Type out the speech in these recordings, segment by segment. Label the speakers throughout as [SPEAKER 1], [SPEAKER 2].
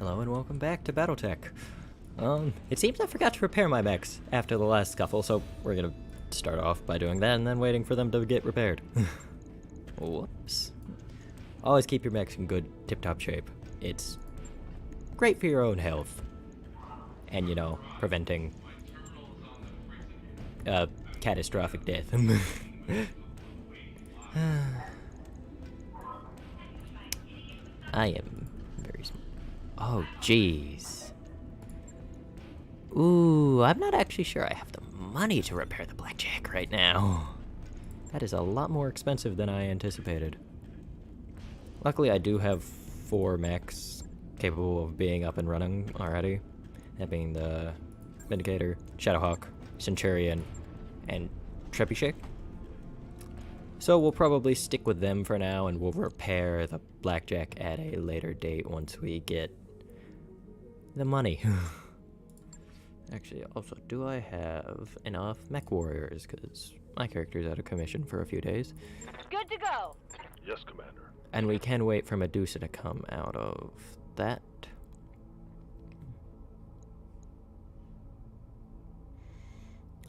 [SPEAKER 1] Hello and welcome back to Battletech. It seems I forgot to repair my mechs after the last scuffle, so we're gonna start off by doing that and then waiting for them to get repaired. Whoops. Always keep your mechs in good tip-top shape. It's great for your own health. And, you know, preventing catastrophic death. I am very small. Oh, jeez. Ooh, I'm not actually sure I have the money to repair the blackjack right now. That is a lot more expensive than I anticipated. Luckily, I do have 4 mechs capable of being up and running already. That being the Vindicator, Shadowhawk, Centurion, and Trebuchet. So we'll probably stick with them for now, and we'll repair the blackjack at a later date once we get the money. Actually, also, do I have enough mech warriors? Because my character's out of commission for a few days.
[SPEAKER 2] Good to go.
[SPEAKER 3] Yes, Commander.
[SPEAKER 1] And we can wait for Medusa to come out of that.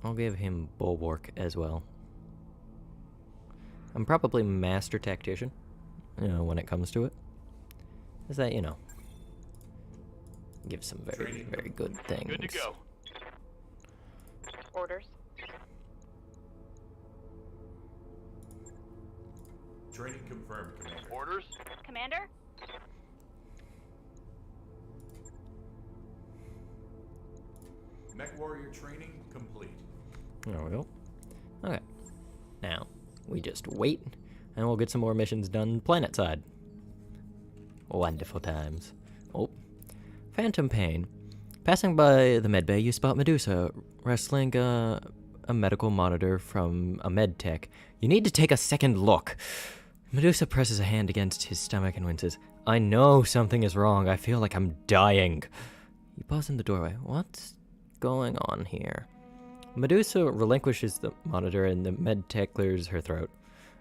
[SPEAKER 1] I'll give him Bulwark as well. I'm probably Master Tactician, you know, when it comes to it. Is that, you know, give some very, very good things.
[SPEAKER 3] Good to go.
[SPEAKER 2] Orders.
[SPEAKER 4] Training confirmed, Commander.
[SPEAKER 3] Orders?
[SPEAKER 2] Commander?
[SPEAKER 4] Mech warrior training complete.
[SPEAKER 1] There we go. Okay. Now, we just wait, and we'll get some more missions done planet side. Wonderful times. Oh. Phantom Pain. Passing by the medbay, you spot Medusa wrestling a medical monitor from a med tech. You need to take a second look. Medusa presses a hand against his stomach and winces. I know something is wrong. I feel like I'm dying. You pause in the doorway. What's going on here? Medusa relinquishes the monitor and the med tech clears her throat.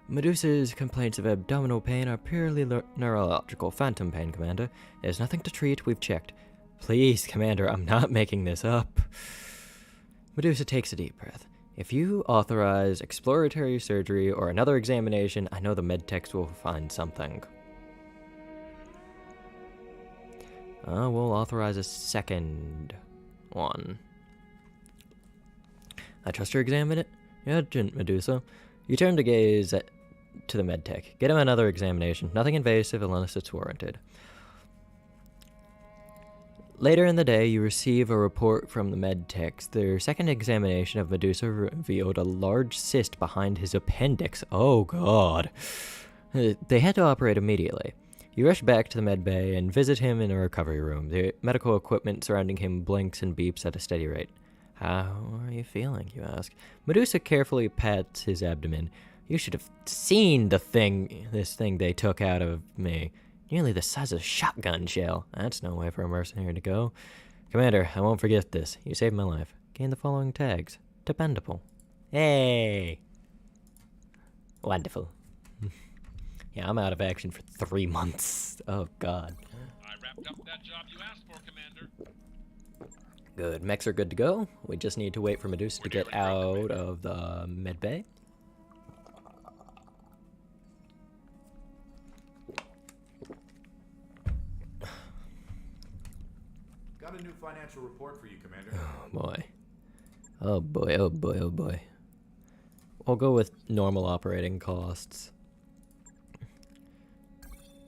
[SPEAKER 1] Medusa's complaints of abdominal pain are purely neurological. Phantom pain, Commander. There's nothing to treat. We've checked. Please, Commander, I'm not making this up. Medusa takes a deep breath. If you authorize exploratory surgery or another examination, I know the medtechs will find something. We'll authorize a second one. I trust your examine it? Yeah, Medusa. You turn to gaze to the medtech. Get him another examination. Nothing invasive unless it's warranted. Later in the day, you receive a report from the medtechs. Their second examination of Medusa revealed a large cyst behind his appendix. Oh, God. They had to operate immediately. You rush back to the medbay and visit him in a recovery room. The medical equipment surrounding him blinks and beeps at a steady rate. How are you feeling, you ask? Medusa carefully pats his abdomen. You should have seen this thing they took out of me. Nearly the size of a shotgun shell. That's no way for a mercenary to go. Commander, I won't forget this. You saved my life. Gain the following tags. Dependable. Hey! Wonderful. Yeah, I'm out of action for 3 months. Oh, God.
[SPEAKER 3] I wrapped up that job you asked for, Commander.
[SPEAKER 1] Good. Mechs are good to go. We just need to wait for Medusa to get out of the medbay.
[SPEAKER 4] Got a new financial report for you, Commander.
[SPEAKER 1] Oh, boy. Oh, boy. Oh, boy. Oh, boy. I'll go with normal operating costs.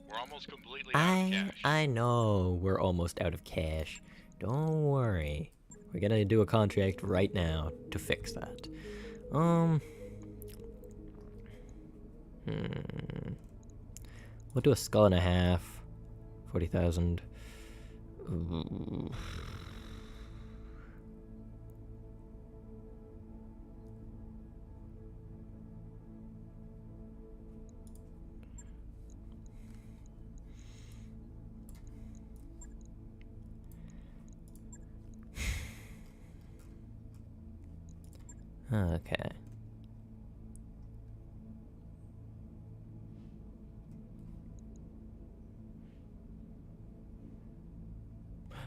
[SPEAKER 3] We're almost completely out of cash.
[SPEAKER 1] I know we're almost out of cash. Don't worry. We're gonna do a contract right now to fix that. We'll do a skull and a half. 40,000. Okay.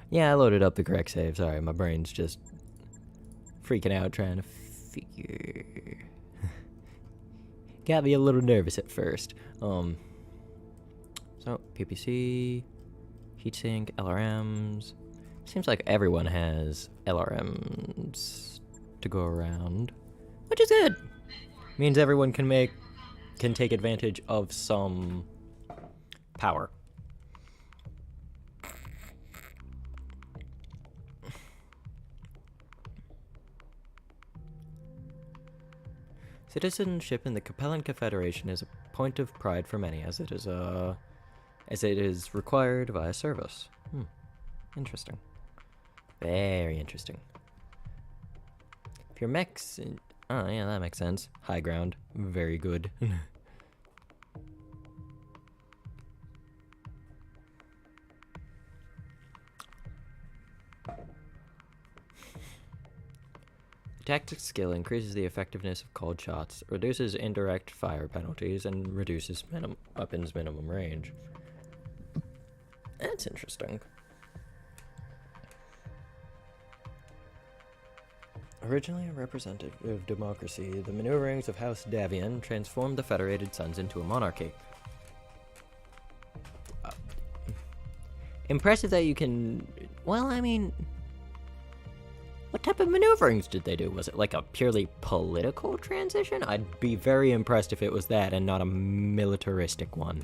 [SPEAKER 1] Yeah, I loaded up the correct save. Sorry, my brain's just freaking out trying to figure. Got me a little nervous at first. So, PPC, heatsink, LRMs. Seems like everyone has LRMs to go around, which is good. Means everyone can take advantage of some power. Citizenship in the Capellan Confederation is a point of pride for many, as it is required via service. Interesting. Very interesting. If your mech's oh yeah, that makes sense. High ground. Very good. Tactics skill increases the effectiveness of called shots, reduces indirect fire penalties, and reduces weapons minimum range. That's interesting. Originally a representative democracy, the maneuverings of House Davian transformed the Federated Suns into a monarchy. Impressive that you can... Well, I mean... What type of maneuverings did they do? Was it like a purely political transition? I'd be very impressed if it was that and not a militaristic one.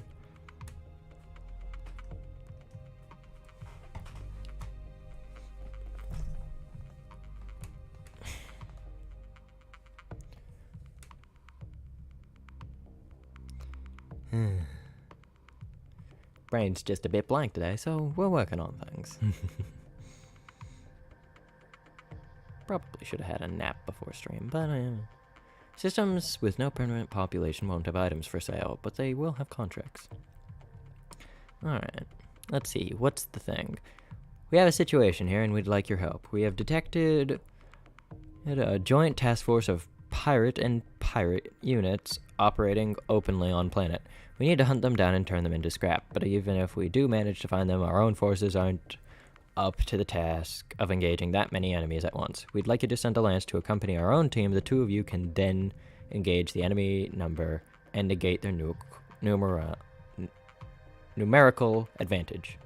[SPEAKER 1] Brain's just a bit blank today, so we're working on things. Probably should have had a nap before stream, but systems with no permanent population won't have items for sale, but they will have contracts. Alright, let's see, what's the thing? We have a situation here and we'd like your help. We have detected a joint task force of pirate and pirate units operating openly on planet. We need to hunt them down and turn them into scrap, but even if we do manage to find them, our own forces aren't up to the task of engaging that many enemies at once. We'd like you to send a lance to accompany our own team. The two of you can then engage the enemy number and negate their numerical advantage.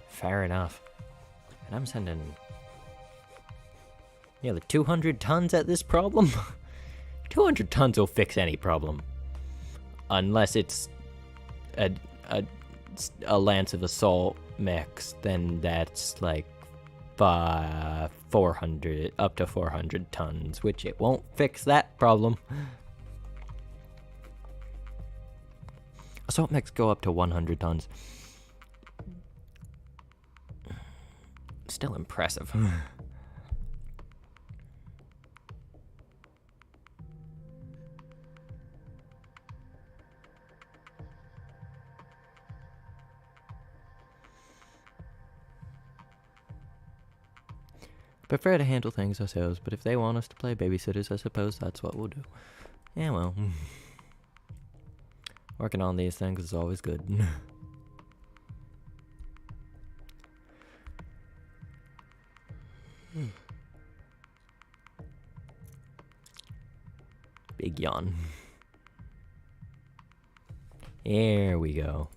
[SPEAKER 1] Fair enough. And I'm sending nearly 200 tons at this problem? 200 tons will fix any problem. Unless it's a lance of assault mechs, then that's like 400 up to 400 tons, which it won't fix that problem. Assault mechs go up to 100 tons. Still impressive. Prefer to handle things ourselves, but if they want us to play babysitters, I suppose that's what we'll do. Yeah, well. Working on these things is always good. Big yawn. Here we go.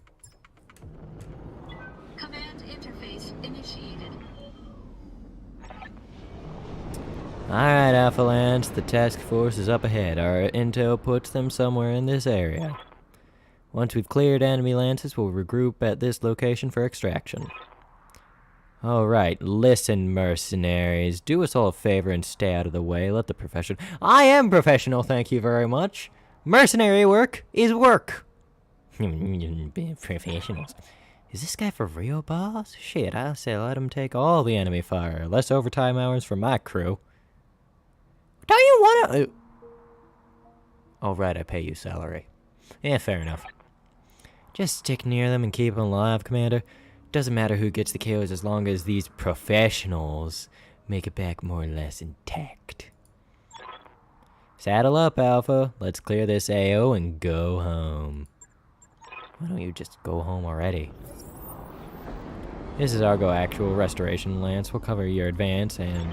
[SPEAKER 5] Command interface initiated.
[SPEAKER 1] Alright, Alpha Lance, the task force is up ahead. Our intel puts them somewhere in this area. Once we've cleared enemy lances, we'll regroup at this location for extraction. Alright, listen, mercenaries. Do us all a favor and stay out of the way. Let the profession... I am professional, thank you very much. Mercenary work is work. Professionals. Is this guy for real, boss? Shit, I say let him take all the enemy fire. Less overtime hours for my crew. Don't you want to... Oh, right, I pay you salary. Yeah, fair enough. Just stick near them and keep them alive, Commander. Doesn't matter who gets the kills as long as these professionals make it back more or less intact. Saddle up, Alpha. Let's clear this AO and go home. Why don't you just go home already? This is Argo Actual Restoration Lance. We'll cover your advance, and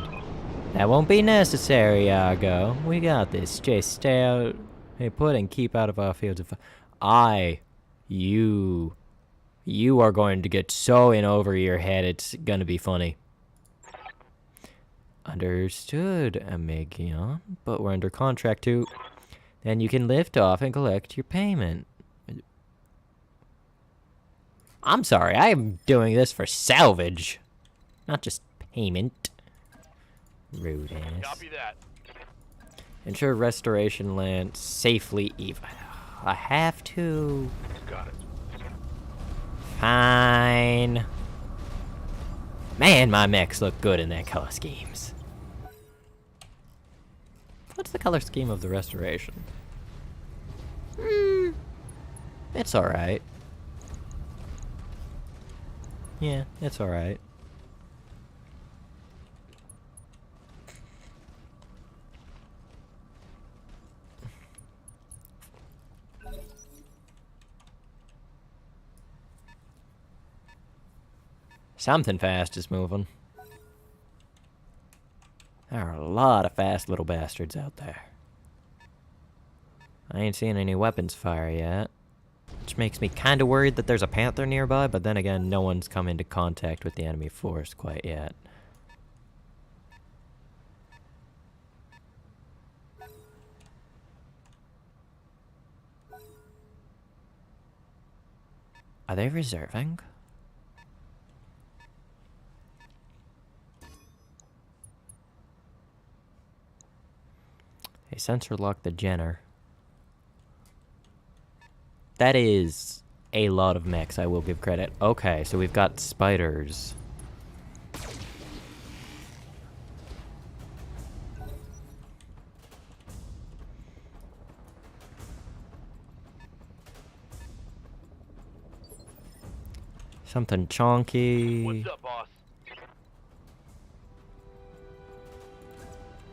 [SPEAKER 1] that won't be necessary, Argo. We got this. Just stay out. Hey, put and keep out of our fields of you are going to get so in over your head, it's gonna be funny. Understood, Amegion, but we're under contract too. Then you can lift off and collect your payment. I'm sorry, I am doing this for salvage, not just payment. Rude ass.
[SPEAKER 3] Copy that.
[SPEAKER 1] Ensure restoration land safely I have to.
[SPEAKER 3] Got it.
[SPEAKER 1] Fine. Man, my mechs look good in their color schemes. What's the color scheme of the restoration? It's alright. Yeah, it's alright. Something fast is moving. There are a lot of fast little bastards out there. I ain't seeing any weapons fire yet. Which makes me kinda worried that there's a panther nearby, but then again, no one's come into contact with the enemy force quite yet. Are they reserving? They sensor lock the Jenner. That is a lot of mechs, I will give credit. Okay, so we've got spiders. Something chonky.
[SPEAKER 3] What's up, boss?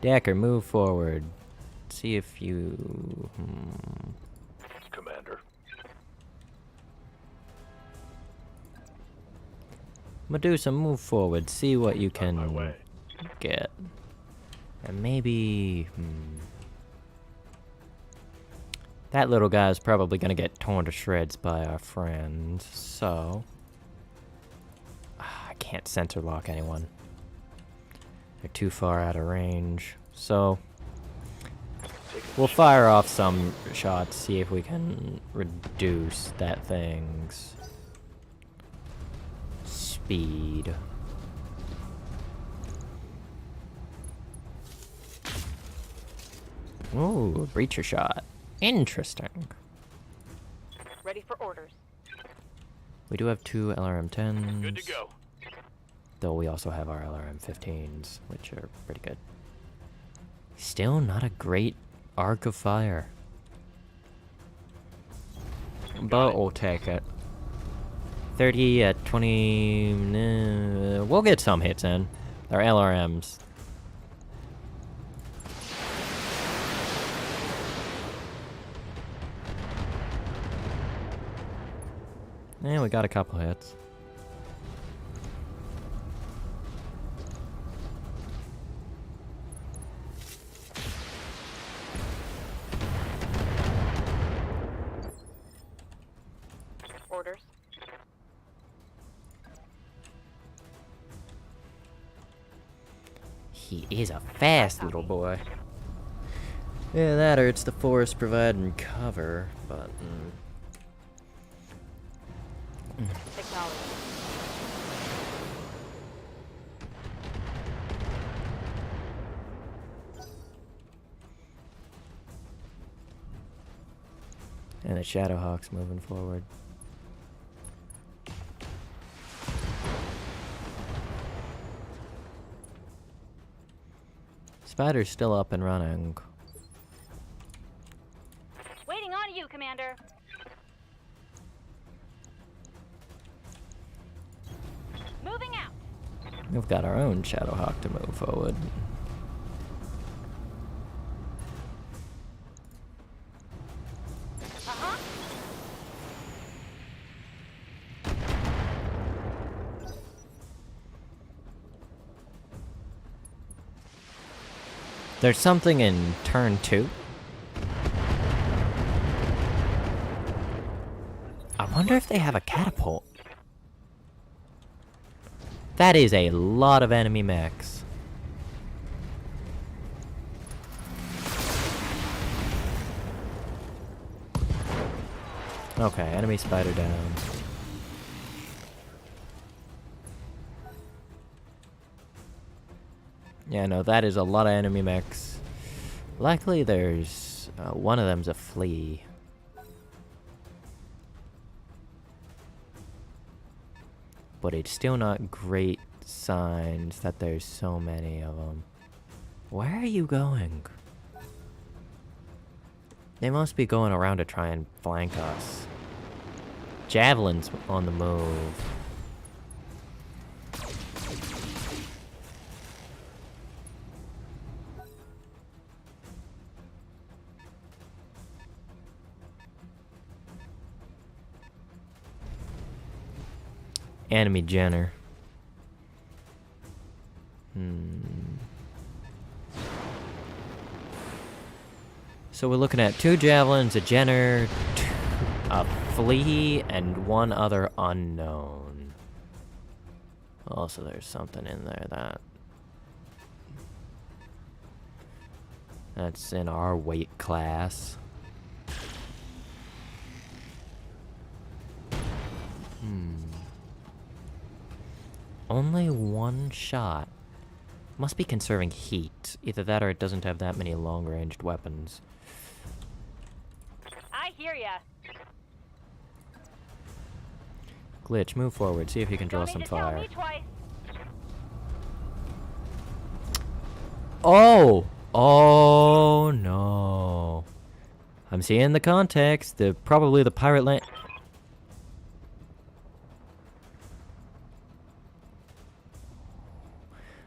[SPEAKER 1] Decker, move forward. See if you...
[SPEAKER 3] Commander.
[SPEAKER 1] Medusa, move forward. See what you
[SPEAKER 3] On my
[SPEAKER 1] can
[SPEAKER 3] way.
[SPEAKER 1] get. And maybe... That little guy's probably gonna get torn to shreds by our friends, so... I can't sensor lock anyone. They're too far out of range, so... We'll fire off some shots, see if we can reduce that thing's speed. Ooh, a breacher shot. Interesting.
[SPEAKER 2] Ready for orders.
[SPEAKER 1] We do have 2 LRM-10s.
[SPEAKER 3] Good to go.
[SPEAKER 1] Though we also have our LRM-15s, which are pretty good. Still not a great arc of fire. But we'll take it. 30 at 20... we'll get some hits in. They're LRMs. Yeah, we got a couple hits.
[SPEAKER 2] Orders.
[SPEAKER 1] He is a fast little boy. Yeah, that or it's the forest providing cover, but...
[SPEAKER 2] Technology.
[SPEAKER 1] And the Shadowhawk's moving forward. Spider's still up and running.
[SPEAKER 2] Waiting on you, Commander. Moving out.
[SPEAKER 1] We've got our own Shadowhawk to move forward. There's something in turn 2. I wonder if they have a catapult. That is a lot of enemy mechs. Okay, enemy spider down. Yeah, no, that is a lot of enemy mechs. Luckily, there's... one of them's a flea. But it's still not great signs that there's so many of them. Where are you going? They must be going around to try and flank us. Javelin's on the move. Enemy Jenner. So we're looking at 2 javelins, a Jenner, a flea, and 1 other unknown. Also, there's something in there that's in our weight class. Only 1 shot. Must be conserving heat. Either that or it doesn't have that many long-ranged weapons.
[SPEAKER 2] I hear ya.
[SPEAKER 1] Glitch, move forward. See if you can draw
[SPEAKER 2] Don't
[SPEAKER 1] some
[SPEAKER 2] need to tell
[SPEAKER 1] fire.
[SPEAKER 2] me twice.
[SPEAKER 1] Oh! Oh no. I'm seeing the context. Probably the pirate land.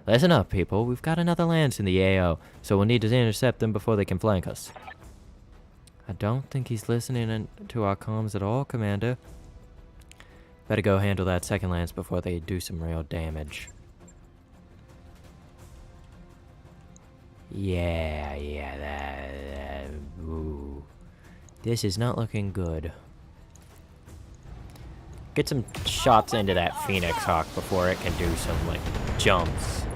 [SPEAKER 1] Listen up, people. We've got another lance in the AO, so we'll need to intercept them before they can flank us. I don't think he's listening to our comms at all, Commander. Better go handle that second lance before they do some real damage. Yeah, ooh. This is not looking good. Get some shots into that Phoenix Hawk before it can do some, like, jumps.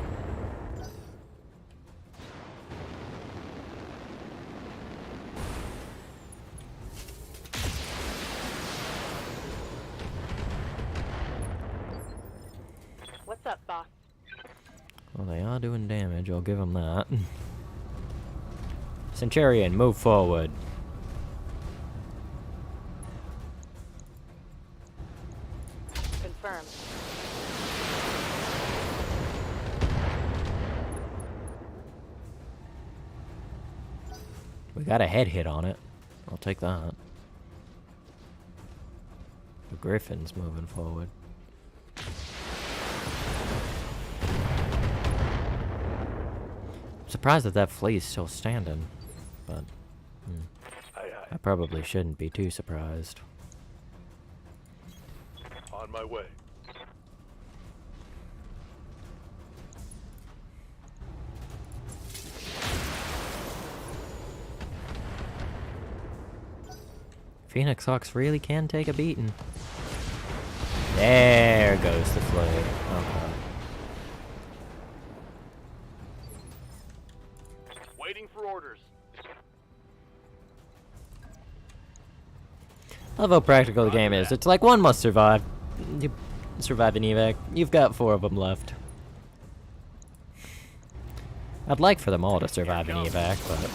[SPEAKER 2] What's up, boss?
[SPEAKER 1] Well, they are doing damage, I'll give them that. Centurion, move forward.
[SPEAKER 2] Confirmed.
[SPEAKER 1] We got a head hit on it. I'll take that. The Griffin's moving forward. I'm surprised that that flea's still standing, but I probably shouldn't be too surprised.
[SPEAKER 3] On my way.
[SPEAKER 1] Phoenix Hawks really can take a beating. There goes the flea. Okay.
[SPEAKER 3] Waiting for orders.
[SPEAKER 1] I love how practical the game is. It's like one must survive. You survive an evac. You've got 4 of them left. I'd like for them all to survive an evac, but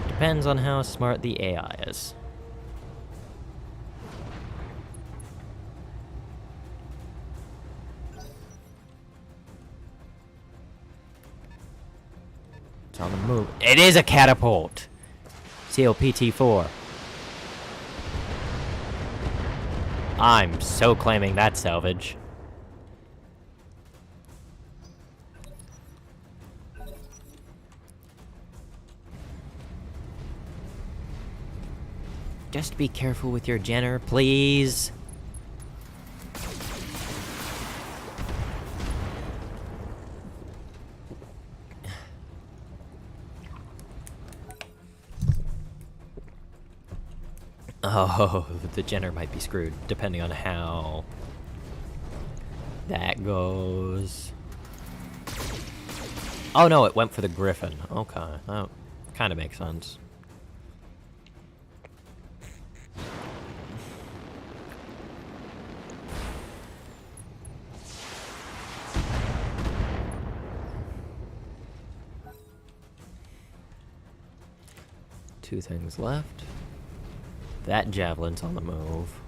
[SPEAKER 1] depends on how smart the AI is. It's on the move. It is a catapult! CLPT-4. I'm so claiming that salvage. Just be careful with your Jenner, please. Oh, the Jenner might be screwed, depending on how that goes. Oh no, it went for the Griffin. Okay, that kind of makes sense. Two things left. That javelin's on the move.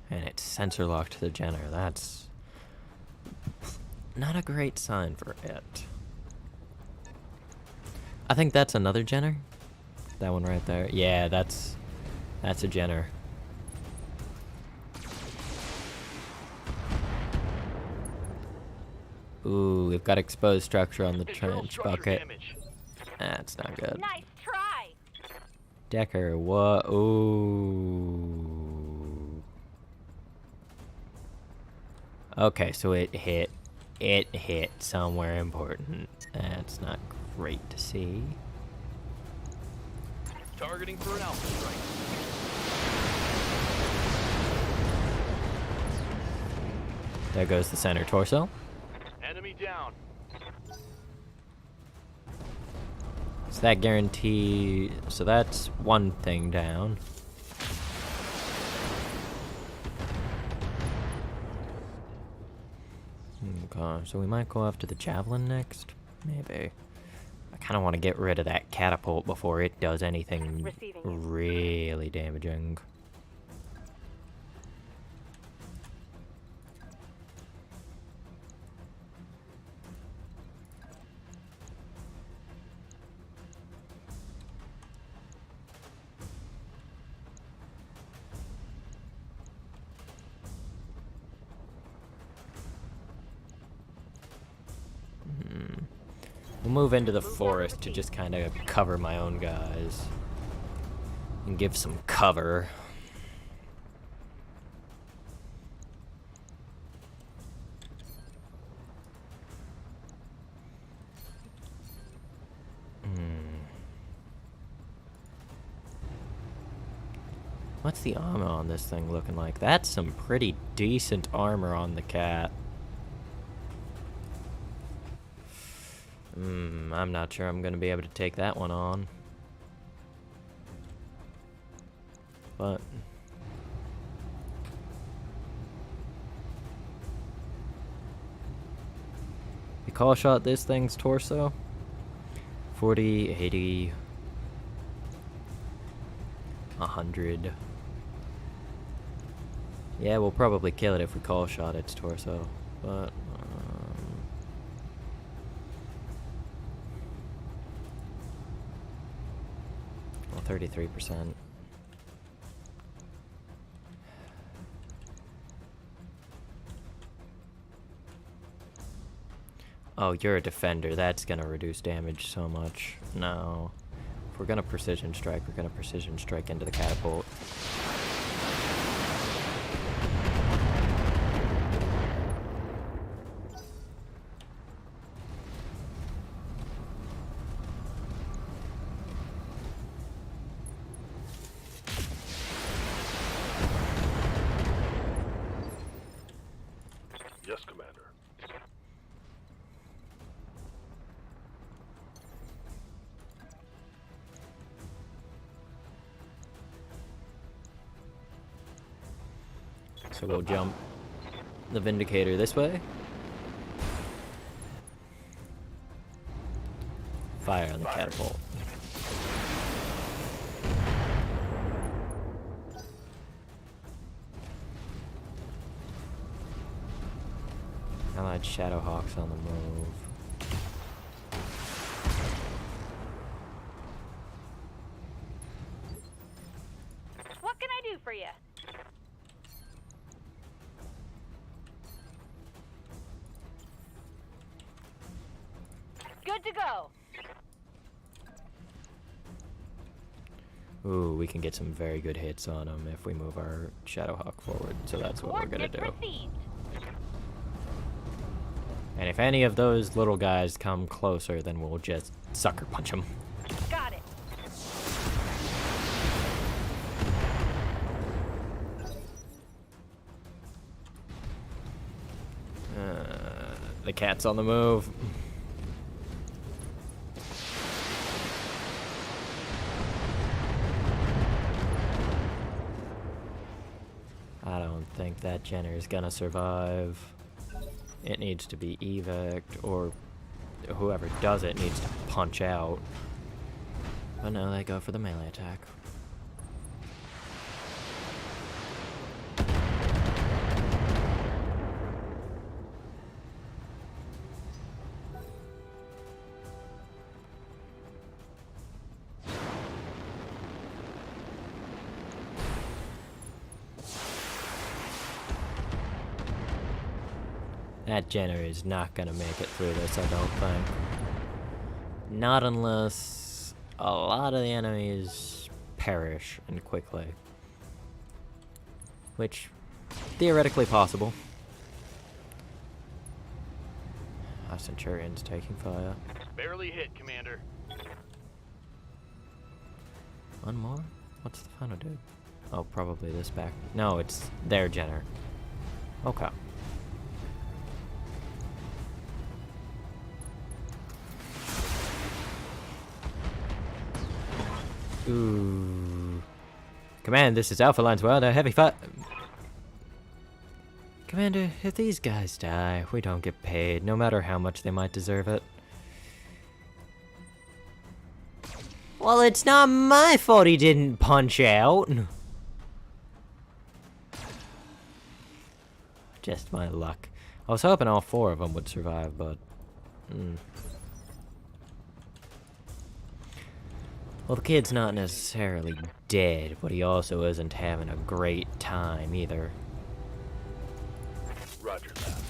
[SPEAKER 1] And it's sensor locked to the Jenner. That's not a great sign for it. I think that's another Jenner. That one right there. Yeah, that's a Jenner. Ooh, we've got exposed structure on the trench bucket. That's not good.
[SPEAKER 2] Nice try.
[SPEAKER 1] Decker, what? Ooh. Okay, so it hit somewhere important. That's not great to see.
[SPEAKER 3] Targeting for an alpha strike.
[SPEAKER 1] There goes the center torso.
[SPEAKER 3] Enemy down.
[SPEAKER 1] So that guarantee. So that's one thing down. Okay, so we might go after the javelin next. Maybe. I kind of want to get rid of that catapult before it does anything really damaging. We'll move into the forest to just kind of cover my own guys. And give some cover. What's the armor on this thing looking like? That's some pretty decent armor on the cat. I'm not sure I'm going to be able to take that one on. But you call shot this thing's torso. 40, 80, 100. Yeah, we'll probably kill it if we call shot its torso, but well, 33%. Oh, you're a defender. That's gonna reduce damage so much. No. If we're gonna precision strike, we're gonna precision strike into the catapult.
[SPEAKER 3] Yes, Commander.
[SPEAKER 1] So we'll jump the Vindicator this way. Fire on the catapult. Allied Shadowhawks on the move.
[SPEAKER 2] What can I do for you? Good to go.
[SPEAKER 1] Ooh, we can get some very good hits on them if we move our Shadowhawk forward, so that's what we're gonna do.
[SPEAKER 2] Received.
[SPEAKER 1] And if any of those little guys come closer, then we'll just sucker punch them.
[SPEAKER 2] Got it.
[SPEAKER 1] The cat's on the move. I don't think that Jenner is gonna survive. It needs to be evic'd, or whoever does it needs to punch out. But no, they go for the melee attack. That Jenner is not gonna make it through this, I don't think. Not unless a lot of the enemies perish and quickly. Which, theoretically possible. Our Centurion's taking fire.
[SPEAKER 3] Barely hit, Commander.
[SPEAKER 1] One more? What's the final dude? Oh, probably this back. No, it's their Jenner. Okay. Ooh. Command, this is Alpha Line's World, a heavy fight. Commander, if these guys die, we don't get paid, no matter how much they might deserve it. Well, it's not my fault he didn't punch out. Just my luck. I was hoping all 4 of them would survive, but... Well, the kid's not necessarily dead, but he also isn't having a great time either.
[SPEAKER 3] Roger that.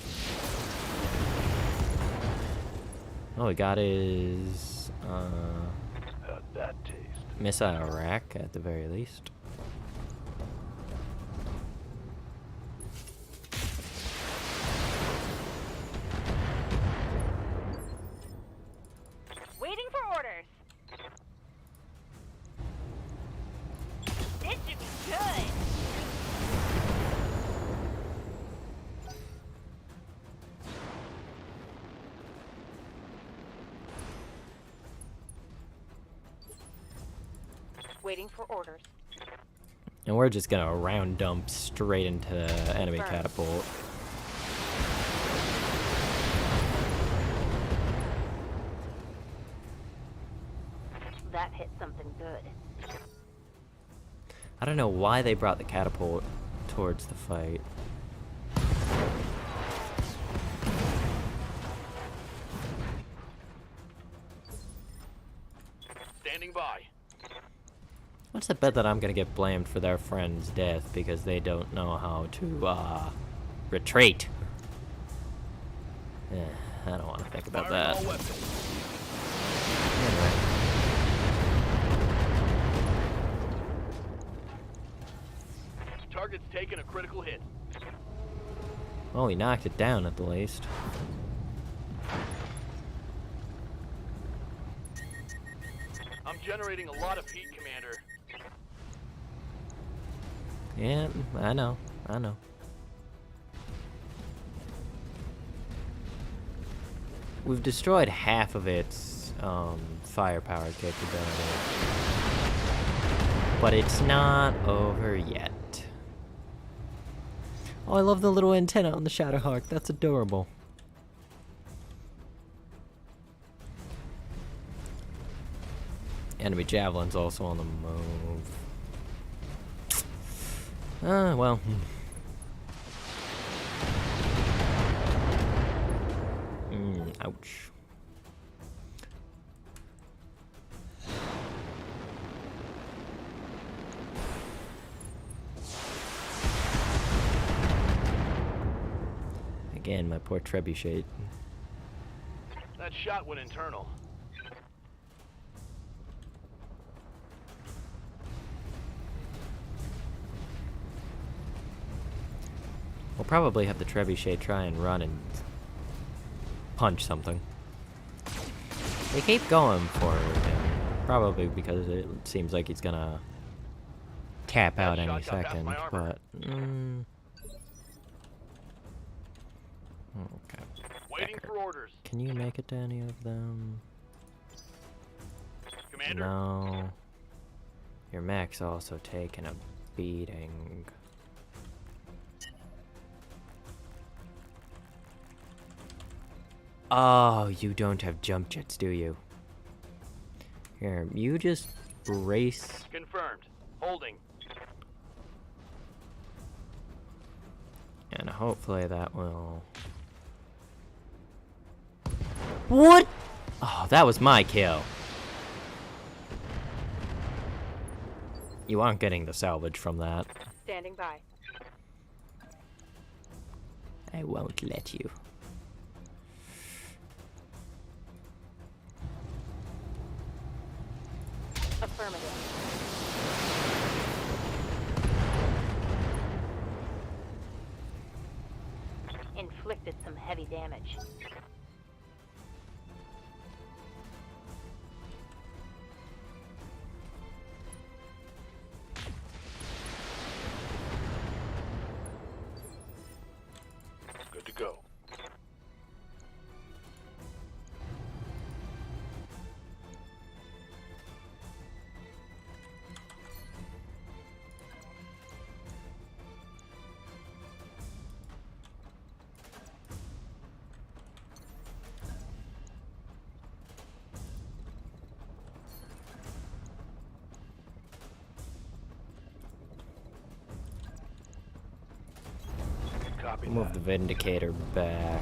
[SPEAKER 1] Oh, he got his,
[SPEAKER 3] How'd that taste?
[SPEAKER 1] missile rack at the very least.
[SPEAKER 2] Waiting for orders. This should be good. Waiting for orders.
[SPEAKER 1] And we're just gonna round dump straight into the enemy
[SPEAKER 2] Burn.
[SPEAKER 1] catapult.
[SPEAKER 2] That hit something good.
[SPEAKER 1] I don't know why they brought the catapult towards the fight.
[SPEAKER 3] Standing by.
[SPEAKER 1] What's the bet that I'm gonna get blamed for their friend's death because they don't know how to, retreat? Yeah, I don't want to think about
[SPEAKER 3] Firing
[SPEAKER 1] that.
[SPEAKER 3] all weapons.
[SPEAKER 1] Anyway.
[SPEAKER 3] Target's taken a critical hit.
[SPEAKER 1] Oh, he knocked it down at the least.
[SPEAKER 3] I'm generating a lot of heat, Commander.
[SPEAKER 1] Yeah, I know. I know. We've destroyed half of its firepower capability. But it's not over yet. Oh, I love the little antenna on the Shadowhawk. That's adorable. Enemy Javelin's also on the move. Well. Ouch. Again, my poor trebuchet.
[SPEAKER 3] That shot went internal.
[SPEAKER 1] We'll probably have the trebuchet try and run and punch something. They keep going for him, probably because it seems like he's gonna tap
[SPEAKER 3] That
[SPEAKER 1] out any
[SPEAKER 3] shot got past
[SPEAKER 1] second,
[SPEAKER 3] my armor.
[SPEAKER 1] but... Okay.
[SPEAKER 3] Waiting
[SPEAKER 1] Decker.
[SPEAKER 3] for orders.
[SPEAKER 1] Can you make it to any of them?
[SPEAKER 3] Commander?
[SPEAKER 1] No. Your mech's also taking a beating. Oh, you don't have jump jets, do you? Here, you just brace.
[SPEAKER 3] Confirmed. Holding.
[SPEAKER 1] And hopefully that will... What? Oh, that was my kill. You aren't getting the salvage from that.
[SPEAKER 2] Standing by.
[SPEAKER 1] I won't let you.
[SPEAKER 2] Affirmative. Inflicted some heavy damage.
[SPEAKER 3] Good to go. Copy
[SPEAKER 1] Move
[SPEAKER 3] that.
[SPEAKER 1] the Vindicator back.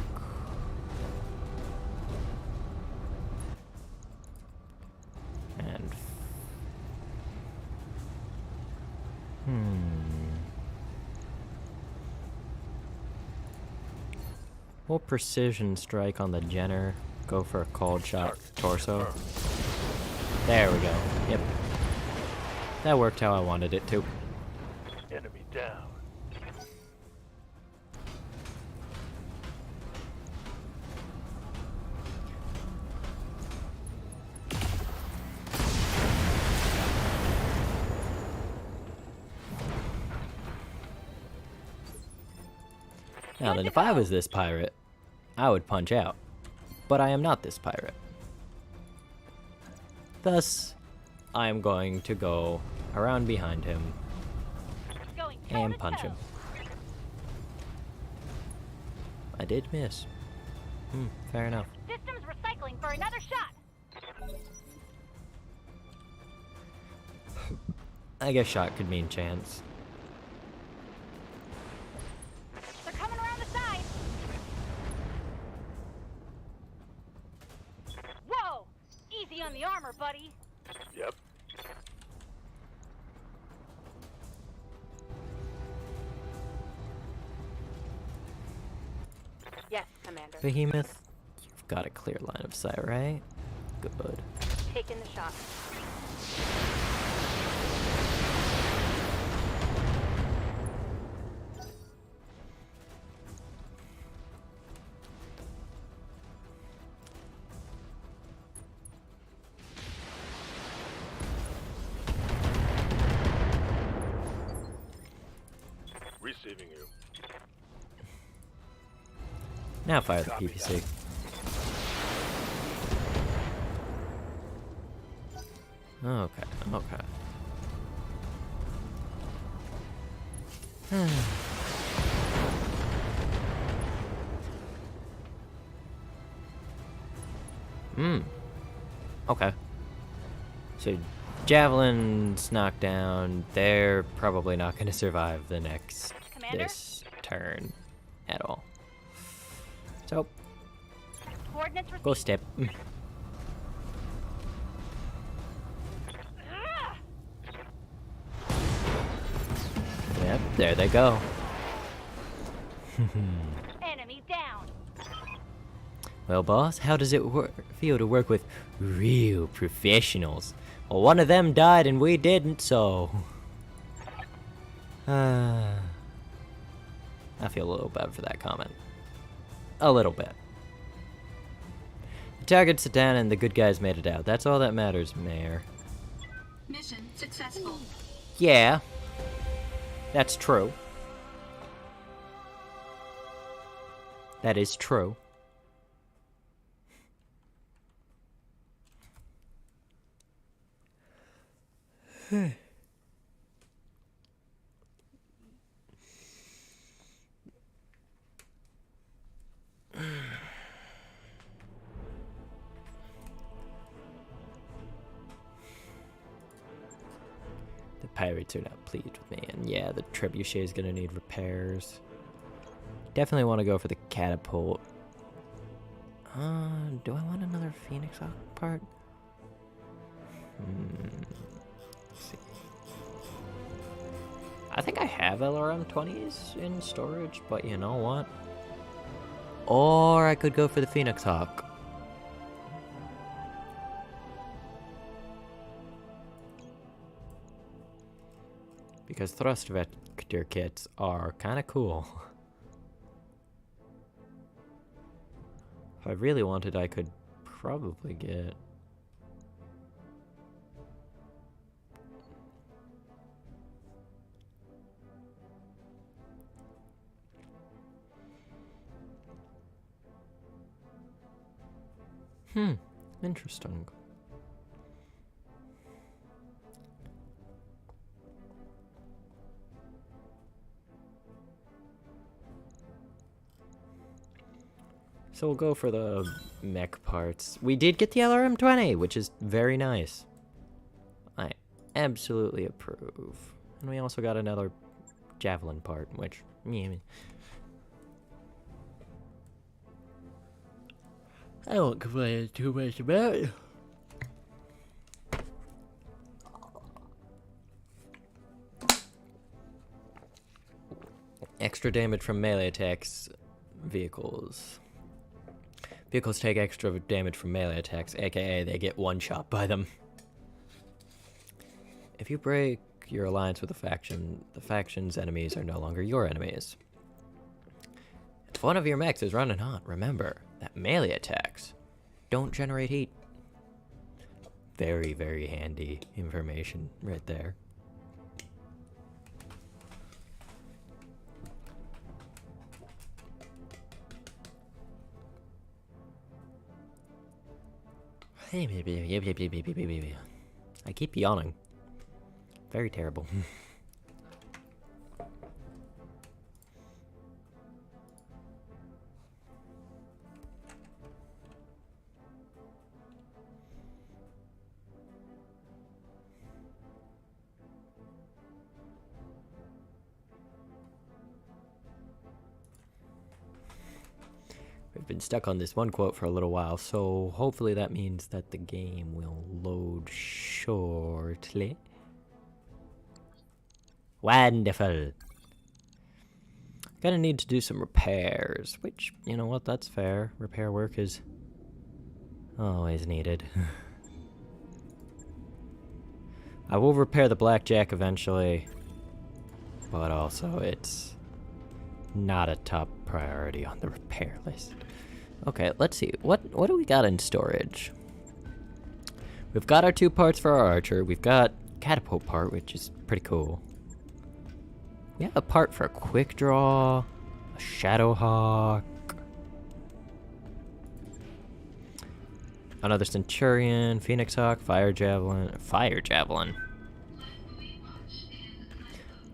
[SPEAKER 1] And... We'll precision strike on the Jenner. Go for a cold shot torso. There we go. Yep. That worked how I wanted it to.
[SPEAKER 3] Enemy down.
[SPEAKER 1] Now then, if I was this pirate, I would punch out. But I am not this pirate. Thus, I am going to go around behind him
[SPEAKER 2] Going
[SPEAKER 1] and punch him. I did miss. Fair enough.
[SPEAKER 2] Systems recycling for another shot.
[SPEAKER 1] I guess shot could mean chance.
[SPEAKER 2] They're coming around the side. Whoa! Easy on the armor, buddy.
[SPEAKER 3] Yep.
[SPEAKER 2] Yes, Commander.
[SPEAKER 1] Behemoth, you've got a clear line of sight, right? Good.
[SPEAKER 2] Taking the shot.
[SPEAKER 3] Receiving you.
[SPEAKER 1] Now fire the
[SPEAKER 3] Copy
[SPEAKER 1] PPC. Okay, okay. Okay. So, Javelin's knocked down. They're probably not going to survive the next
[SPEAKER 2] Commander?
[SPEAKER 1] this turn at all. So,
[SPEAKER 2] Coordinates received.
[SPEAKER 1] go step. Yep, there they go.
[SPEAKER 2] Enemy down.
[SPEAKER 1] Well, boss, how does it feel to work with real professionals? Well, one of them died and we didn't, so... I feel a little bad for that comment. A little bit. The target's down and the good guys made it out. That's all that matters, Mayor.
[SPEAKER 5] Mission successful.
[SPEAKER 1] Yeah. That's true. That is true. The pirates are not pleased with me, and yeah, the trebuchet is gonna need repairs. Definitely want to go for the catapult. Do I want another Phoenix Hawk part? Let's see. I think I have LRM-20s in storage, but you know what? Or I could go for the Phoenix Hawk. Because thrust vector kits are kind of cool. If I really wanted, I could probably get... Interesting. So we'll go for the mech parts. We did get the LRM-20, which is very nice. I absolutely approve. And we also got another javelin part, which... yeah, I won't complain too much about it. Extra damage from melee attacks. Vehicles. Vehicles take extra damage from melee attacks, aka they get one shot by them. If you break your alliance with a faction, the faction's enemies are no longer your enemies. If one of your mechs is running hot, remember that melee attacks don't generate heat. Very, very handy information right there. I keep yawning. Very terrible. We've been stuck on this one quote for a little while, so hopefully that means that the game will load shortly. Wonderful. Gonna need to do some repairs, which, you know what, that's fair. Repair work is always needed. I will repair the blackjack eventually, but also it's not a top priority on the repair list. Okay, let's see. What do we got in storage? We've got our 2 parts for our archer. We've got catapult part, which is pretty cool. We have a part for a quick draw, a shadow hawk, another centurion, phoenix hawk, fire javelin. Fire javelin.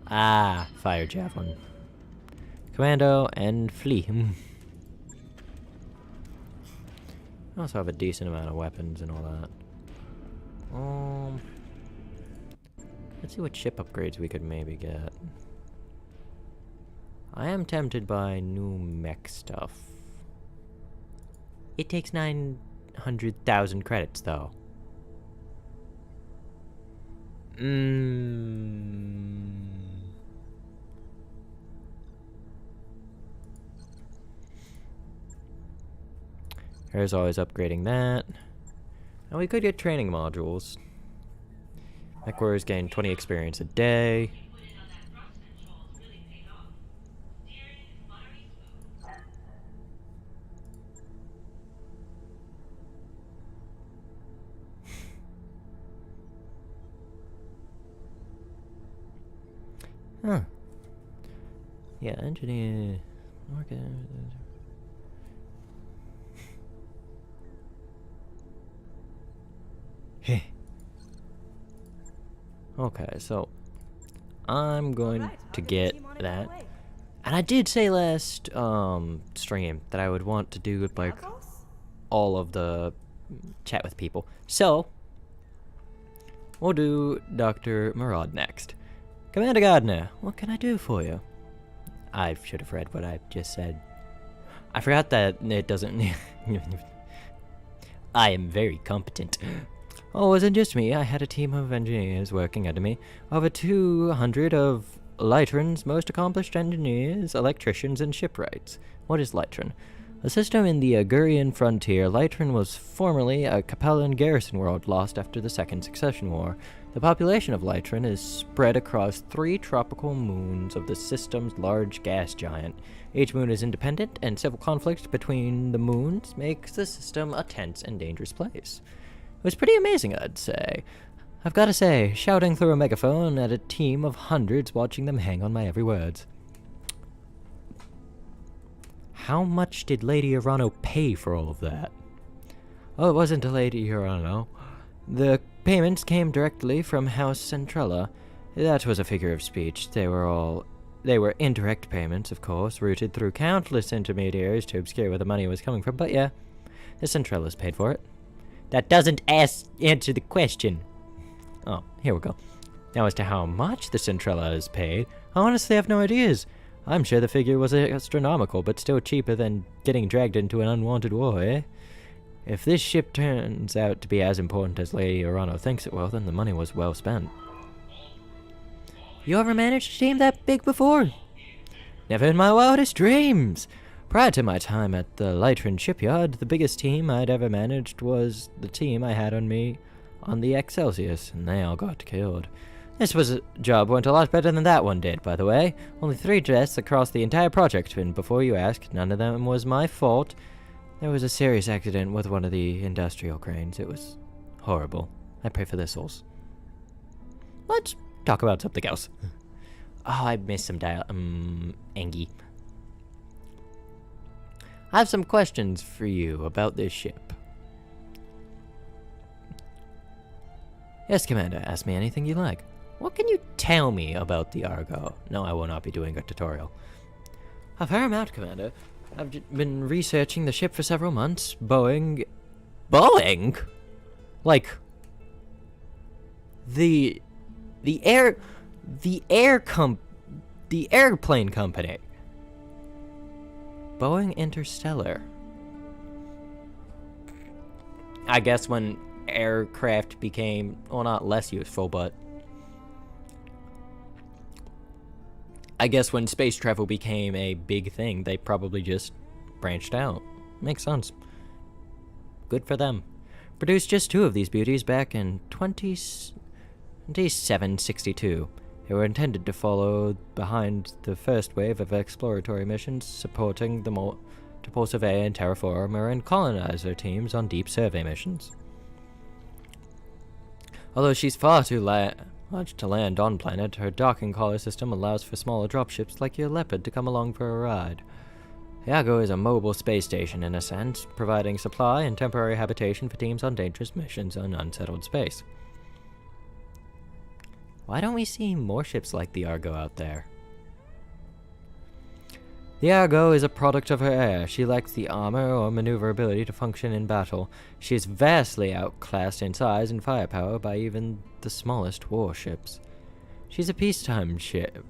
[SPEAKER 1] Ah, fire javelin. Commando and flee. I also have a decent amount of weapons and all that. Let's see what ship upgrades we could maybe get. I am tempted by new mech stuff. It takes 900,000 credits though. There's always upgrading that. And we could get training modules. Mech warriors gain 20 experience a day. Huh. Yeah, engineer. Okay, so I'm going to get that. And I did say last stream that I would want to do like all of the chat with people. So we'll do Dr. Murad next. Commander Gardner, what can I do for you? I should have read what I just said. I forgot that it doesn't... I am very competent. Oh, it wasn't just me. I had a team of engineers working under me. Over 200 of Lytron's most accomplished engineers, electricians, and shipwrights. What is Lytron? A system in the Agurian frontier. Lytron was formerly a Capellan garrison world lost after the Second Succession War. The population of Lytron is spread across 3 tropical moons of the system's large gas giant. Each moon is independent, and civil conflict between the moons makes the system a tense and dangerous place. It was pretty amazing, I'd say. I've got to say, shouting through a megaphone at a team of hundreds, watching them hang on my every words. How much did Lady Urano pay for all of that? Oh, it wasn't a Lady Urano. The payments came directly from House Centrella. That was a figure of speech. They were indirect payments, of course, routed through countless intermediaries to obscure where the money was coming from, but yeah, the Centrellas paid for it. That doesn't answer the question. Oh, here we go. Now, as to how much the Centrella is paid, I honestly have no ideas. I'm sure the figure was astronomical, but still cheaper than getting dragged into an unwanted war, eh? If this ship turns out to be as important as Lady Urano thinks it will, then the money was well spent. You ever managed a team that big before? Never in my wildest dreams. Prior to my time at the Lytron shipyard, the biggest team I'd ever managed was the team I had on me on the Excelsius, and they all got killed. Job went a lot better than that one did, by the way. Only 3 deaths across the entire project, and before you ask, none of them was my fault. There was a serious accident with one of the industrial cranes. It was horrible. I pray for their souls. Let's talk about something else. Oh, I missed some Angie. I have some questions for you about this ship. Yes, Commander, ask me anything you like. What can you tell me about the Argo? No, I will not be doing a tutorial. A fair amount, Commander. I've been researching the ship for several months. Boeing? Like, the airplane company. Boeing Interstellar. I guess when aircraft became, well, not less useful, but I guess when space travel became a big thing, they probably just branched out. Makes sense. Good for them. Produced just 2 of these beauties back in 2762. They were intended to follow behind the first wave of exploratory missions supporting the multiple survey and terraformer and colonizer teams on deep survey missions. Although she's far too large to land on planet, her docking collar system allows for smaller dropships like your Leopard to come along for a ride. The Argo is a mobile space station in a sense, providing supply and temporary habitation for teams on dangerous missions in unsettled space. Why don't we see more ships like the Argo out there? The Argo is a product of her air. She lacks the armor or maneuverability to function in battle. She is vastly outclassed in size and firepower by even the smallest warships. She's a peacetime ship,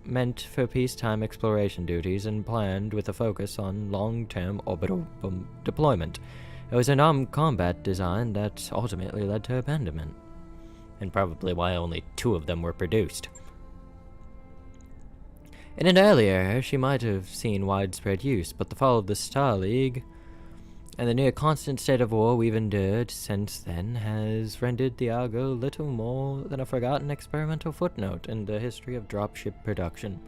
[SPEAKER 1] meant for peacetime exploration duties and planned with a focus on long-term orbital deployment. It was a non-combat design that ultimately led to abandonment, and probably why only 2 of them were produced. In an earlier era, she might have seen widespread use, but the fall of the Star League and the near-constant state of war we've endured since then has rendered the Argo little more than a forgotten experimental footnote in the history of dropship production.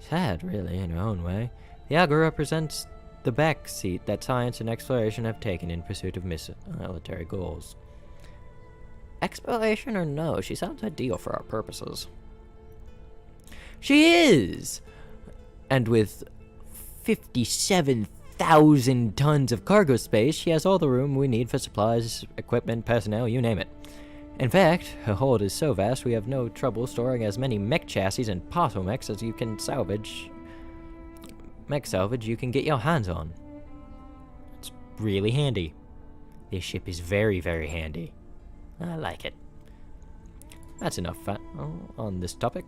[SPEAKER 1] Sad, really, in her own way. The Argo represents the back seat that science and exploration have taken in pursuit of military goals. Exploration or no, she sounds ideal for our purposes. She is! And with 57,000 tons of cargo space, she has all the room we need for supplies, equipment, personnel, you name it. In fact, her hold is so vast we have no trouble storing as many mech chassis and parcel mechs as you can salvage. Mech salvage you can get your hands on. It's really handy. This ship is very, very handy. I like it. That's enough on this topic.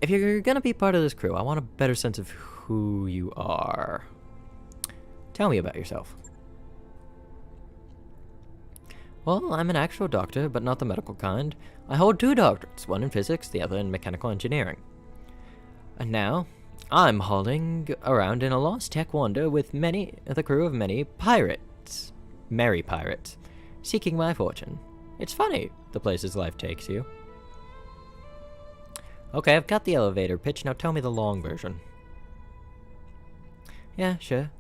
[SPEAKER 1] If you're gonna be part of this crew, I want a better sense of who you are. Tell me about yourself. Well, I'm an actual doctor, but not the medical kind. I hold 2 doctorates, one in physics, the other in mechanical engineering. And now, I'm hauling around in a lost tech wonder with the crew of many pirates. Merry pirates. Seeking my fortune. It's funny, the places life takes you. Okay, I've got the elevator pitch, now tell me the long version. Yeah, sure.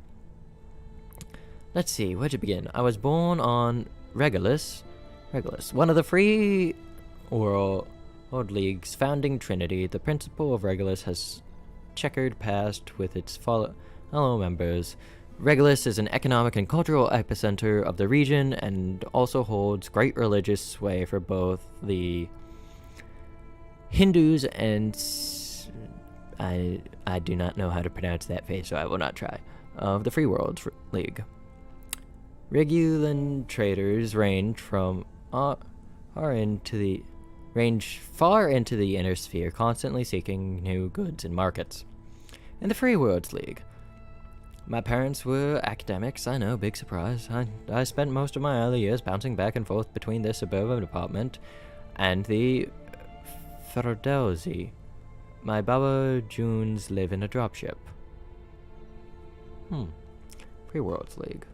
[SPEAKER 1] Let's see, where'd you begin? I was born on Regulus, one of the free world league's founding trinity. The principle of Regulus has checkered past with its fellow members. Regulus is an economic and cultural epicenter of the region and also holds great religious sway for both the Hindus and I do not know how to pronounce that faith, so I will not try. Of the Free Worlds League. Regulan traders range far into the inner sphere, constantly seeking new goods and markets. In the Free Worlds League, my parents were academics. I know, big surprise. I spent most of my early years bouncing back and forth between this suburban apartment and the Ferdowsi. My Baba Junes live in a dropship. Free Worlds League.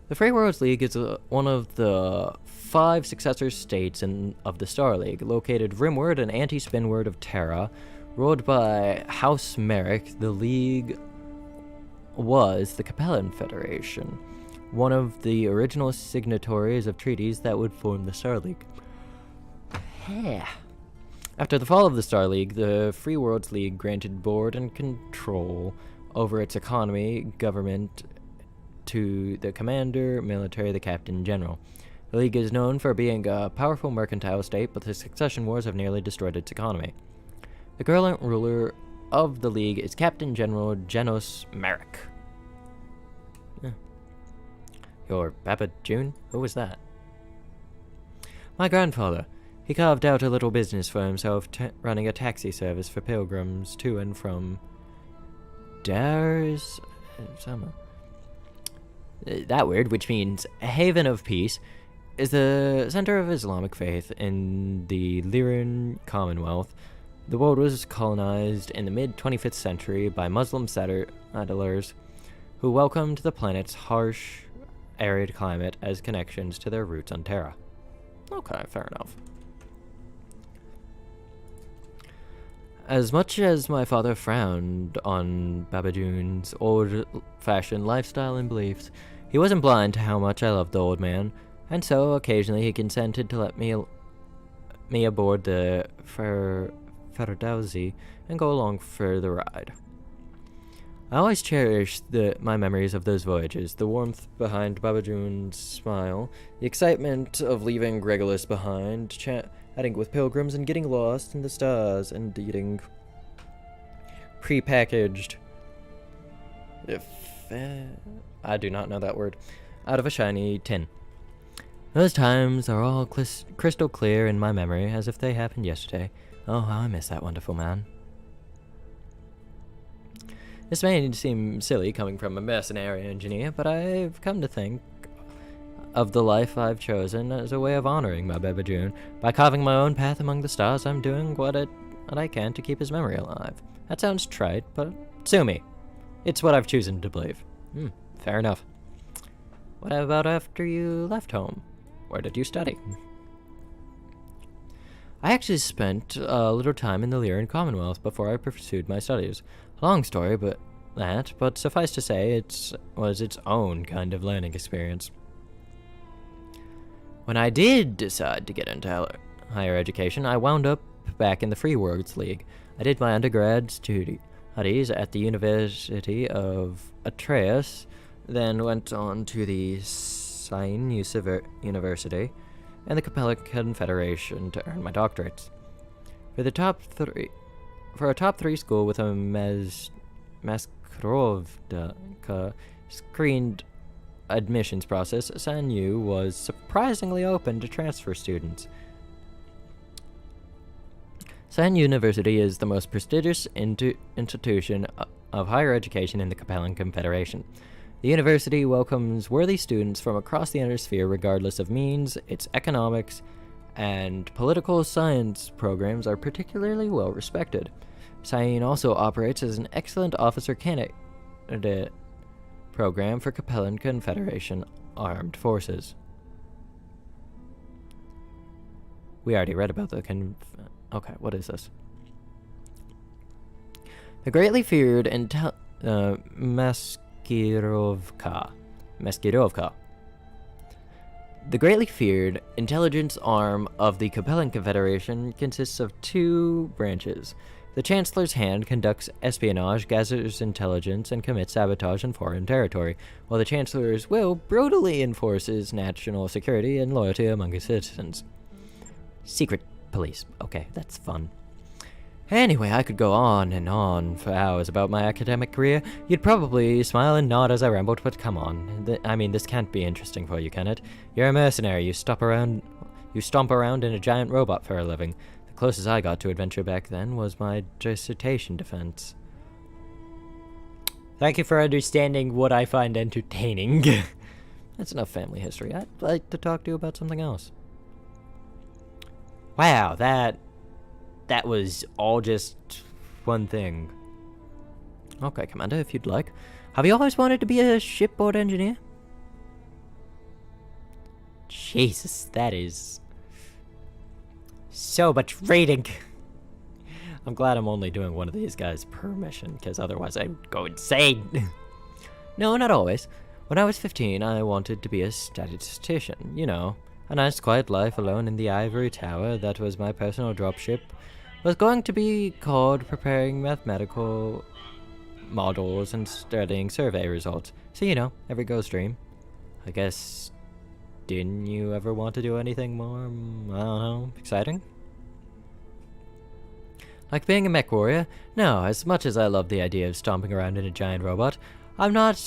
[SPEAKER 1] The Free Worlds League is one of the 5 successor states of the Star League, located rimward and anti-spinward of Terra. Ruled by House Merrick, the League was the Capellan Federation, one of the original signatories of treaties that would form the Star League. After the fall of the Star League, the Free Worlds League granted board and control over its economy, government, to the commander, military, the captain general. The League is known for being a powerful mercantile state, but the succession wars have nearly destroyed its economy. The current ruler of the League is Captain General Janos Merrick. Your Baba June? Who was that? My grandfather. He carved out a little business for himself, running a taxi service for pilgrims to and from Dar's that word, which means a haven of peace, is the center of Islamic faith in the Lyran Commonwealth. The world was colonized in the mid-25th century by Muslim settlers who welcomed the planet's harsh, arid climate as connections to their roots on Terra. Okay, fair enough. As much as my father frowned on Babadoon's old-fashioned lifestyle and beliefs, he wasn't blind to how much I loved the old man, and so occasionally he consented to let me aboard the Ferdowsi and go along for the ride. I always cherish my memories of those voyages, the warmth behind Babadoon's smile, the excitement of leaving Regulus behind, chatting with pilgrims and getting lost in the stars and eating prepackaged, I do not know that word, out of a shiny tin. Those times are all crystal clear in my memory, as if they happened yesterday. Oh, how I miss that wonderful man. This may seem silly coming from a mercenary engineer, but I've come to think of the life I've chosen as a way of honoring my Babadoon. By carving my own path among the stars, I'm doing what I can to keep his memory alive. That sounds trite, but sue me. It's what I've chosen to believe. Fair enough. What about after you left home? Where did you study? I actually spent a little time in the Lyran Commonwealth before I pursued my studies. Long story, but suffice to say, it was its own kind of learning experience. When I did decide to get into higher education, I wound up back in the Free Worlds League. I did my undergrad studies at the University of Atreus, then went on to the Sain University and the Capella Confederation to earn my doctorates. For a top three school with a Maskrovka screened admissions process, SANU was surprisingly open to transfer students. Sain University is the most prestigious institution of higher education in the Capellan Confederation. The university welcomes worthy students from across the inner sphere regardless of means. Its economics and political science programs are particularly well respected. Sain also operates as an excellent officer candidate program for Capellan Confederation Armed Forces. We already read about the okay, what is this? The greatly feared Maskirovka. The greatly feared intelligence arm of the Capellan Confederation consists of two branches. The Chancellor's Hand conducts espionage, gathers intelligence, and commits sabotage in foreign territory, while the Chancellor's will brutally enforces national security and loyalty among his citizens. Secret police. Okay, that's fun. Anyway, I could go on and on for hours about my academic career. You'd probably smile and nod as I rambled, but come on. I mean, this can't be interesting for you, can it? You're a mercenary. You stomp around in a giant robot for a living. The closest I got to adventure back then was my dissertation defense. Thank you for understanding what I find entertaining. That's enough family history. I'd like to talk to you about something else. Wow, that was all just one thing. Okay, Commander, if you'd like. Have you always wanted to be a shipboard engineer? Jesus, that is so much reading. I'm glad I'm only doing one of these guys per mission, because otherwise I'd go insane. No, not always. When I was 15, I wanted to be a statistician, you know. A nice quiet life alone in the ivory tower that was my personal dropship was going to be called preparing mathematical models and studying survey results. So, you know, every ghost dream. I guess, didn't you ever want to do anything more, I don't know, exciting? Like being a mech warrior? No, as much as I love the idea of stomping around in a giant robot, I'm not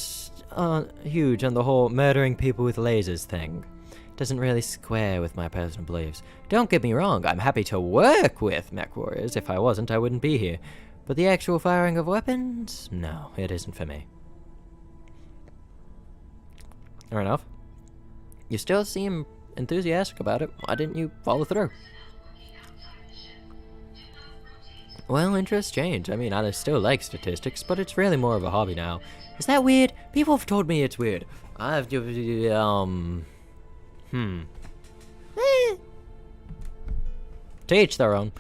[SPEAKER 1] huge on the whole murdering people with lasers thing. Doesn't really square with my personal beliefs. Don't get me wrong, I'm happy to work with mech warriors. If I wasn't, I wouldn't be here. But the actual firing of weapons? No, it isn't for me. Fair enough. You still seem enthusiastic about it. Why didn't you follow through? Well, interests change. I mean, I still like statistics, but it's really more of a hobby now. Is that weird? People have told me it's weird. To each their own.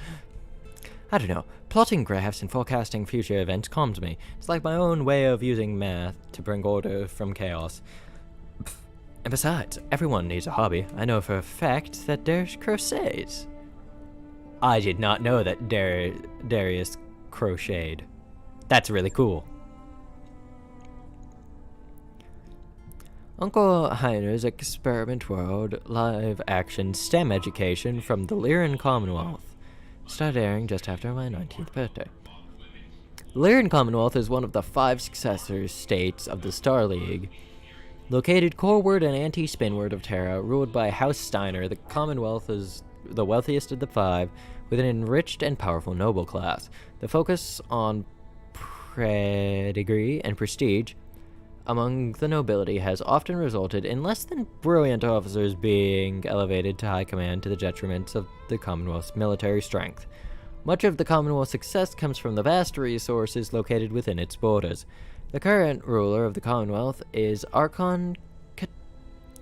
[SPEAKER 1] I don't know. Plotting graphs and forecasting future events calms me. It's like my own way of using math to bring order from chaos. And besides, everyone needs a hobby. I know for a fact that Darius crochets. I did not know that Darius crocheted. That's really cool. Uncle Heiner's Experiment World live-action STEM education from the Lyran Commonwealth started airing just after my 19th birthday. The Lyran Commonwealth is one of the 5 successor states of the Star League. Located coreward and anti-spinward of Terra, ruled by House Steiner, the Commonwealth is the wealthiest of the 5, with an enriched and powerful noble class. The focus on pedigree and prestige among the nobility has often resulted in less than brilliant officers being elevated to high command to the detriment of the Commonwealth's military strength. Much of the Commonwealth's success comes from the vast resources located within its borders. The current ruler of the Commonwealth is Archon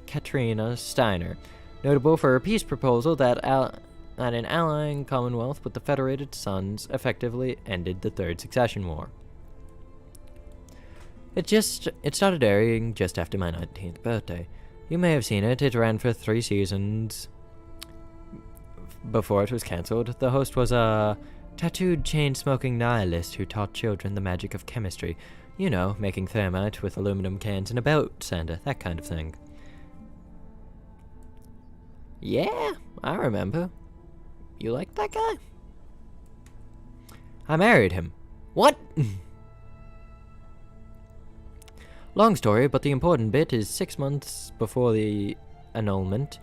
[SPEAKER 1] Katrina Steiner, notable for her peace proposal that an allying Commonwealth with the Federated Sons effectively ended the Third Succession War. It started airing just after my 19th birthday. You may have seen it. It ran for 3 seasons before it was cancelled. The host was a tattooed, chain-smoking nihilist who taught children the magic of chemistry. You know, making thermite with aluminum cans and a belt sander, that kind of thing. Yeah, I remember. You like that guy? I married him. What? Long story, but the important bit is 6 months before the annulment,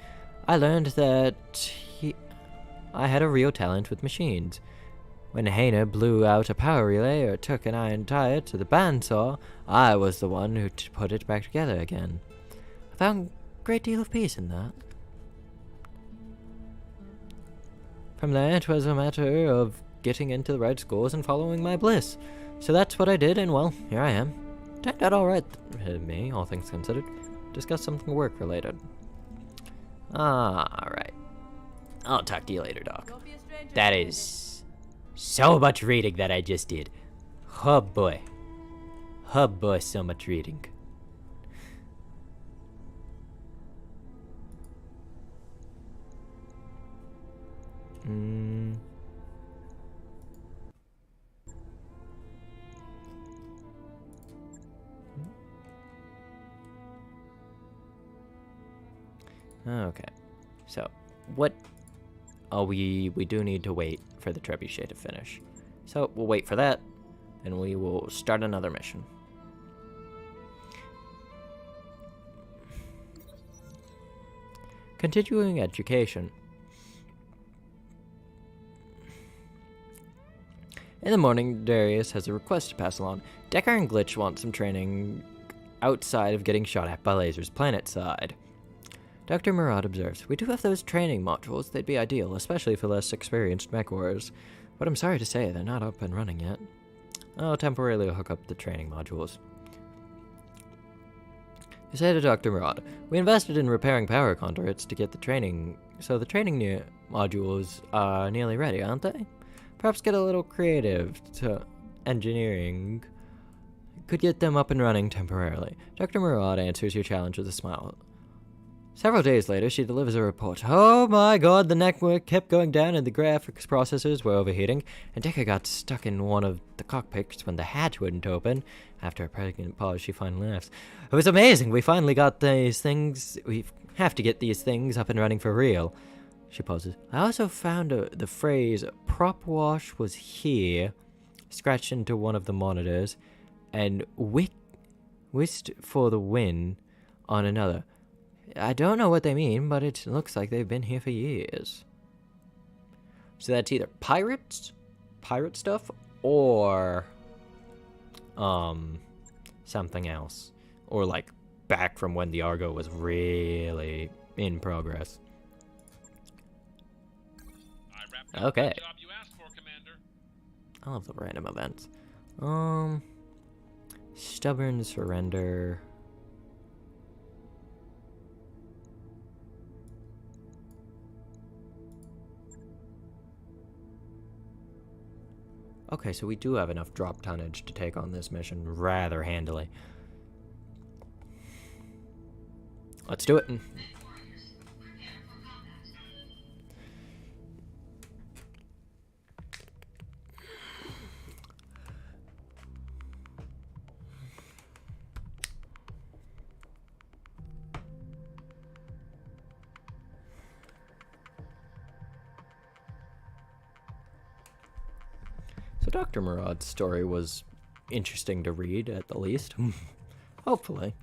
[SPEAKER 1] I learned that I had a real talent with machines. When Hayner blew out a power relay or took an iron tire to the bandsaw, I was the one who put it back together again. I found a great deal of peace in that. From there, it was a matter of getting into the right schools and following my bliss. So that's what I did, and well, here I am. Turned out alright to me, all things considered. Discuss something work-related. Alright. I'll talk to you later, Doc. That is so much reading that I just did. Oh boy. Oh boy, so much reading. Okay, so what? Oh, we do need to wait for the trebuchet to finish. So we'll wait for that, and we will start another mission. Continuing education. In the morning, Darius has a request to pass along. Decker and Glitch want some training outside of getting shot at by lasers planet side. Dr. Murad observes, we do have those training modules. They'd be ideal, especially for less experienced mech warriors. But I'm sorry to say, they're not up and running yet. I'll temporarily hook up the training modules. You say to Dr. Murad, we invested in repairing power conduits to get the training, so the training modules are nearly ready, aren't they? Perhaps get a little creative to engineering. Could get them up and running temporarily. Dr. Murad answers your challenge with a smile. Several days later, she delivers a report. Oh my god, the network kept going down and the graphics processors were overheating, and Decker got stuck in one of the cockpits when the hatch wouldn't open. After a pregnant pause, she finally laughs. It was amazing, we finally got these things. We have to get these things up and running for real. She pauses. I also found the phrase, prop wash was here, scratched into one of the monitors, and whisked for the win on another. I don't know what they mean, but it looks like they've been here for years. So that's either pirate stuff, or something else. Or like back from when the Argo was really in progress. Okay. I love the random events. Stubborn surrender. Okay, so we do have enough drop tonnage to take on this mission rather handily. Let's do it. So Dr. Murad's story was interesting to read, at the least. Hopefully.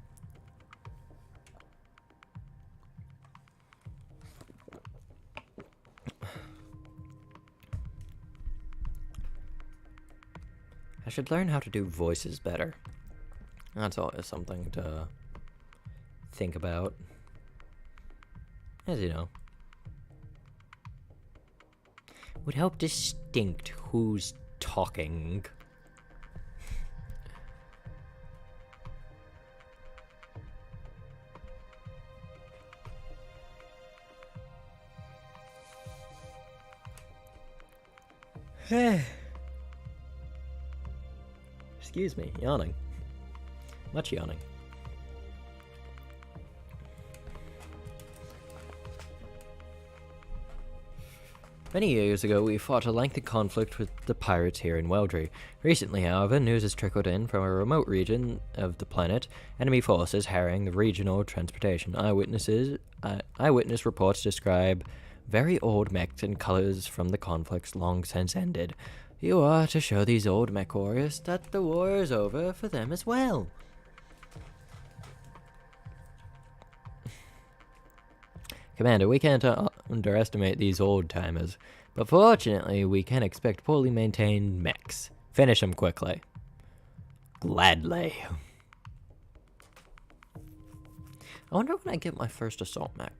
[SPEAKER 1] I should learn how to do voices better. That's always something to think about. As you know. Would help distinct who's talking. Excuse me, yawning. Much yawning. Many years ago, we fought a lengthy conflict with the pirates here in Weldry. Recently, however, news has trickled in from a remote region of the planet. Enemy forces harrying the regional transportation. Eyewitness reports describe very old mechs and colors from the conflicts long since ended. You are to show these old mech warriors that the war is over for them as well. Commander, we can't underestimate these old-timers, but fortunately we can expect poorly maintained mechs. Finish them quickly. Gladly. I wonder when I get my first assault mech.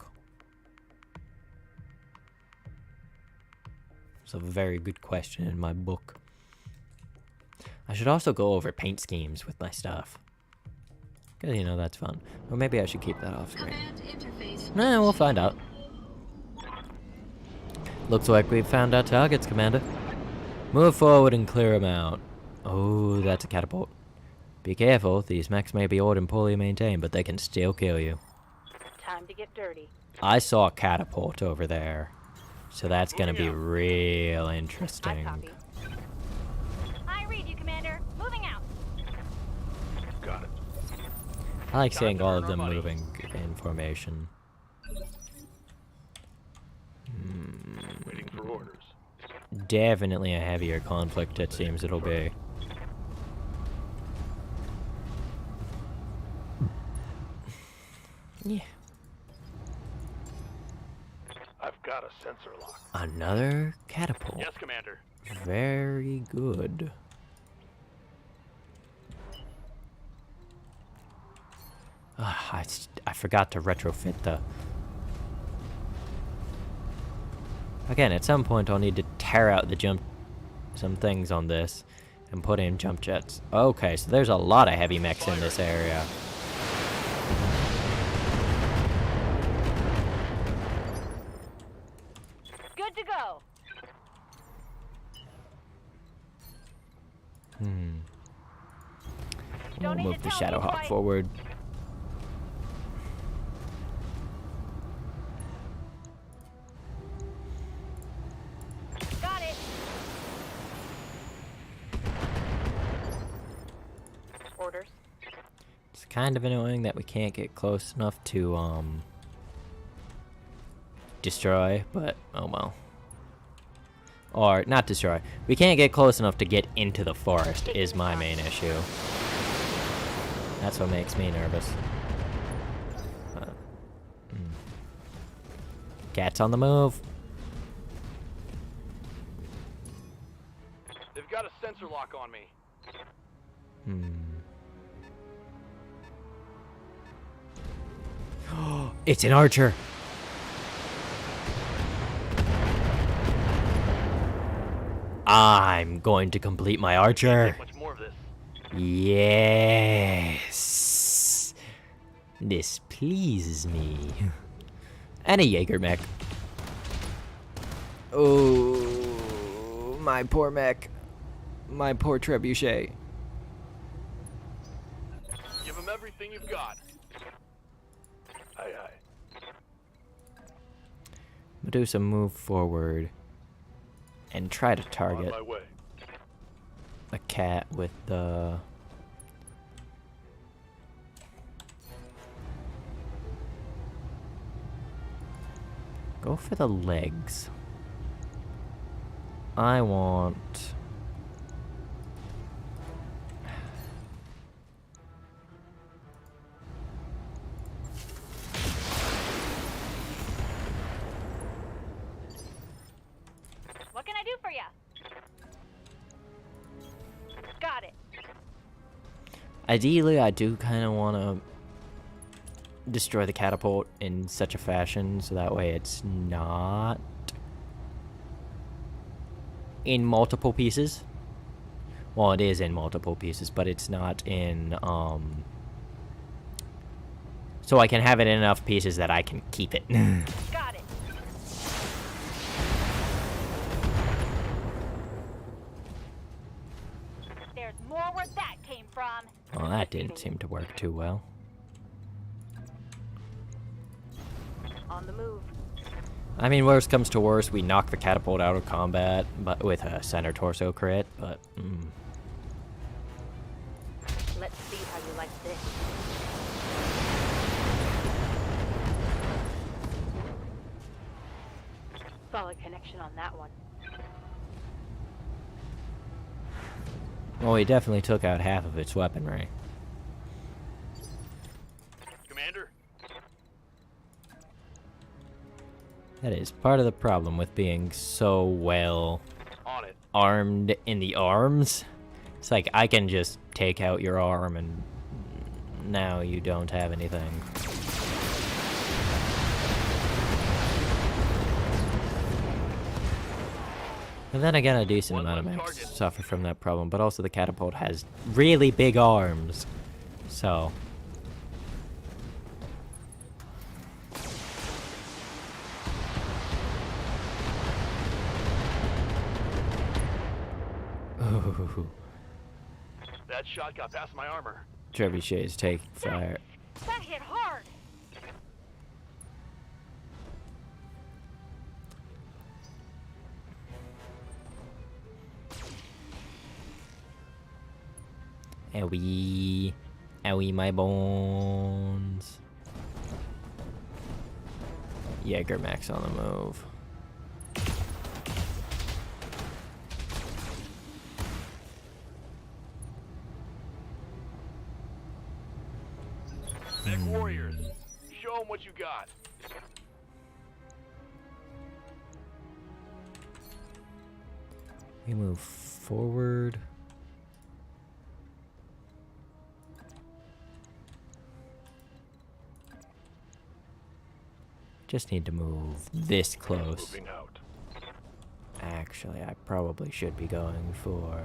[SPEAKER 1] It's a very good question in my book. I should also go over paint schemes with my stuff. Because, you know, that's fun. Or maybe I should keep that off screen.
[SPEAKER 5] Command interface.
[SPEAKER 1] Nah, we'll find out. Looks like we've found our targets, Commander. Move forward and clear them out. Oh, that's a catapult. Be careful, these mechs may be old and poorly maintained, but they can still kill you.
[SPEAKER 2] Time to get dirty.
[SPEAKER 1] I saw a catapult over there. So that's gonna be real
[SPEAKER 2] I
[SPEAKER 1] interesting.
[SPEAKER 2] copy. I read you, Commander. Moving out.
[SPEAKER 3] Got it.
[SPEAKER 1] I like
[SPEAKER 3] Time
[SPEAKER 1] seeing
[SPEAKER 3] to
[SPEAKER 1] all
[SPEAKER 3] earn
[SPEAKER 1] of
[SPEAKER 3] our
[SPEAKER 1] them
[SPEAKER 3] money.
[SPEAKER 1] moving in formation.
[SPEAKER 3] Waiting for orders.
[SPEAKER 1] Definitely a heavier conflict, it seems it'll be. Yeah.
[SPEAKER 3] I've got a sensor lock.
[SPEAKER 1] Another catapult.
[SPEAKER 3] Yes, Commander.
[SPEAKER 1] Very good. I forgot to retrofit the... Again, at some point I'll need to tear out the some things on this and put in jump jets. Okay, so there's a lot of heavy mechs in this area.
[SPEAKER 2] Good to go.
[SPEAKER 1] We'll
[SPEAKER 2] Don't need
[SPEAKER 1] move
[SPEAKER 2] to
[SPEAKER 1] the
[SPEAKER 2] tell me
[SPEAKER 1] Shadowhawk
[SPEAKER 2] twice.
[SPEAKER 1] forward.
[SPEAKER 2] Got it. Orders.
[SPEAKER 1] It's kind of annoying that we can't get close enough to, destroy, but oh well. Or, not destroy. We can't get close enough to get into the forest is my main issue. That's what makes me nervous. Cat's on the move.
[SPEAKER 3] They've got a sensor lock on me.
[SPEAKER 1] It's an archer. I'm going to complete my archer.
[SPEAKER 3] Take much more of this.
[SPEAKER 1] Yes. This pleases me. And a Jaeger mech. Oh, my poor mech. My poor trebuchet.
[SPEAKER 3] Give them everything you've got. Aye, aye.
[SPEAKER 1] Medusa, move forward. And try to
[SPEAKER 3] On
[SPEAKER 1] target
[SPEAKER 3] my way.
[SPEAKER 1] a cat with the... Go for the legs. I want...
[SPEAKER 2] What can I do for you? Got it.
[SPEAKER 1] Ideally, I do kind of want to destroy the catapult in such a fashion so that way it's not in multiple pieces. Well, it is in multiple pieces, but it's not in, so I can have it in enough pieces that I can keep it.
[SPEAKER 2] Got it. There's more where that came from.
[SPEAKER 1] Well, that didn't seem to work too well.
[SPEAKER 2] On the move.
[SPEAKER 1] I mean, worst comes to worst, we knock the catapult out of combat, but with a center torso crit, but...
[SPEAKER 2] Let's see how you like this. Solid connection on that one.
[SPEAKER 1] Well, he definitely took out half of its weaponry.
[SPEAKER 3] Commander?
[SPEAKER 1] That is part of the problem with being so well
[SPEAKER 3] On it.
[SPEAKER 1] armed in the arms. It's like, I can just take out your arm and now you don't have anything. And then again, a decent amount of mechs suffer from that problem, but also the catapult has really big arms. So... Ooh.
[SPEAKER 3] That shot got past my armor.
[SPEAKER 1] Trebuchet is taking fire.
[SPEAKER 2] That hit hard.
[SPEAKER 1] Owie. Owie, my bones. Jaeger Max on the move.
[SPEAKER 3] Mech warriors, show them what you got.
[SPEAKER 1] We move forward. Just need to move this close.
[SPEAKER 3] Moving out.
[SPEAKER 1] Actually, I probably should be going for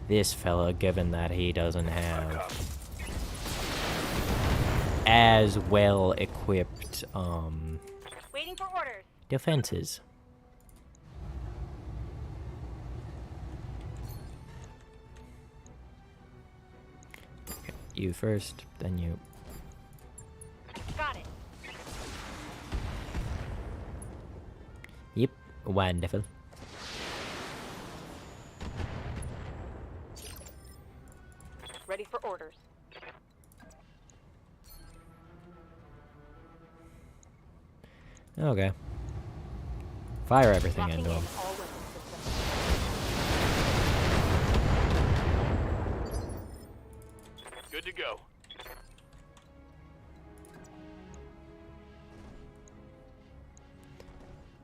[SPEAKER 1] this fella, given that he doesn't have as well equipped
[SPEAKER 2] Waiting for orders.
[SPEAKER 1] defenses. Okay, you first, then you.
[SPEAKER 2] Got it.
[SPEAKER 1] Yep, wonderful.
[SPEAKER 2] Ready for orders.
[SPEAKER 1] Okay. Fire everything
[SPEAKER 2] Locking
[SPEAKER 1] into
[SPEAKER 2] in
[SPEAKER 1] him.
[SPEAKER 2] all weapon systems.
[SPEAKER 3] Good to go.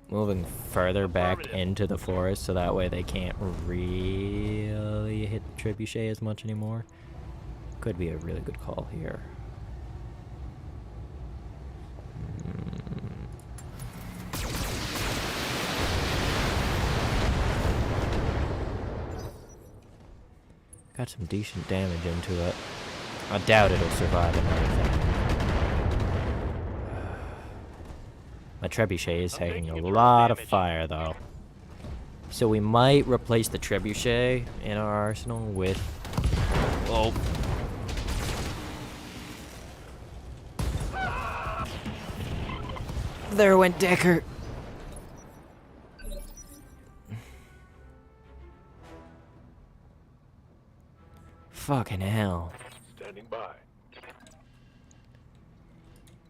[SPEAKER 1] Moving further back into the forest so that way they can't really hit the trebuchet as much anymore. Could be a really good call here. Got some decent damage into it. I doubt it'll survive another thing. My trebuchet is taking a lot of fire, though. So we might replace the trebuchet in our arsenal with... Oh. There went Decker. Fucking hell.
[SPEAKER 3] Standing by.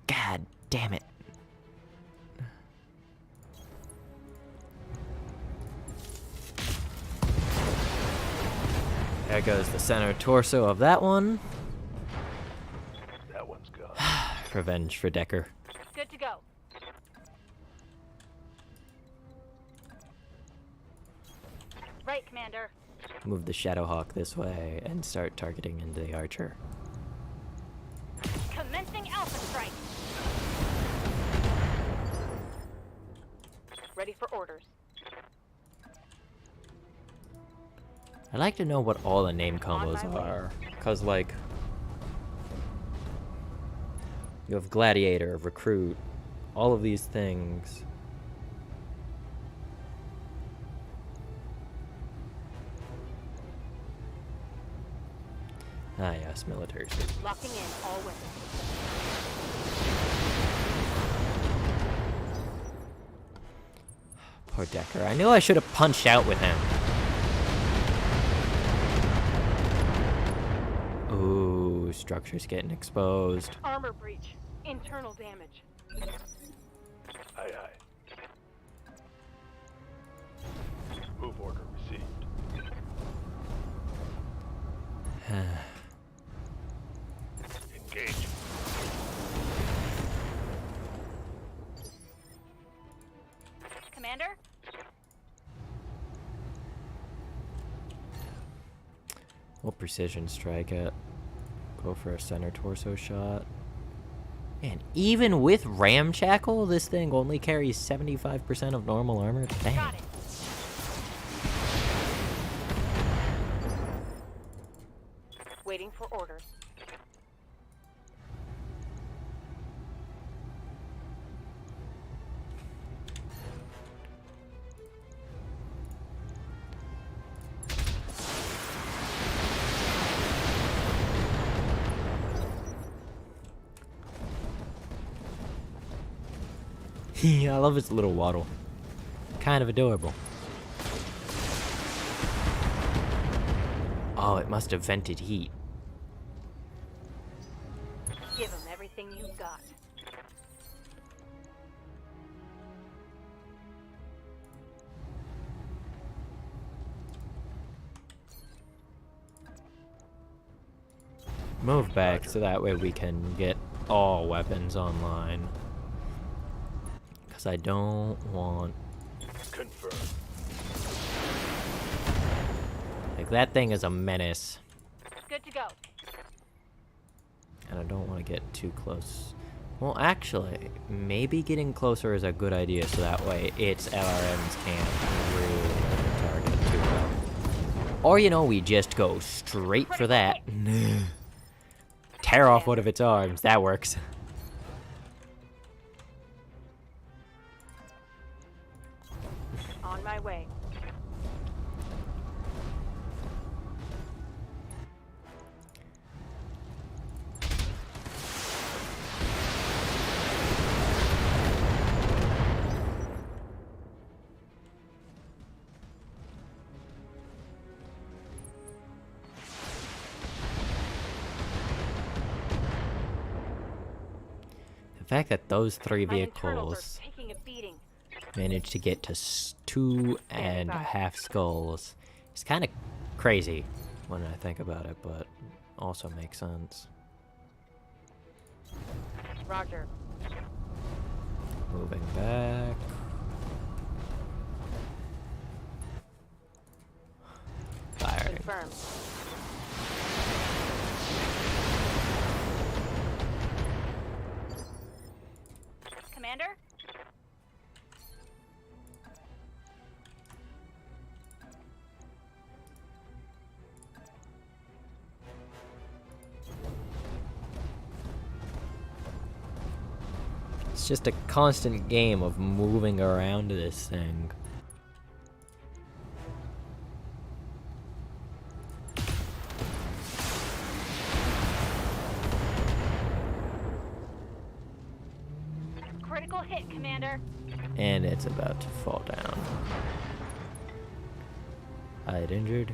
[SPEAKER 1] God damn it. There goes the center torso of that one.
[SPEAKER 3] That one's gone.
[SPEAKER 1] Revenge for Decker.
[SPEAKER 2] Good to go. Right, Commander.
[SPEAKER 1] Move the Shadowhawk this way and start targeting into the archer.
[SPEAKER 2] Commencing Alpha Strike. Ready for orders.
[SPEAKER 1] I'd like to know what all the name combos
[SPEAKER 2] On my way.
[SPEAKER 1] are. Because, like, you have Gladiator, Recruit, all of these things. Ah, yes, military suit.
[SPEAKER 2] Locking in all weapons.
[SPEAKER 1] Poor Decker. I knew I should have punched out with him. Ooh, structure's getting exposed.
[SPEAKER 2] Armor breach. Internal damage.
[SPEAKER 3] Aye, aye. Move order received. Engage.
[SPEAKER 2] Commander?
[SPEAKER 1] We'll precision strike it. Go for a center torso shot. And even with Ramshackle, this thing only carries 75% of normal armor. Dang.
[SPEAKER 2] Got it. Waiting for orders.
[SPEAKER 1] I love its little waddle. Kind of adorable. Oh, it must have vented heat.
[SPEAKER 2] Give them everything you've got.
[SPEAKER 1] Move back so that way we can get all weapons online. Because I don't want...
[SPEAKER 3] Confirm.
[SPEAKER 1] Like, that thing is a menace.
[SPEAKER 2] Good to go.
[SPEAKER 1] And I don't want to get too close. Well, actually, maybe getting closer is a good idea so that way its LRMs can't really target too well. Or, you know, we just go straight for that. Tear off one of its arms. That works.
[SPEAKER 2] On my way.
[SPEAKER 1] The fact that those three
[SPEAKER 2] My internals
[SPEAKER 1] vehicles
[SPEAKER 2] are taking a beating.
[SPEAKER 1] managed to get to 2.5 skulls is kind of crazy when I think about it, but also makes sense.
[SPEAKER 2] Roger.
[SPEAKER 1] Moving back. Firing.
[SPEAKER 2] Confirmed. Commander?
[SPEAKER 1] It's just a constant game of moving around this thing.
[SPEAKER 2] Critical hit, Commander.
[SPEAKER 1] And it's about to fall down. I'd injured.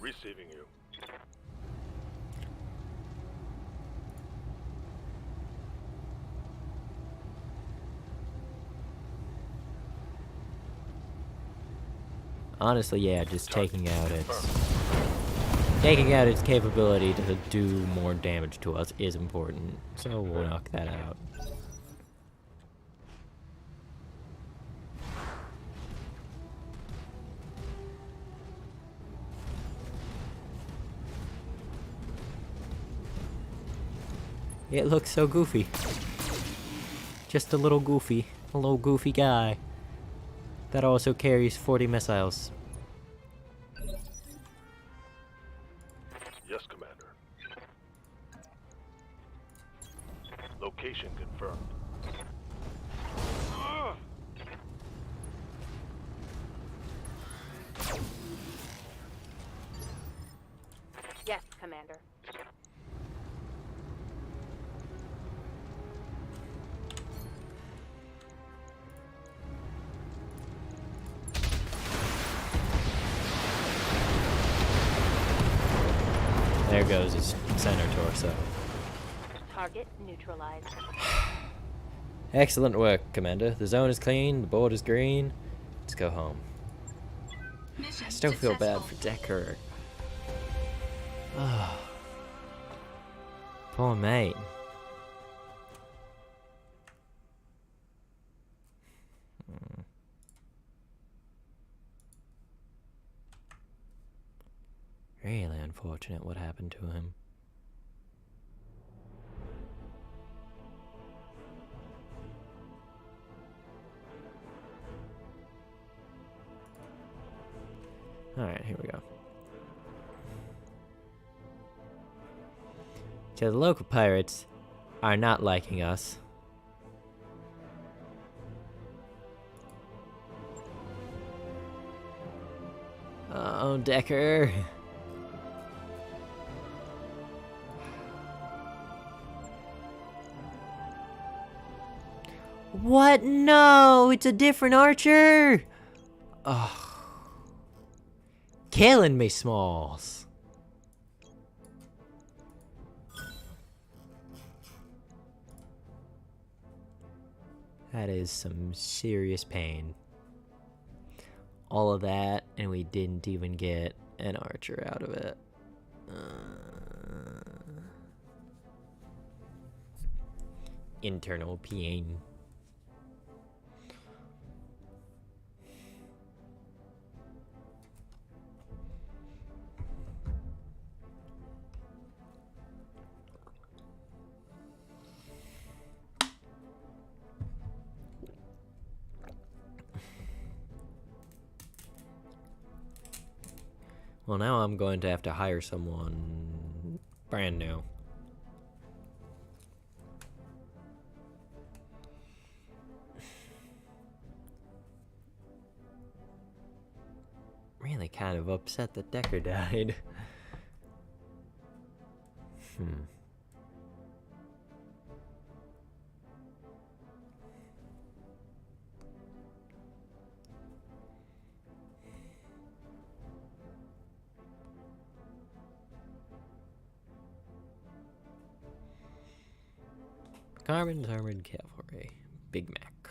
[SPEAKER 3] Receiving you.
[SPEAKER 1] Honestly, yeah, just taking out its capability to do more damage to us is important. So we'll knock that out. It looks so goofy. Just a little goofy guy that also carries 40 missiles.
[SPEAKER 3] Yes, Commander. Location confirmed.
[SPEAKER 2] Yes, Commander.
[SPEAKER 1] goes his center torso.
[SPEAKER 2] Target neutralized.
[SPEAKER 1] Excellent work, Commander. The zone is clean, the board is green. Let's go home.
[SPEAKER 5] Mission
[SPEAKER 1] I still feel bad
[SPEAKER 5] successful.
[SPEAKER 1] for Decker. Oh. Poor mate. Really unfortunate what happened to him. Alright, here we go. So the local pirates are not liking us. Oh, Decker. What? No, it's a different archer. Oh. Killing me, Smalls. That is some serious pain. All of that, and we didn't even get an archer out of it. Internal pain. Well, now I'm going to have to hire someone brand new. Really kind of upset that Decker died. Carbon's armored cavalry. Big Mac.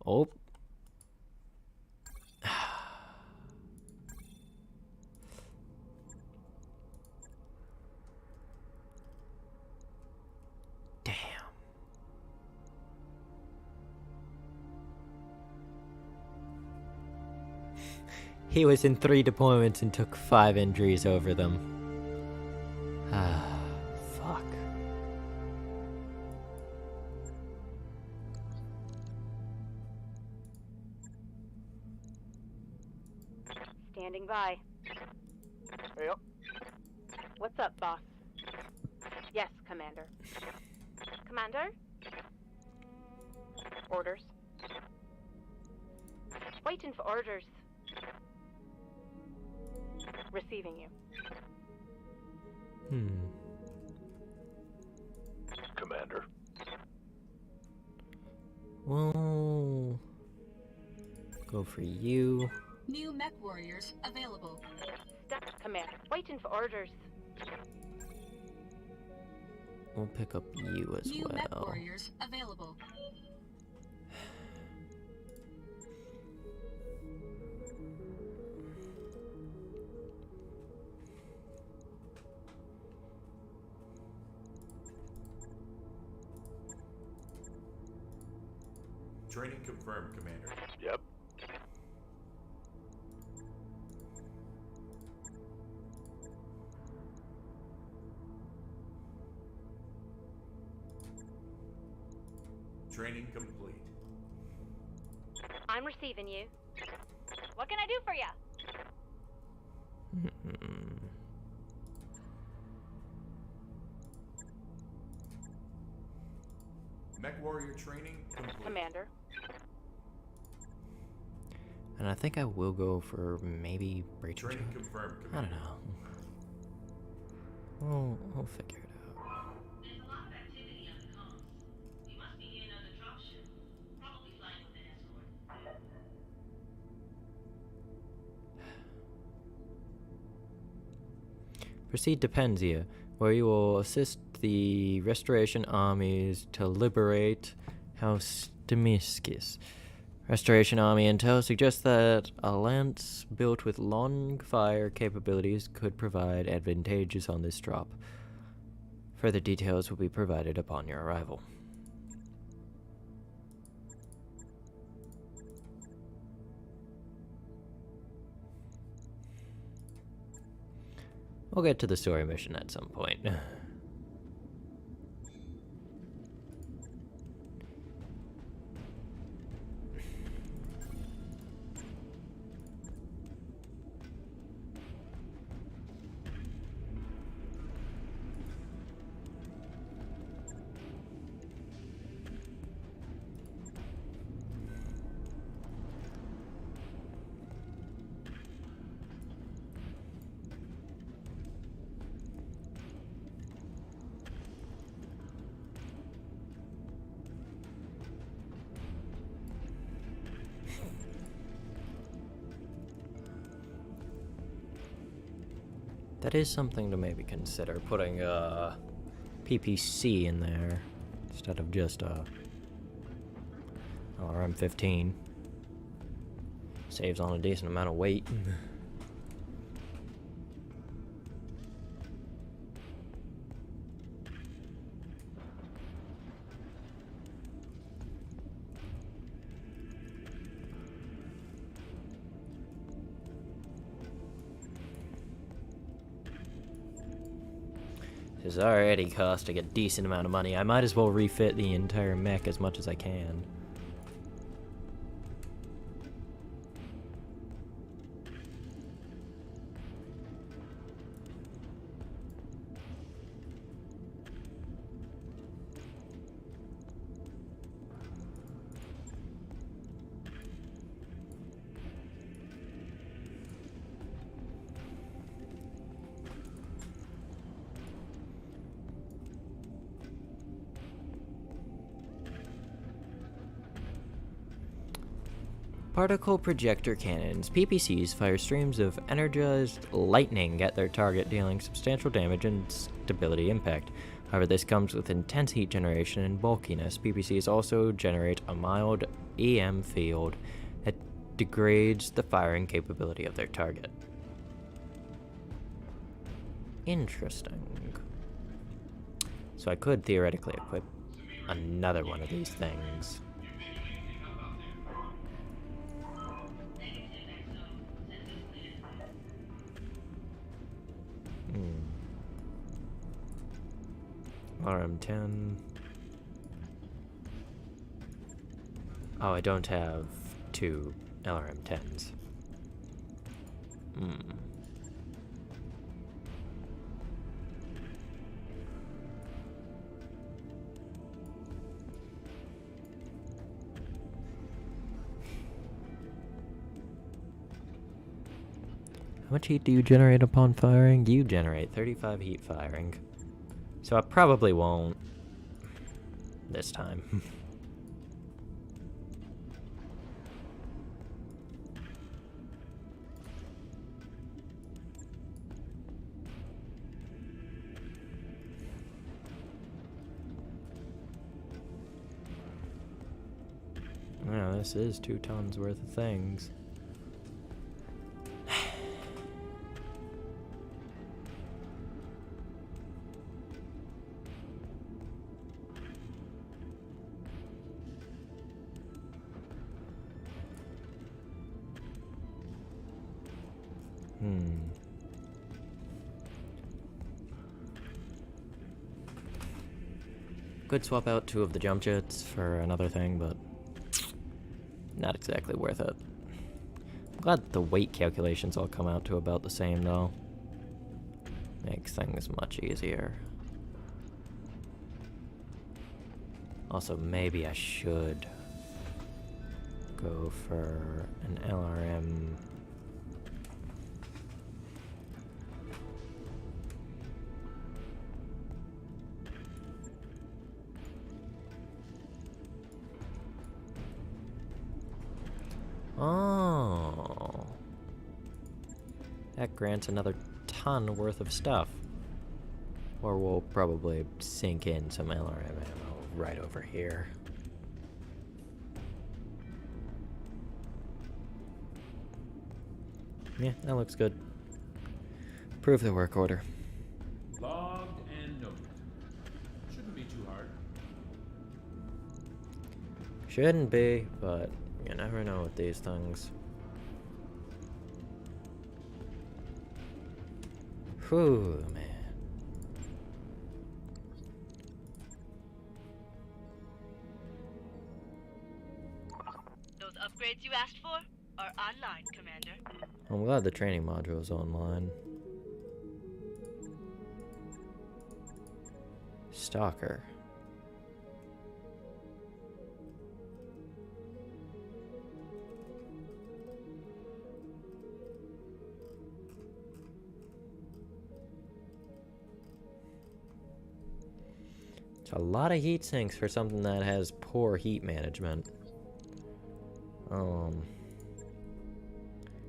[SPEAKER 1] Oh. Damn. He was in 3 deployments and took 5 injuries over them. Fuck.
[SPEAKER 2] Standing by.
[SPEAKER 3] Yep.
[SPEAKER 2] What's up, boss? Yes, Commander. Commander? Orders. Waiting for orders. Receiving you.
[SPEAKER 3] Commander.
[SPEAKER 1] Well, go for you.
[SPEAKER 5] New mech warriors available.
[SPEAKER 2] Step, Commander. Waiting for orders.
[SPEAKER 1] We'll pick up you as
[SPEAKER 5] New mech
[SPEAKER 1] well.
[SPEAKER 5] warriors available.
[SPEAKER 4] Training confirmed, Commander.
[SPEAKER 3] Yep.
[SPEAKER 4] Training complete.
[SPEAKER 2] I'm receiving you. What can I do for you?
[SPEAKER 4] Mech warrior training complete.
[SPEAKER 2] Commander.
[SPEAKER 1] And I think I will go for maybe breach.
[SPEAKER 4] Training confirmed,
[SPEAKER 1] I
[SPEAKER 4] Commander.
[SPEAKER 1] don't know. We'll figure it out.
[SPEAKER 5] There's a lot of activity on the comms. We must be near another dropship. Probably flying with an escort.
[SPEAKER 1] Proceed to Penzia, where you will assist the Restoration armies to liberate House Demiscus. Restoration Army intel suggests that a lance built with long fire capabilities could provide advantages on this drop. Further details will be provided upon your arrival. We'll get to the story mission at some point. That is something to maybe consider, putting a PPC in there instead of just a LRM-15. Saves on a decent amount of weight. It's already costing a decent amount of money. I might as well refit the entire mech as much as I can. Particle projector cannons. PPCs fire streams of energized lightning at their target, dealing substantial damage and stability impact. However, this comes with intense heat generation and bulkiness. PPCs also generate a mild EM field that degrades the firing capability of their target. Interesting. So I could theoretically equip another one of these things. RM10. Oh, I don't have two LRM10s. How much heat do you generate upon firing? You generate 35 heat firing. So I probably won't this time. Yeah, this is 2 tons worth of things. Could swap out 2 of the jump jets for another thing, but not exactly worth it. I'm glad the weight calculations all come out to about the same, though. Makes things much easier. Also, maybe I should go for an LRM. Oh. That grants another ton worth of stuff. Or we'll probably sink in some LRM ammo right over here. Yeah, that looks good. Prove the work order.
[SPEAKER 6] Logged and noted. Shouldn't be too hard.
[SPEAKER 1] Shouldn't be, but you never know with these things. Whew, man.
[SPEAKER 5] Those upgrades you asked for are online, Commander.
[SPEAKER 1] I'm glad the training module is online. Stalker. It's a lot of heat sinks for something that has poor heat management.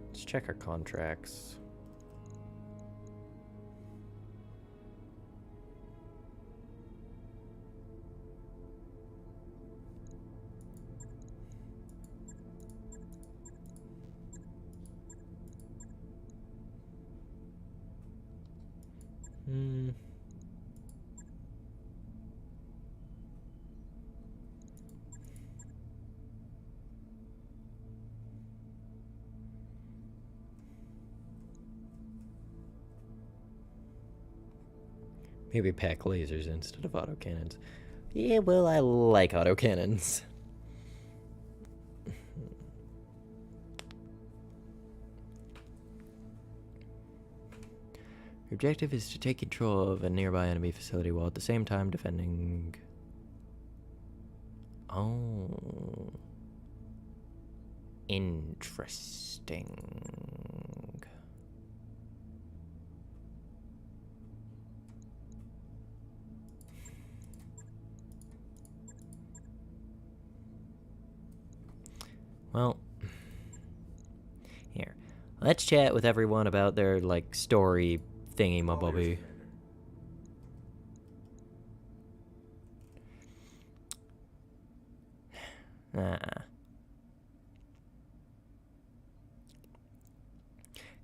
[SPEAKER 1] Let's check our contracts. Maybe pack lasers instead of autocannons. Yeah, well, I like autocannons. Your objective is to take control of a nearby enemy facility while at the same time defending... Oh. Interesting. Well, here. Let's chat with everyone about their, like, story thingy-mabobby.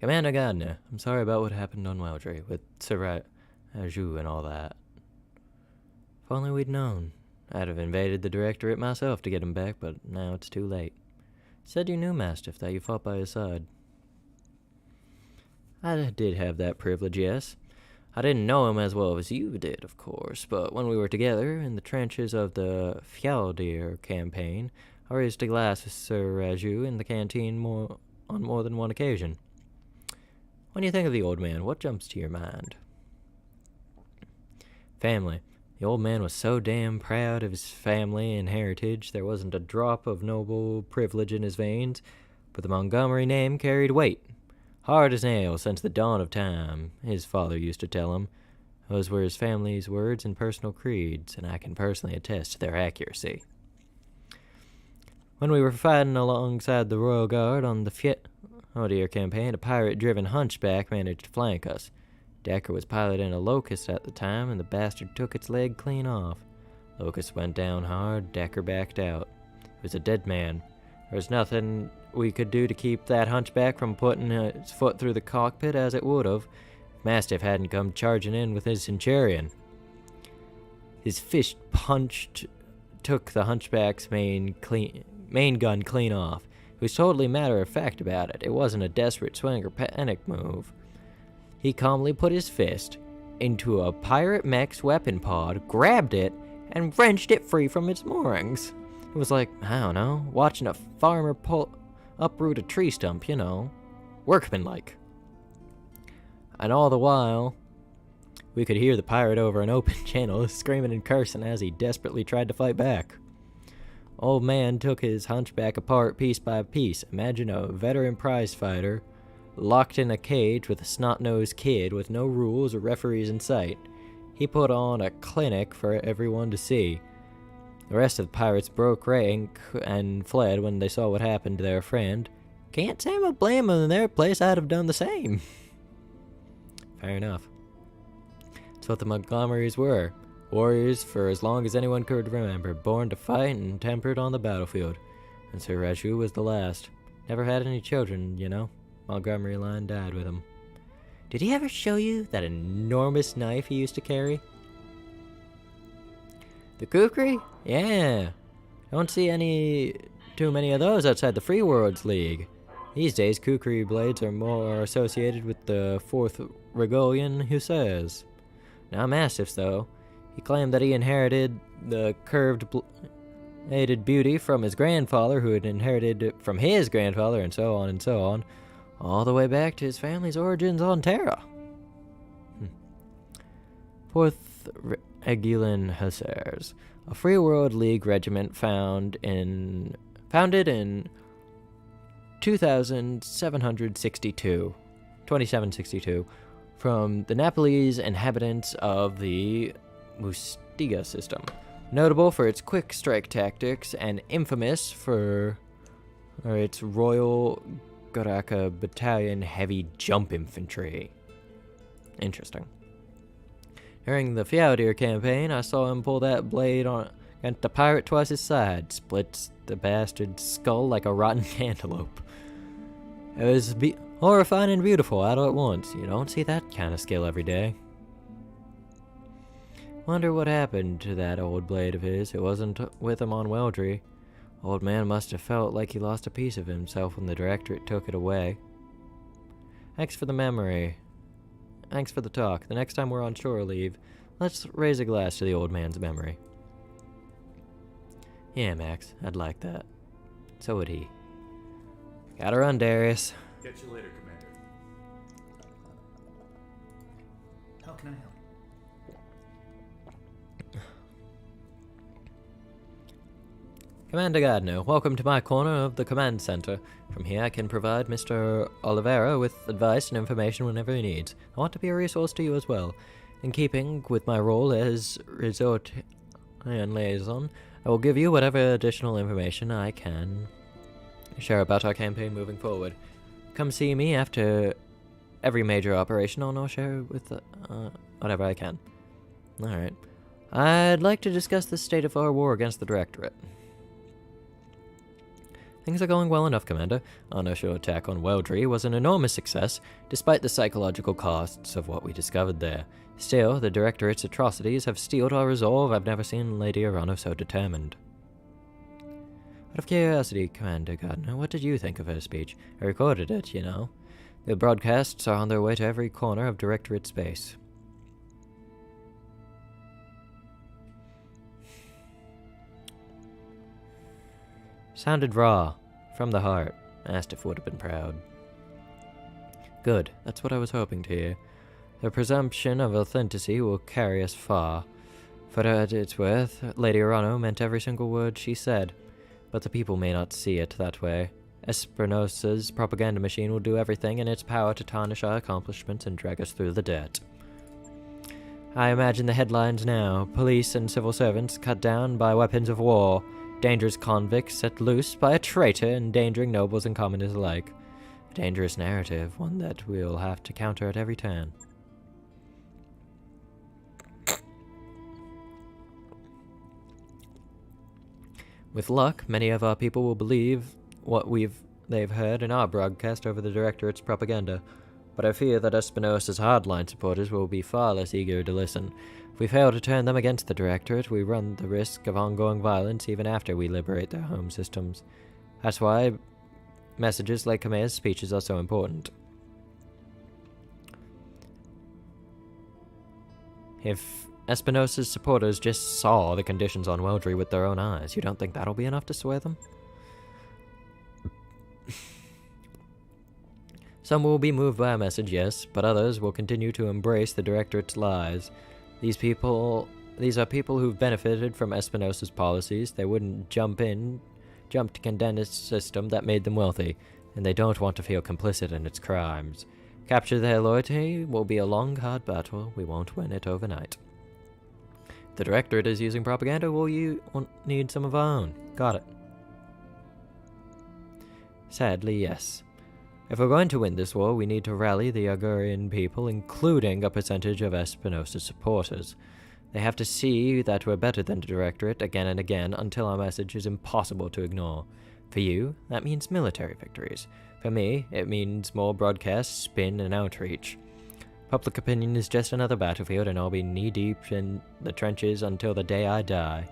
[SPEAKER 1] Commander Gardner, I'm sorry about what happened on Wildry with Sir Raju and all that. If only we'd known. I'd have invaded the Directorate myself to get him back, but now it's too late. Said you knew Mastiff, that you fought by his side. I did have that privilege, yes. I didn't know him as well as you did, of course, but when we were together in the trenches of the Fjalldir campaign, I raised a glass with Sir Raju in the canteen on more than one occasion. When you think of the old man, what jumps to your mind? Family. The old man was so damn proud of his family and heritage, there wasn't a drop of noble privilege in his veins, but the Montgomery name carried weight. Hard as nails since the dawn of time, his father used to tell him. Those were his family's words and personal creeds, and I can personally attest to their accuracy. When we were fighting alongside the Royal Guard on the Fjalldir campaign, a pirate-driven hunchback managed to flank us. Decker was piloting a Locust at the time, and the bastard took its leg clean off. Locust went down hard, Decker backed out. He was a dead man. There was nothing we could do to keep that hunchback from putting his foot through the cockpit as it would have if Mastiff hadn't come charging in with his Centurion. His fist punched took the hunchback's main gun clean off. He was totally matter-of-fact about it. It wasn't a desperate swing or panic move. He calmly put his fist into a pirate mech's weapon pod, grabbed it, and wrenched it free from its moorings. It was like, I don't know, watching a farmer uproot a tree stump, you know. Workmanlike. And all the while, we could hear the pirate over an open channel screaming and cursing as he desperately tried to fight back. Old man took his hunchback apart piece by piece. Imagine a veteran prize fighter locked in a cage with a snot-nosed kid with no rules or referees in sight. He put on a clinic for everyone to see. The rest of the pirates broke rank and fled when they saw what happened to their friend. Can't say I blame them. In their place, I'd have done the same. Fair enough. It's That's what the Montgomerys were. Warriors for as long as anyone could remember, born to fight and tempered on the battlefield. And Sir Raju was the last. Never had any children, you know. Montgomery line died with him. Did he ever show you that enormous knife he used to carry? The kukri? Yeah. Don't see too many of those outside the Free Worlds League. These days, kukri blades are more associated with the 4th Regolian Hussars. Not mastiffs, though. He claimed that he inherited the curved bladed beauty from his grandfather, who had inherited it from his grandfather, and so on, all the way back to his family's origins on Terra. 4th Regolian Hussars, a Free World League regiment founded in 2762, from the Nepalese inhabitants of the Mustiga system, notable for its quick strike tactics and infamous for its Royal Goraka Battalion heavy jump infantry. Interesting. During the Fjordur campaign, I saw him pull that blade against the pirate twice his side, splits the bastard's skull like a rotten cantaloupe. It was horrifying and beautiful all at once. You don't see that kind of skill every day. Wonder what happened to that old blade of his. It wasn't with him on Weldry. Old man must have felt like he lost a piece of himself when the directorate took it away. Thanks for the memory. Thanks for the talk. The next time we're on shore leave, let's raise a glass to the old man's memory. Yeah, Max, I'd like that. So would he. Gotta run, Darius.
[SPEAKER 4] Catch you later, Commander.
[SPEAKER 6] How can I help?
[SPEAKER 1] Commander Gardner, welcome to my corner of the command center. From here I can provide Mr. Oliveira with advice and information whenever he needs. I want to be a resource to you as well. In keeping with my role as resort and liaison, I will give you whatever additional information I can share about our campaign moving forward. Come see me after every major operation, and I'll share with whatever I can. Alright. I'd like to discuss the state of our war against the Directorate. Things are going well enough, Commander. Our initial attack on Weldry was an enormous success, despite the psychological costs of what we discovered there. Still, the Directorate's atrocities have steeled our resolve. I've never seen Lady Arano so determined. Out of curiosity, Commander Gardner, what did you think of her speech? I recorded it, you know. The broadcasts are on their way to every corner of Directorate space. Sounded raw, from the heart. Mastiff would have been proud. Good, that's what I was hoping to hear. The presumption of authenticity will carry us far. For what it's worth, Lady Arano meant every single word she said, but the people may not see it that way. Espinosa's propaganda machine will do everything in its power to tarnish our accomplishments and drag us through the dirt. I imagine the headlines now. Police and civil servants cut down by weapons of war. Dangerous convicts set loose by a traitor, endangering nobles and commoners alike. A dangerous narrative, one that we'll have to counter at every turn. With luck, many of our people will believe what they've heard in our broadcast over the Directorate's propaganda, but I fear that Espinosa's hardline supporters will be far less eager to listen. If we fail to turn them against the Directorate, we run the risk of ongoing violence even after we liberate their home systems. That's why messages like Kamea's speeches are so important. If Espinosa's supporters just saw the conditions on Weldry with their own eyes, you don't think that'll be enough to sway them? Some will be moved by a message, yes, but others will continue to embrace the Directorate's lies. These are people who've benefited from Espinosa's policies. They wouldn't jump to condemn a system that made them wealthy, and they don't want to feel complicit in its crimes. Capture their loyalty will be a long, hard battle. We won't win it overnight. The Directorate is using propaganda. Will you need some of our own? Got it. Sadly, yes. If we're going to win this war, we need to rally the Agurian people, including a percentage of Espinosa's supporters. They have to see that we're better than the Directorate again and again until our message is impossible to ignore. For you, that means military victories. For me, it means more broadcast, spin, and outreach. Public opinion is just another battlefield, and I'll be knee-deep in the trenches until the day I die.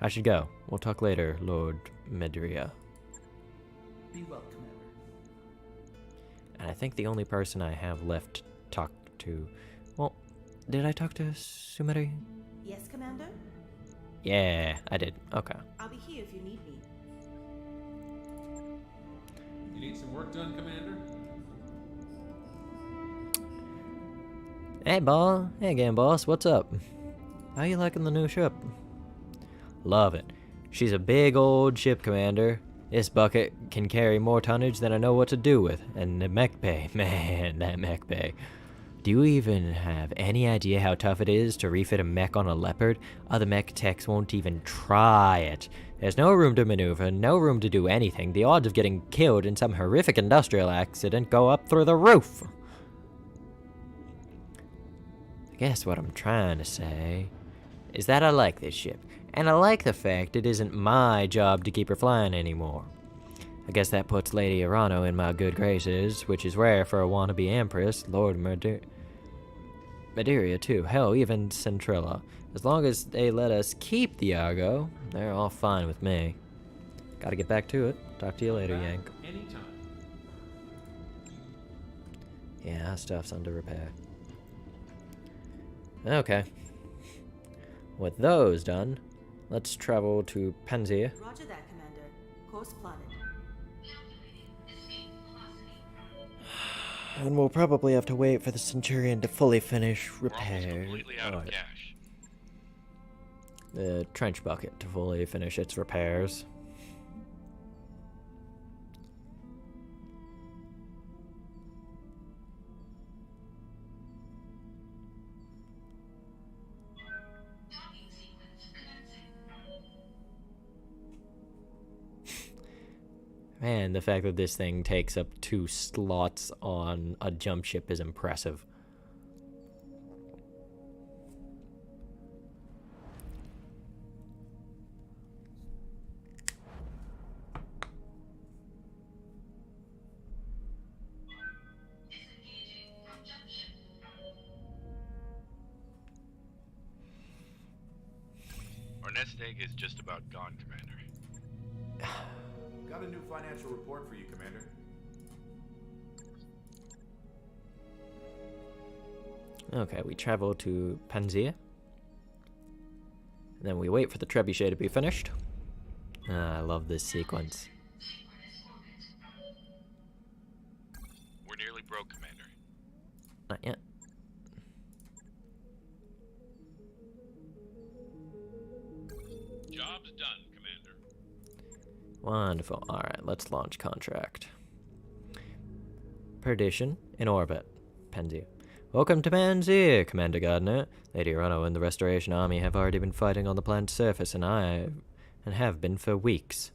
[SPEAKER 1] I should go. We'll talk later, Lord Medria.
[SPEAKER 7] Be well, Commander.
[SPEAKER 1] And I think the only person I have left to talk to... Well, did I talk to Sumeri?
[SPEAKER 7] Yes, Commander?
[SPEAKER 1] Yeah, I did. Okay.
[SPEAKER 7] I'll be here if you need me.
[SPEAKER 6] You need some work done, Commander?
[SPEAKER 1] Hey, again, boss. What's up? How you liking the new ship? Love it. She's a big old ship, Commander. This bucket can carry more tonnage than I know what to do with. And the mech bay, man, that mech bay. Do you even have any idea how tough it is to refit a mech on a Leopard? Other mech techs won't even try it. There's no room to maneuver, no room to do anything. The odds of getting killed in some horrific industrial accident go up through the roof. I guess what I'm trying to say is that I like this ship. And I like the fact it isn't my job to keep her flying anymore. I guess that puts Lady Arano in my good graces, which is rare for a wannabe Empress, Lord Madeira too, hell, even Centrilla. As long as they let us keep the Argo, they're all fine with me. Gotta get back to it. Talk to you later, Yank.
[SPEAKER 6] Anytime.
[SPEAKER 1] Yeah, that stuff's under repair. Okay. With those done, let's travel to Panzea.
[SPEAKER 7] Roger that, Commander. Course plotted.
[SPEAKER 1] And we'll probably have to wait for the Centurion to fully finish
[SPEAKER 3] We're almost
[SPEAKER 1] repairs.
[SPEAKER 3] completely out of cash.
[SPEAKER 1] The trench bucket to fully finish its repairs. Man, the fact that this thing takes up 2 slots on a jump ship is impressive.
[SPEAKER 3] Our nest egg is just about gone, Commander.
[SPEAKER 4] Got a new financial report for you, Commander.
[SPEAKER 1] Okay, we travel to Panzea. And then we wait for the trebuchet to be finished. I love this sequence.
[SPEAKER 3] We're nearly broke, Commander.
[SPEAKER 1] Not yet.
[SPEAKER 3] Job's done, Commander.
[SPEAKER 1] Wonderful. Alright, let's launch contract. Perdition in orbit. Panzea. Welcome to Panzea, Commander Gardner. Lady Arano and the Restoration Army have already been fighting on the planet's surface, and have been for weeks.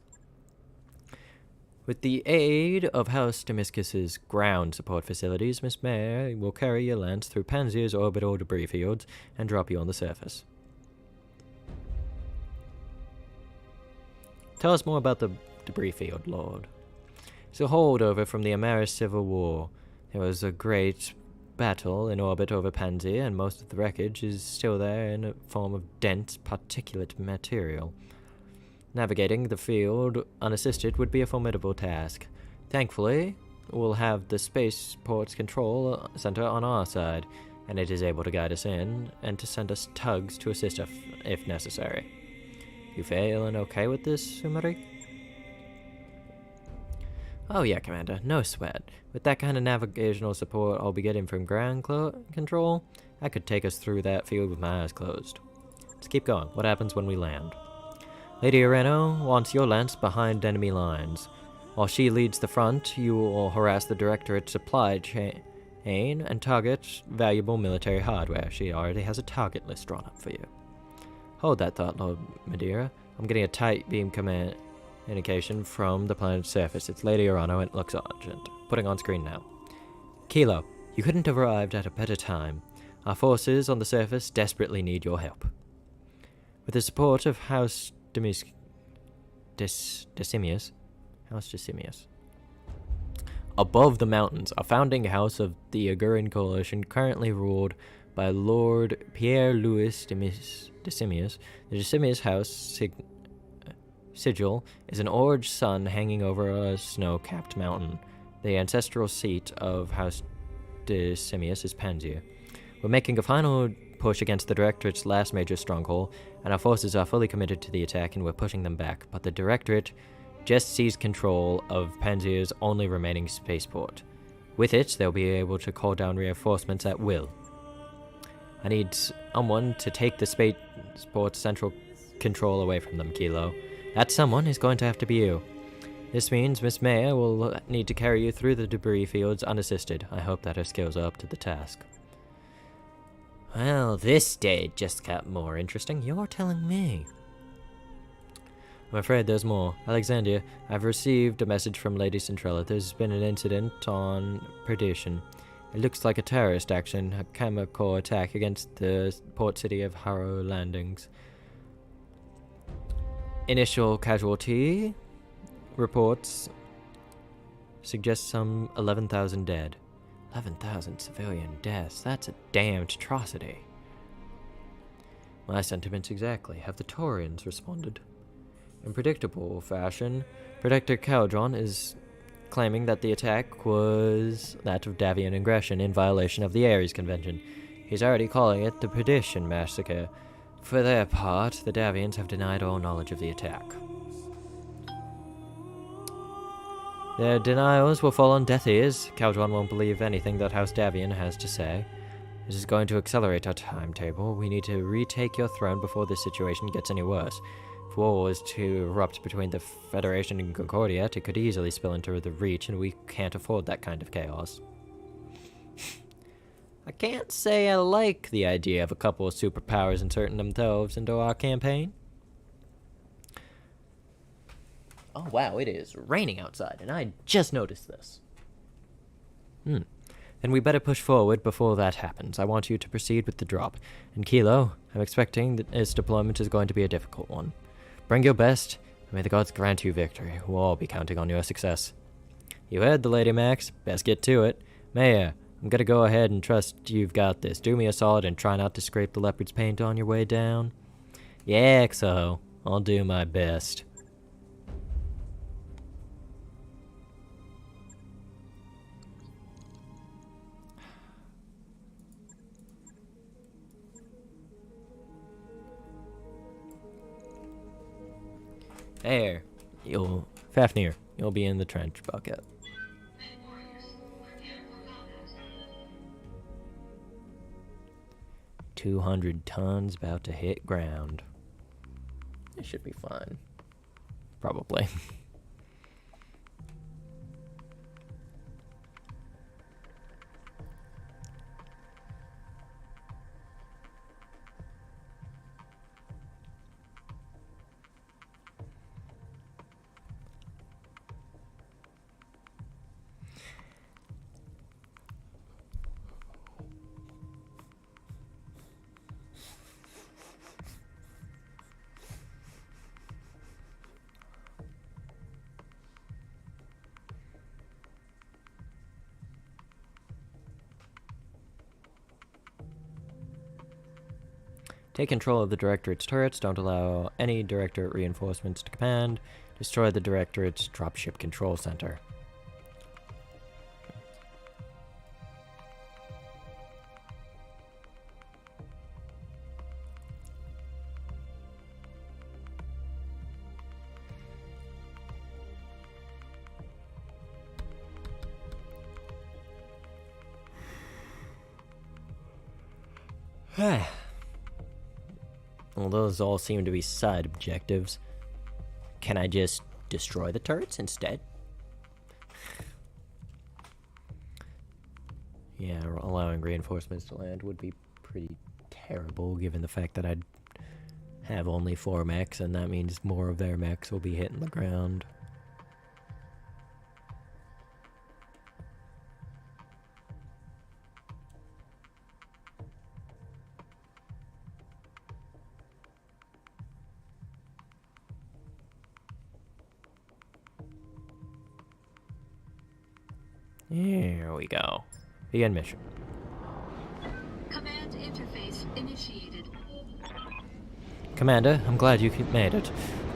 [SPEAKER 1] With the aid of House Demiscus's ground support facilities, Miss Mare will carry your lance through Panzea's orbital debris fields and drop you on the surface. Tell us more about the debris field, Lord. It's a holdover from the Amaris Civil War. There was a great battle in orbit over Panzea, and most of the wreckage is still there in a form of dense particulate material. Navigating the field unassisted would be a formidable task. Thankfully, we'll have the spaceport's control center on our side, and it is able to guide us in and to send us tugs to assist us if necessary. You feeling okay with this, Sumeri? Oh yeah, Commander, no sweat. With that kind of navigational support I'll be getting from ground control, I could take us through that field with my eyes closed. Let's keep going. What happens when we land? Lady Areno wants your lance behind enemy lines. While she leads the front, you will harass the Directorate's supply chain and target valuable military hardware. She already has a target list drawn up for you. Hold that thought, Lord Madeira. I'm getting a tight beam command indication from the planet's surface. It's Lady Urano and it looks urgent. Putting on screen now. Kilo, you couldn't have arrived at a better time. Our forces on the surface desperately need your help. With the support of House Decimius. House Decimius. Above the mountains, a founding house of the Aguran coalition currently ruled by Lord Pierre-Louis Decimius. The Decimius house sigil is an orange sun hanging over a snow-capped mountain. The ancestral seat of House Decimius is Panzea. We're making a final push against the Directorate's last major stronghold, and our forces are fully committed to the attack and we're pushing them back, but the Directorate just seized control of Panzea's only remaining spaceport. With it, they'll be able to call down reinforcements at will. I need someone to take the spaceport's central control away from them, Kilo. That someone is going to have to be you. This means Miss Maya will need to carry you through the debris fields unassisted. I hope that her skills are up to the task. Well, this day just got more interesting. You're telling me. I'm afraid there's more. Alexandria, I've received a message from Lady Centrella. There's been an incident on Perdition. It looks like a terrorist action, a chemical attack against the port city of Harrow Landings. Initial casualty reports suggest some 11,000 dead. 11,000 civilian deaths. That's a damned atrocity. My sentiments exactly. Have the Taurians responded? In predictable fashion, Protector Caldron is claiming that the attack was that of Davian aggression in violation of the Ares Convention. He's already calling it the Perdition Massacre. For their part, the Davians have denied all knowledge of the attack. Their denials will fall on deaf ears. Caldron won't believe anything that House Davian has to say. This is going to accelerate our timetable. We need to retake your throne before this situation gets any worse. If war was to erupt between the Federation and Concordiat, it could easily spill into the Reach, and we can't afford that kind of chaos. I can't say I like the idea of a couple of superpowers inserting themselves into our campaign. Oh wow, it is raining outside, and I just noticed this. Then we better push forward before that happens. I want you to proceed with the drop. And Kilo, I'm expecting that its deployment is going to be a difficult one. Bring your best, and may the gods grant you victory. We'll all be counting on your success. You heard the lady, Max. Best get to it. Maya, I'm gonna go ahead and trust you've got this. Do me a solid and try not to scrape the leopard's paint on your way down. Yeah, XO. I'll do my best. There. Fafnir, you'll be in the trench bucket. 200 tons about to hit ground. It should be fine. Probably. Take control of the Directorate's turrets. Don't allow any Directorate reinforcements to command. Destroy the Directorate's dropship control center. Well, those all seem to be side objectives. Can I just destroy the turrets instead? Yeah, allowing reinforcements to land would be pretty terrible, given the fact that I'd have only 4 mechs, and that means more of their mechs will be hitting the ground. Here we go. Begin mission.
[SPEAKER 5] Command interface initiated.
[SPEAKER 1] Commander, I'm glad you made it.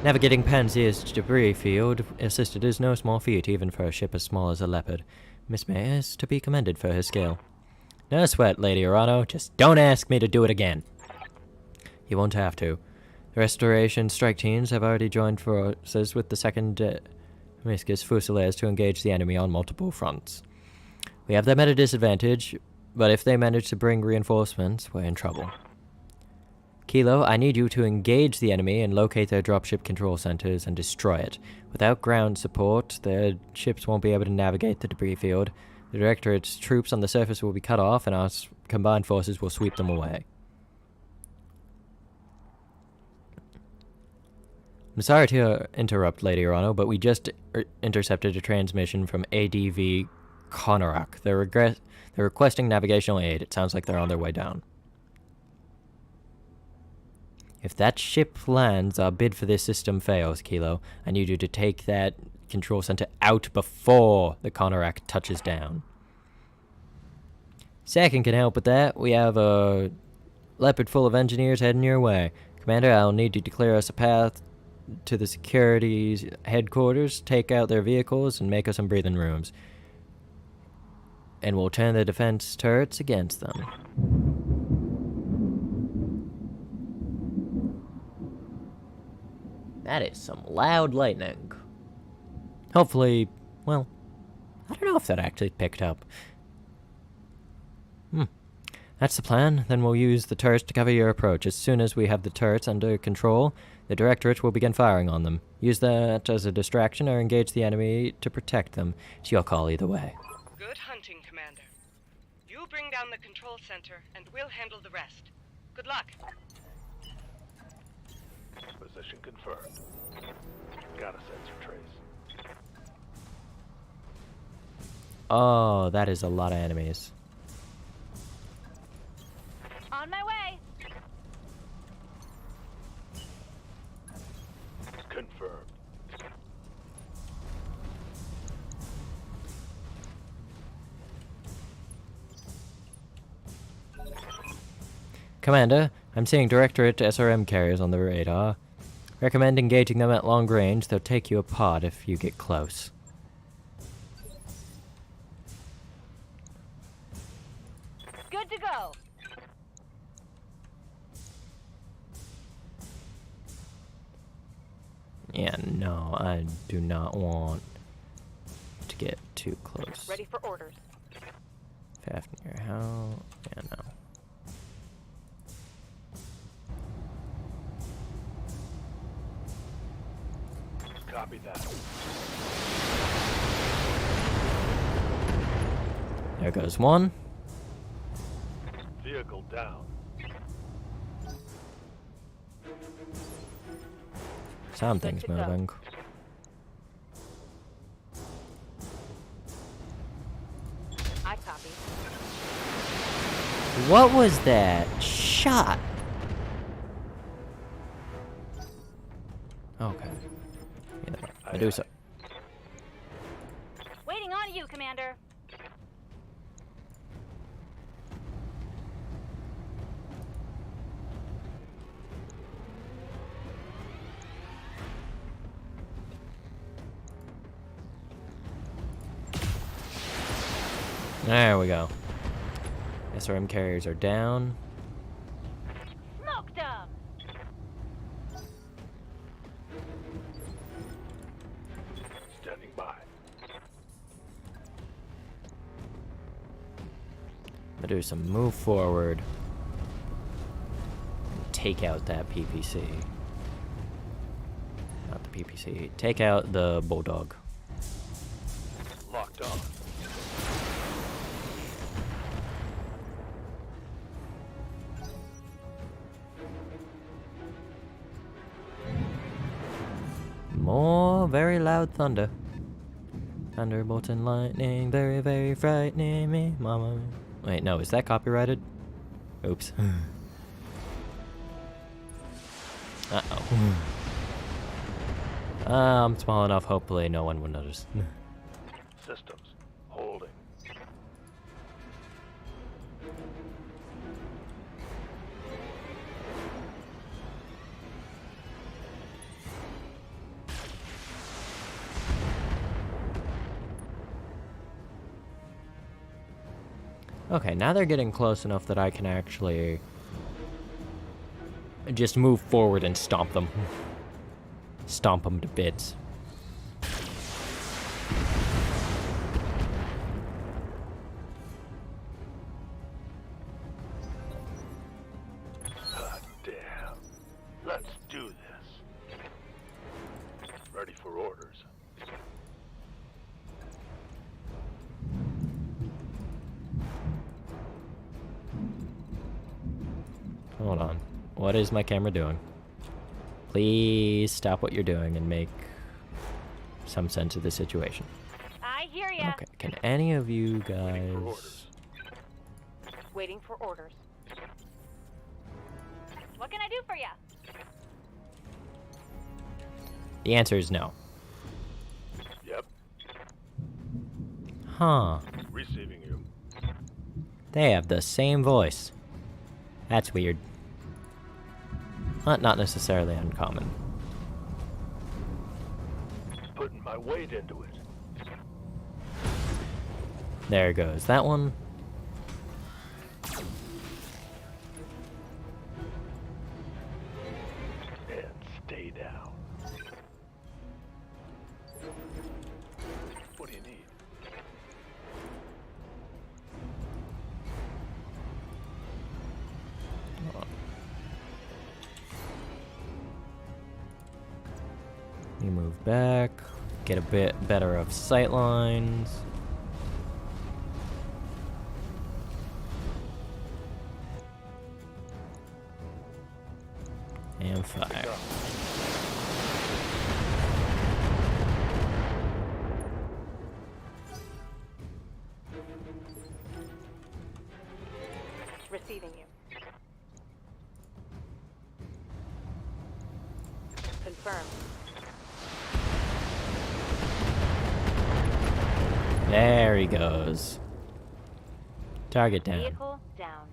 [SPEAKER 1] Navigating Pansea's debris field assisted is no small feat, even for a ship as small as a Leopard. Miss May is to be commended for her skill. No sweat, Lady Arano. Just don't ask me to do it again. You won't have to. The restoration strike teams have already joined forces with the 2nd Miscus Fusiliers to engage the enemy on multiple fronts. We have them at a disadvantage, but if they manage to bring reinforcements, we're in trouble. Kilo, I need you to engage the enemy and locate their dropship control centers and destroy it. Without ground support, their ships won't be able to navigate the debris field. The Directorate's troops on the surface will be cut off, and our combined forces will sweep them away. I'm sorry to interrupt, Lady Arano, but we just intercepted a transmission from ADV Konorak. They're requesting navigational aid. It sounds like they're on their way down. If that ship lands, our bid for this system fails, Kilo. I need you to take that control center out before the Konorak touches down. 2nd can help with that. We have a Leopard full of engineers heading your way. Commander, I'll need you to clear us a path to the security headquarters, take out their vehicles, and make us some breathing rooms. And we'll turn the defense turrets against them. That is some loud lightning. Hopefully, well, I don't know if that actually picked up. That's the plan. Then we'll use the turrets to cover your approach. As soon as we have the turrets under control, the Directorate will begin firing on them. Use that as a distraction or engage the enemy to protect them. It's your call either way.
[SPEAKER 8] Good hunting, Commander. You bring down the control center, and we'll handle the rest. Good luck.
[SPEAKER 3] Position confirmed. Got a sensor trace.
[SPEAKER 1] Oh, that is a lot of enemies.
[SPEAKER 2] On my way.
[SPEAKER 3] Confirmed.
[SPEAKER 1] Commander, I'm seeing Directorate SRM carriers on the radar. Recommend engaging them at long range. They'll take you apart if you get close.
[SPEAKER 2] Good to go.
[SPEAKER 1] Yeah, no, I do not want to get too close.
[SPEAKER 2] Ready for orders.
[SPEAKER 1] Fafnir, how? Yeah, no.
[SPEAKER 3] Copy that.
[SPEAKER 1] There goes one.
[SPEAKER 3] Vehicle down.
[SPEAKER 1] Something's moving.
[SPEAKER 2] I copy.
[SPEAKER 1] What was that shot? Okay. Yeah, Medusa.
[SPEAKER 2] Waiting on you, Commander.
[SPEAKER 1] There we go. SRM carriers are down.
[SPEAKER 2] Smoked them.
[SPEAKER 3] Standing by.
[SPEAKER 1] Medusa, move forward. And take out that PPC. Not the PPC. Take out the Bulldog.
[SPEAKER 3] Locked on.
[SPEAKER 1] More very loud thunder. Thunderbolts and lightning, very, very frightening me, mama. Wait, no, is that copyrighted? Oops. Uh-oh. I'm small enough, hopefully no one will notice.
[SPEAKER 3] Systems holding.
[SPEAKER 1] Okay, now they're getting close enough that I can actually just move forward and stomp them. Stomp them to bits.
[SPEAKER 3] Hot damn. Let's do this. Ready for orders.
[SPEAKER 1] Hold on. What is my camera doing? Please stop what you're doing and make some sense of the situation.
[SPEAKER 2] I hear ya.
[SPEAKER 1] Okay, can any of you
[SPEAKER 3] Waiting for
[SPEAKER 1] guys...
[SPEAKER 3] orders.
[SPEAKER 2] Waiting for orders. What can I do for ya?
[SPEAKER 1] The answer is no.
[SPEAKER 3] Yep.
[SPEAKER 1] Huh.
[SPEAKER 3] Receiving you.
[SPEAKER 1] They have the same voice. That's weird. Not necessarily uncommon.
[SPEAKER 3] Putting my weight into it.
[SPEAKER 1] There goes that one.
[SPEAKER 3] And stay down. What do you need?
[SPEAKER 1] You move back, get a bit better of sight lines. And fire.
[SPEAKER 2] Receiving you. Confirmed.
[SPEAKER 1] There he goes. Target down.
[SPEAKER 2] Vehicle down.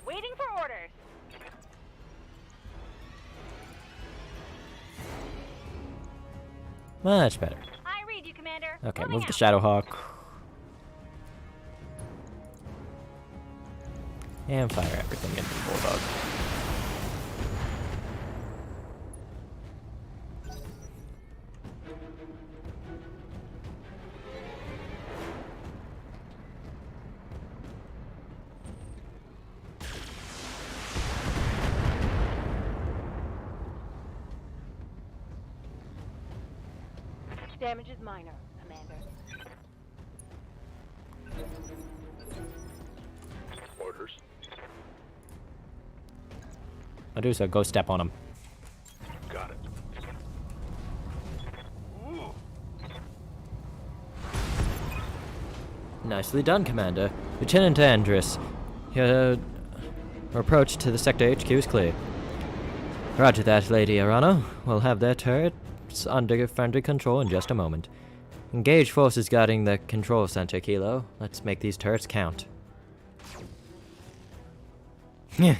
[SPEAKER 2] Waiting for orders.
[SPEAKER 1] Much better.
[SPEAKER 2] I read you, Commander.
[SPEAKER 1] Okay,
[SPEAKER 2] Moving
[SPEAKER 1] move the
[SPEAKER 2] out.
[SPEAKER 1] Shadowhawk. And fire everything into the Bulldog.
[SPEAKER 2] Damage is minor, Commander.
[SPEAKER 3] Orders.
[SPEAKER 1] Medusa, go step on him.
[SPEAKER 3] Got it. Ooh.
[SPEAKER 1] Nicely done, Commander. Lieutenant Andrus, your approach to the Sector HQ is clear. Roger that, Lady Arano. We'll have their turrets under friendly control in just a moment. Engage forces guarding the control center, Kilo. Let's make these turrets count. Yeah.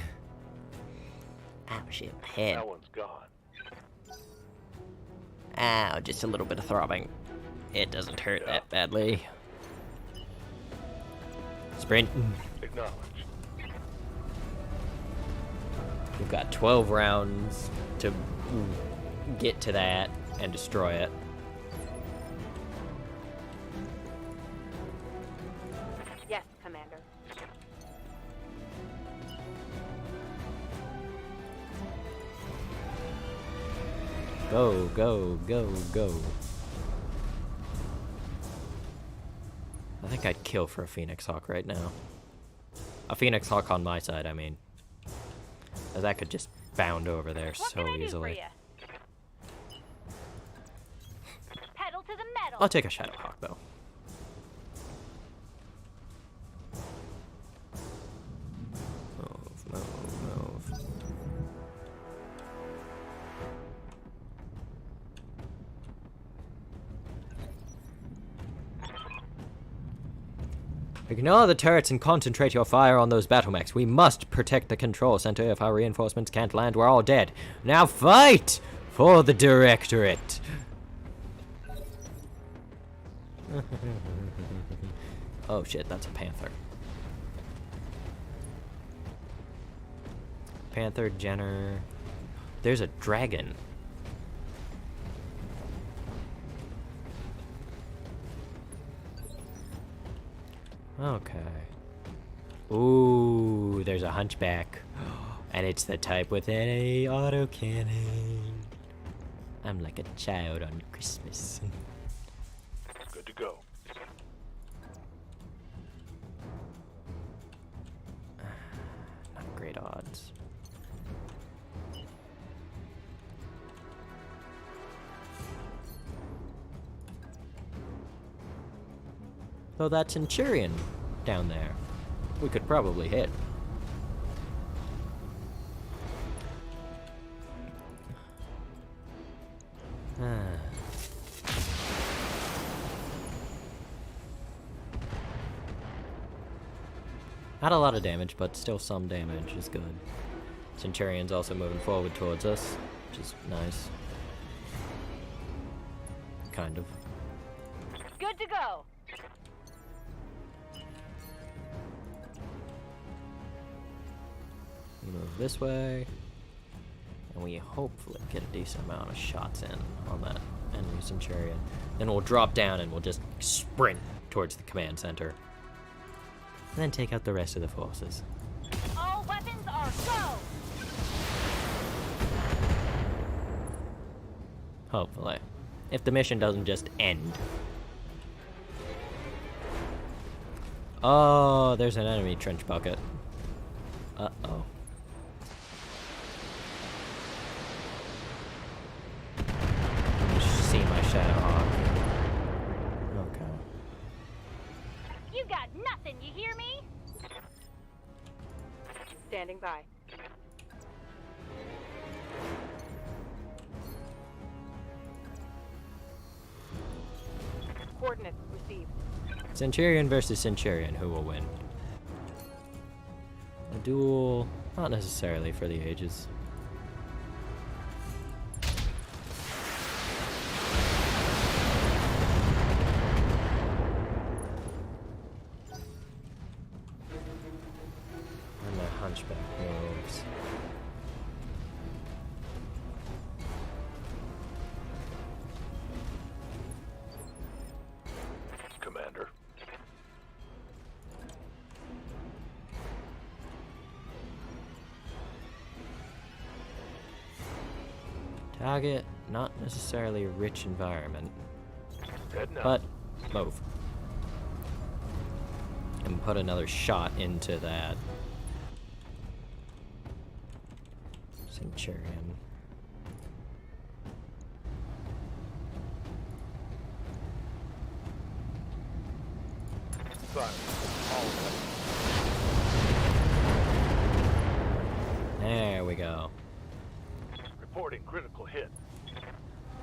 [SPEAKER 1] Ow, shit, my head.
[SPEAKER 3] That one's gone.
[SPEAKER 1] Ow, just a little bit of throbbing. It doesn't hurt that badly. Sprint.
[SPEAKER 3] Acknowledge.
[SPEAKER 1] We've got 12 rounds to get to that and destroy it.
[SPEAKER 2] Yes, Commander.
[SPEAKER 1] Go, go, go, go. I think I'd kill for a Phoenix Hawk right now. A Phoenix Hawk on my side, I mean. As I could just bound over there
[SPEAKER 2] What
[SPEAKER 1] so
[SPEAKER 2] can I do for
[SPEAKER 1] easily.
[SPEAKER 2] you? Pedal to the metal.
[SPEAKER 1] I'll take a Shadowhawk though. Move, move, move. Ignore the turrets and concentrate your fire on those battle mechs. We must protect the control center. If our reinforcements can't land, we're all dead. Now fight for the Directorate. Oh shit, that's a panther. Panther, Jenner. There's a dragon. Okay. Ooh, there's a hunchback. And it's the type with an autocannon. I'm like a child on Christmas.
[SPEAKER 3] Good to go.
[SPEAKER 1] Not great odds. Though that Centurion down there, we could probably hit. Not a lot of damage, but still some damage is good. Centurion's also moving forward towards us, which is nice. Kind of.
[SPEAKER 2] Good to go.
[SPEAKER 1] We move this way, and we hopefully get a decent amount of shots in on that enemy Centurion. Then we'll drop down and we'll just sprint towards the command center. And then take out the rest of the forces.
[SPEAKER 2] All weapons are go.
[SPEAKER 1] Hopefully. If the mission doesn't just end. Oh, there's an enemy trench bucket. Uh-oh. See my Shadowhawk. Okay.
[SPEAKER 2] You got nothing, you hear me?
[SPEAKER 8] Standing by. Coordinates received.
[SPEAKER 1] Centurion versus Centurion, who will win? A duel, not necessarily for the ages. And the hunchback moves.
[SPEAKER 3] Commander.
[SPEAKER 1] Target, not necessarily a rich environment,
[SPEAKER 3] Heading out.
[SPEAKER 1] but move. And put another shot into that Centurion.
[SPEAKER 3] Silence. All weapons.
[SPEAKER 1] There we go.
[SPEAKER 3] Reporting critical hit.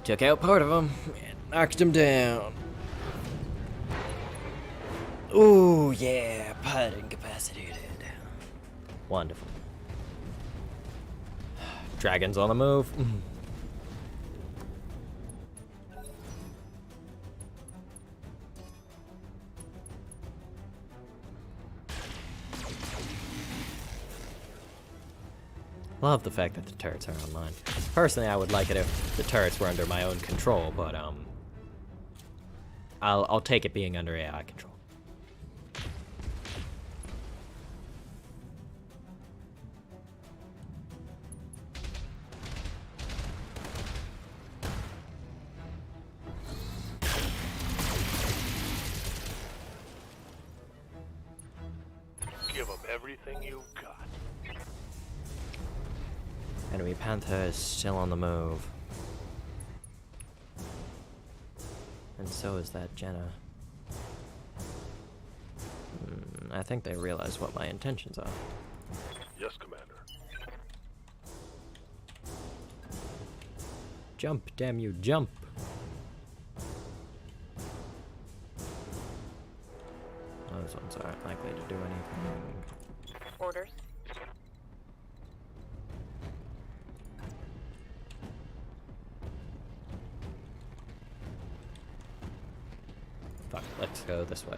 [SPEAKER 1] Took out part of him and knocked him down. Ooh, yeah, pilot incapacitated. Wonderful. Dragons on the move. Love the fact that the turrets are online. Personally, I would like it if the turrets were under my own control, but I'll take it being under AI control.
[SPEAKER 3] Give them everything you've got.
[SPEAKER 1] Enemy Panther is still on the move. And so is that Jenna. I think they realize what my intentions are.
[SPEAKER 3] Yes, Commander.
[SPEAKER 1] Jump, damn you, jump! Those ones aren't likely to do anything.
[SPEAKER 2] Orders.
[SPEAKER 1] Fuck, let's go this way.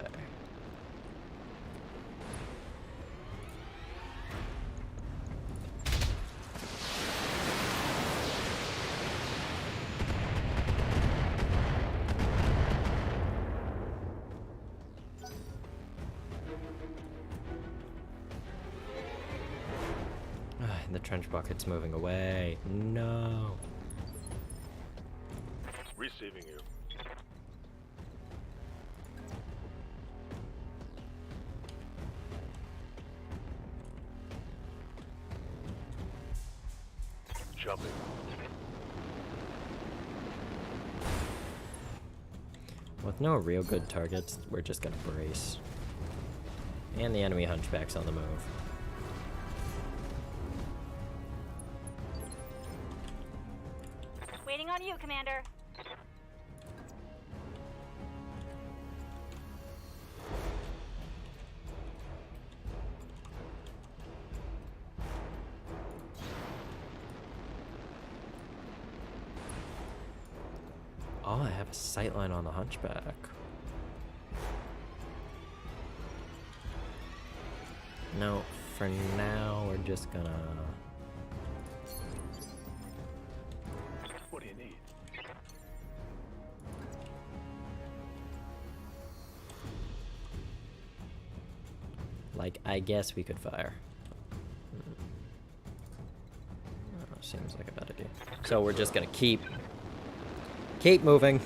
[SPEAKER 1] The trench bucket's moving away. No.
[SPEAKER 3] Receiving you. Jumping.
[SPEAKER 1] With no real good targets, we're just gonna brace. And the enemy hunchback's on the move.
[SPEAKER 2] Waiting on you, Commander.
[SPEAKER 1] Oh, I have a sightline on the hunchback. No, for now we're just gonna...
[SPEAKER 3] What do you need?
[SPEAKER 1] Like, I guess we could fire. Oh, seems like a bad idea. So we're just gonna keep moving.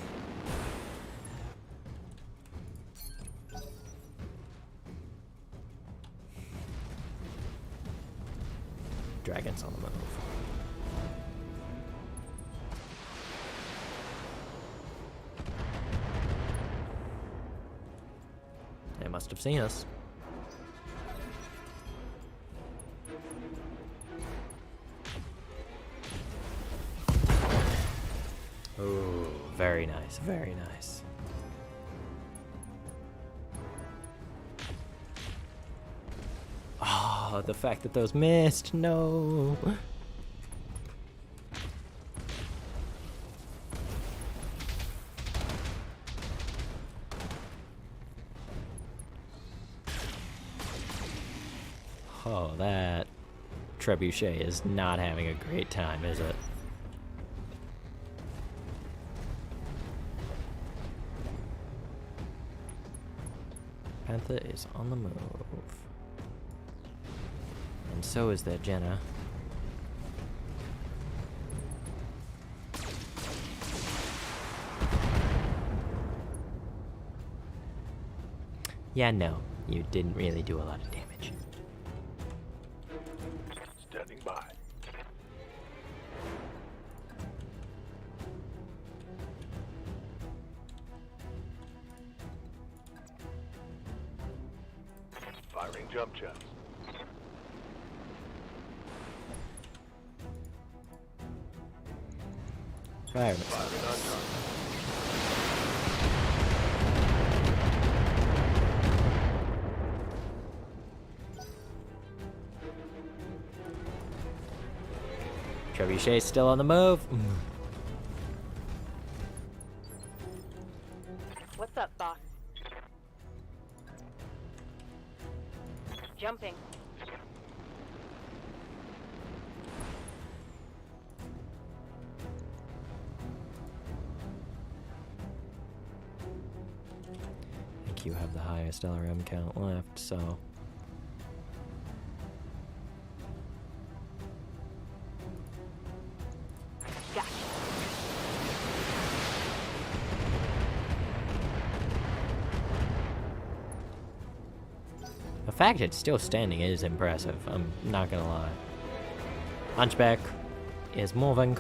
[SPEAKER 1] Dragon's on the move. They must have seen us. Oh, very nice, very nice. Oh, the fact that those missed, no. Oh, that trebuchet is not having a great time, is it? Panther is on the move. And so is that Jenna. Yeah, no, you didn't really do a lot of damage.
[SPEAKER 3] Standing by. Firing jump jets.
[SPEAKER 1] Fire.
[SPEAKER 3] Firing on target.
[SPEAKER 1] Trebuchet's still on the move.
[SPEAKER 2] What's up, boss? Jumping.
[SPEAKER 1] I think you have the highest LRM count left, so...
[SPEAKER 2] Gotcha.
[SPEAKER 1] The fact it's still standing is impressive, I'm not gonna lie. Hunchback, is moving.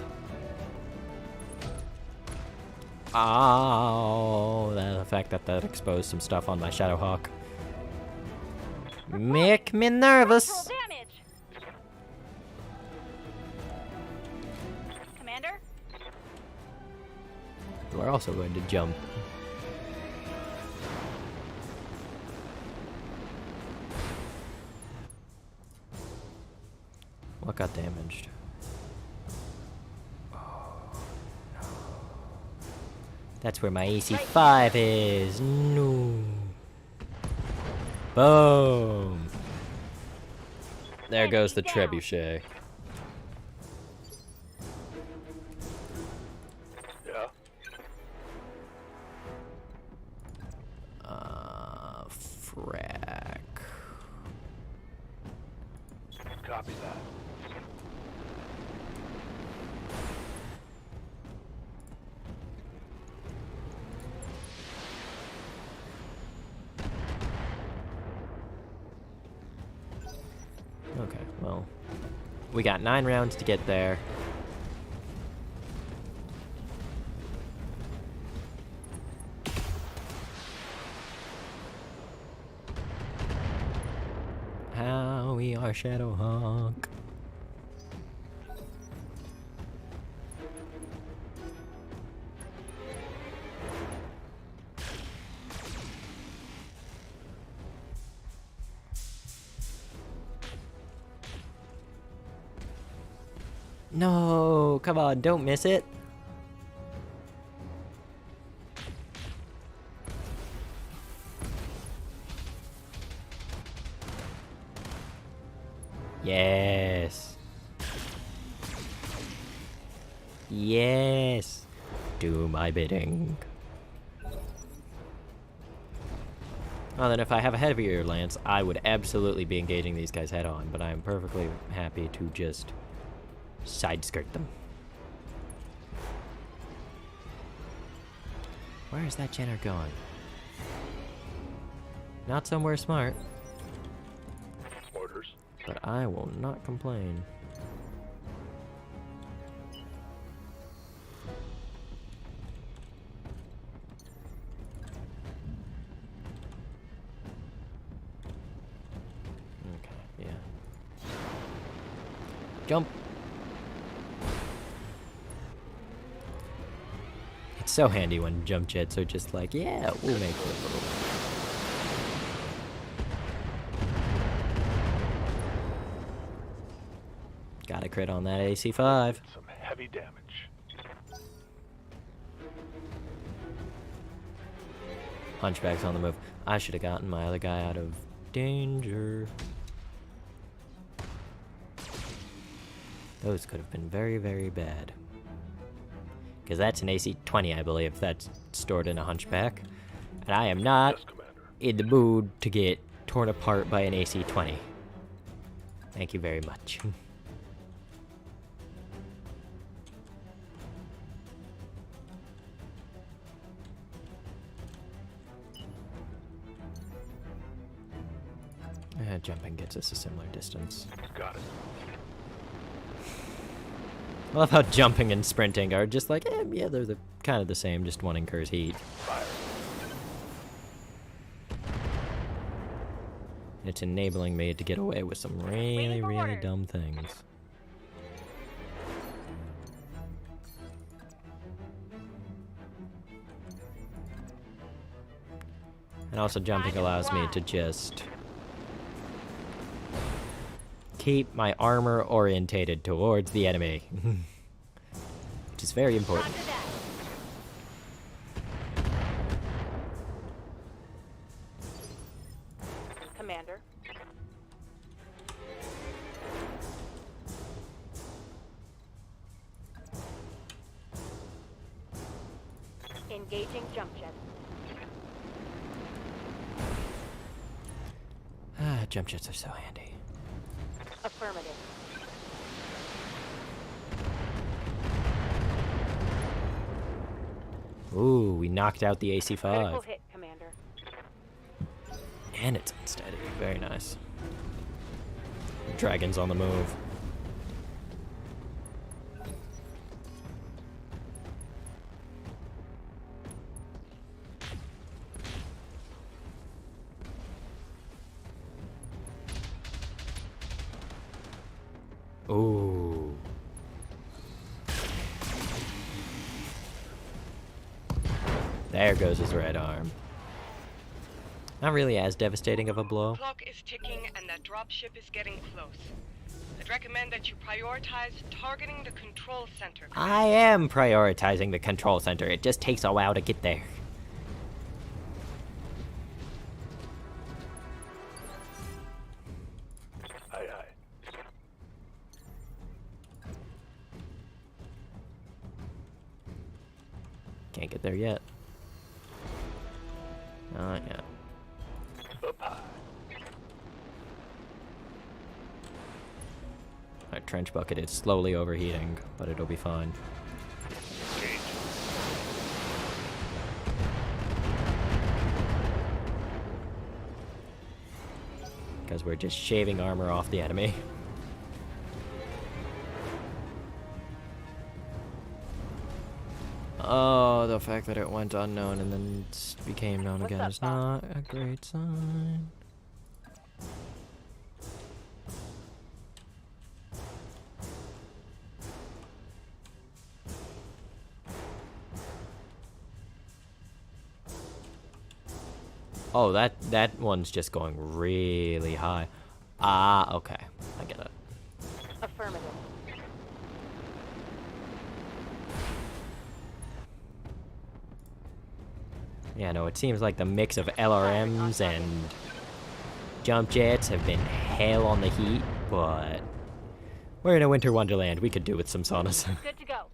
[SPEAKER 1] Oh, the fact that that exposed some stuff on my Shadowhawk. Make me nervous.
[SPEAKER 2] Structural damage. Commander?
[SPEAKER 1] We're also going to jump. What got damaged? That's where my AC5 is. No. Boom. There goes the trebuchet.
[SPEAKER 3] Yeah.
[SPEAKER 1] Frack.
[SPEAKER 3] Copy that.
[SPEAKER 1] Okay, well, we got 9 rounds to get there. How we are Shadowhawk. No, come on, don't miss it. Yes. Yes. Do my bidding. Well, then if I have a heavier lance, I would absolutely be engaging these guys head on, but I'm perfectly happy to just side skirt them. Where is that Jenner going? Not somewhere smart.
[SPEAKER 3] Orders.
[SPEAKER 1] But I will not complain. Okay, yeah. Jump! It's so handy when jump jets are just like, yeah, we'll make it a little. Got a crit on that AC5.
[SPEAKER 3] Some heavy damage.
[SPEAKER 1] Hunchback's on the move. I should have gotten my other guy out of danger. Those could have been very, very bad. Because that's an AC20, I believe, that's stored in a Hunchback. And I am not
[SPEAKER 3] Yes, Commander.
[SPEAKER 1] in the mood to get torn apart by an AC20. Thank you very much. Jumping gets us a similar distance.
[SPEAKER 3] Got it.
[SPEAKER 1] I love how jumping and sprinting are just like, yeah, they're kind of the same, just one incurs heat.
[SPEAKER 3] Fire.
[SPEAKER 1] It's enabling me to get away with some really, really dumb things. And also jumping allows me to just keep my armor orientated towards the enemy. Which is very important.
[SPEAKER 2] Roger that. Commander. Engaging jump jet.
[SPEAKER 1] Jump jets are so handy.
[SPEAKER 2] Affirmative.
[SPEAKER 1] Ooh, we knocked out the
[SPEAKER 2] Critical
[SPEAKER 1] AC5.
[SPEAKER 2] hit, Commander.
[SPEAKER 1] And it's unsteady. Very nice. Dragon's on the move. Ooh. There goes his right arm. Not really as devastating of a blow.
[SPEAKER 8] Clock is ticking and that dropship is getting close. I'd recommend that you prioritize targeting the control center.
[SPEAKER 1] I am prioritizing the control center. It just takes a while to get there.
[SPEAKER 3] Aye, aye.
[SPEAKER 1] Can't get there yet. Not yet.
[SPEAKER 3] Up high.
[SPEAKER 1] Our trench bucket is slowly overheating, but it'll be fine.
[SPEAKER 3] Engage.
[SPEAKER 1] Because we're just shaving armor off the enemy. Oh, the fact that it went unknown and then became known again is not a great sign. Oh, that one's just going really high. Ah, okay. I get it.
[SPEAKER 2] Affirmative.
[SPEAKER 1] Yeah, no, it seems like the mix of LRMs and jump jets have been hell on the heat, but we're in a winter wonderland. We could do with some saunas.
[SPEAKER 2] Good to go.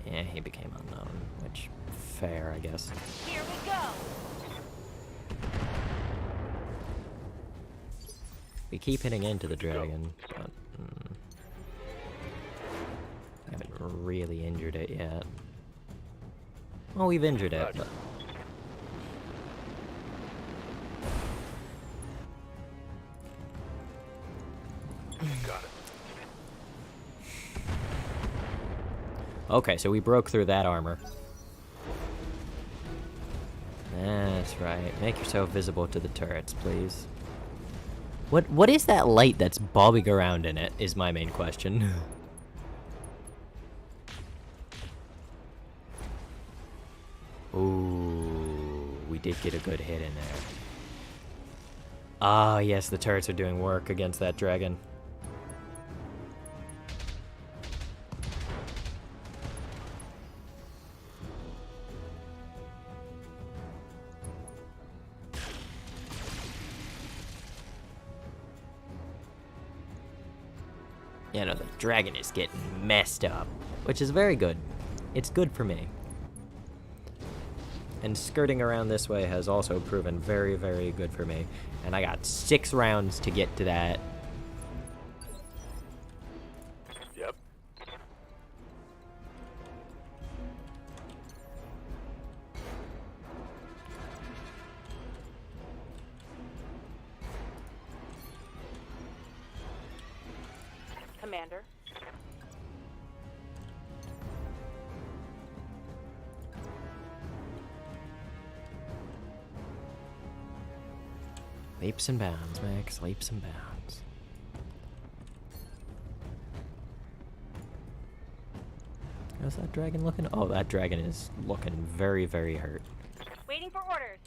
[SPEAKER 1] Yeah, he became unknown, which fair, I guess.
[SPEAKER 2] Here we go.
[SPEAKER 1] We keep hitting into the dragon, but haven't really injured it yet. Well, we've injured it, but
[SPEAKER 3] Got it.
[SPEAKER 1] okay, so we broke through that armor. That's right. Make yourself visible to the turrets, please. What is that light that's bobbing around in it, is my main question. Ooh, we did get a good hit in there. Ah, yes, the turrets are doing work against that dragon. You know, the dragon is getting messed up, which is very good. It's good for me. And skirting around this way has also proven very, very good for me. And I got 6 rounds to get to that.
[SPEAKER 3] Yep.
[SPEAKER 2] Commander.
[SPEAKER 1] Leaps and bounds, Max. Leaps and bounds. How's that dragon looking? Oh, that dragon is looking very, very hurt.
[SPEAKER 2] Waiting for orders.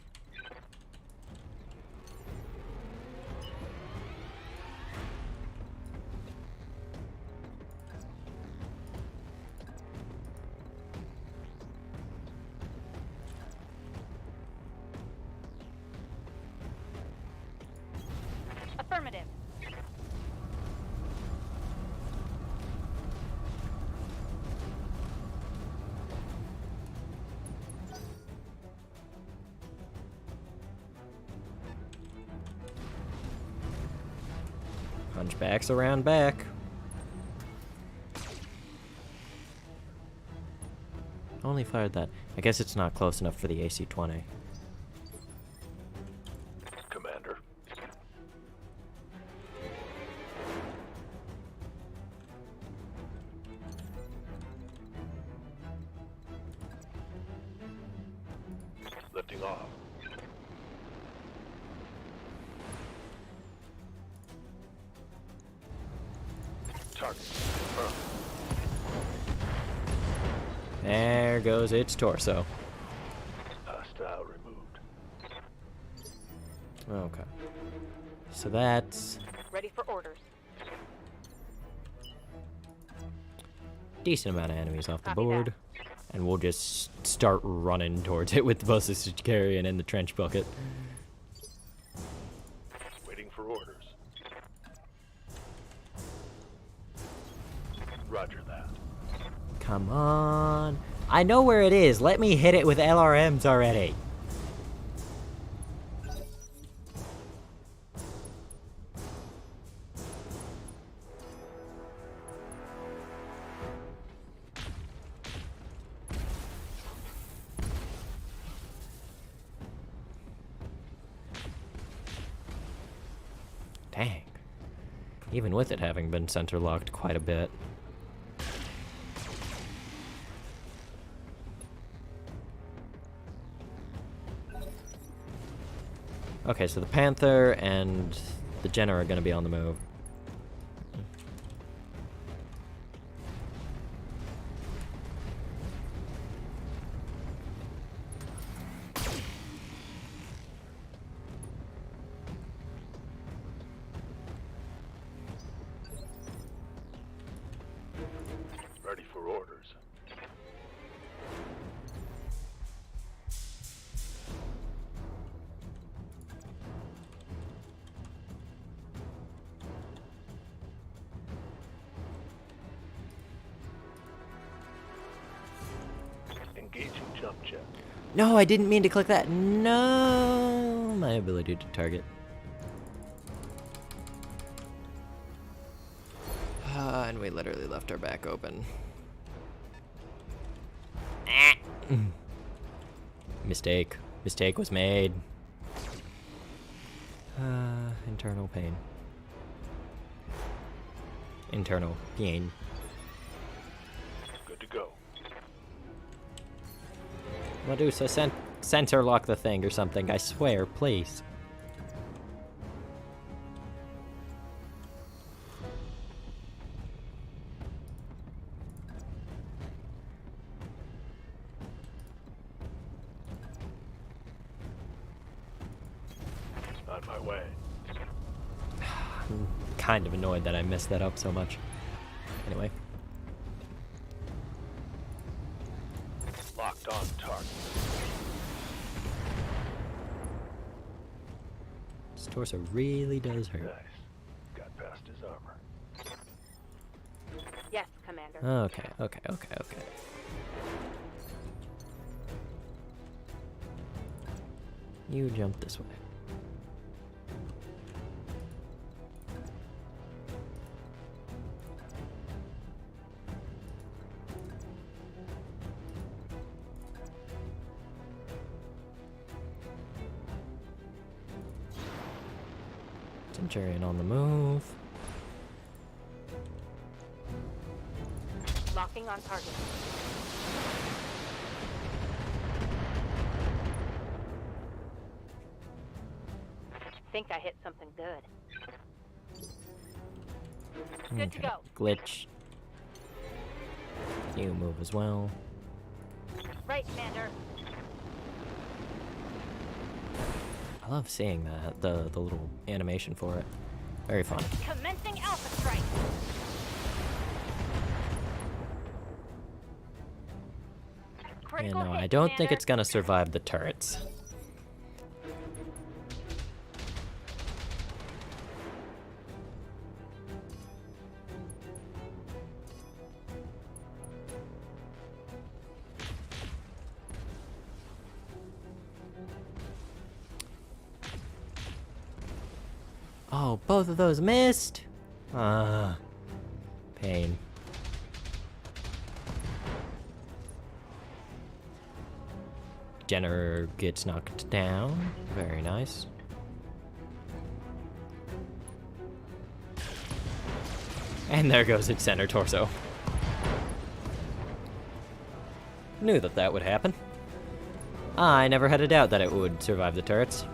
[SPEAKER 2] Affirmative.
[SPEAKER 1] Hunchbacks around back. only fired that. I guess it's not close enough for the AC-20.
[SPEAKER 3] Commander. Lifting off. Target confirmed.
[SPEAKER 1] There goes its torso.
[SPEAKER 3] Hostile removed.
[SPEAKER 1] Okay. So that's
[SPEAKER 2] Ready for orders.
[SPEAKER 1] decent amount of enemies off the
[SPEAKER 2] Copy
[SPEAKER 1] board. And we'll just start running towards it with the buses carrying in the trench bucket.
[SPEAKER 3] Waiting for orders. Roger that.
[SPEAKER 1] Come on. I know where it is. Let me hit it with LRMs already. Dang. Even with it having been center locked quite a bit. Okay, so the Panther and the Jenner are going to be on the move.
[SPEAKER 3] Ready for orders. Engaging jump jet.
[SPEAKER 1] No, I didn't mean to click that. No, my ability to target. And we literally left our back open. Mistake. Mistake was made. Internal pain. Internal pain.
[SPEAKER 3] Good to go.
[SPEAKER 1] Medusa, center lock the thing or something, I swear, please.
[SPEAKER 3] On my way.
[SPEAKER 1] I'm kind of annoyed that I messed that up so much. Anyway.
[SPEAKER 3] Locked on target.
[SPEAKER 1] This torso really does hurt.
[SPEAKER 3] Nice. Got past his armor.
[SPEAKER 2] Yes, Commander.
[SPEAKER 1] Okay. You jump this way. Centurion on the move.
[SPEAKER 2] Locking on target. Think I hit something good. Good to go.
[SPEAKER 1] Glitch. You move as well.
[SPEAKER 2] Right, Commander.
[SPEAKER 1] I love seeing that, the little animation for it. Very fun.
[SPEAKER 2] Commencing Alpha Strike.
[SPEAKER 1] And
[SPEAKER 2] Critical
[SPEAKER 1] no,
[SPEAKER 2] hit,
[SPEAKER 1] I don't think
[SPEAKER 2] Commander.
[SPEAKER 1] it's gonna survive the turrets. Oh, both of those missed? Pain. Jenner gets knocked down. Very nice. And there goes its center torso. Knew that that would happen. I never had a doubt that it would survive the turrets.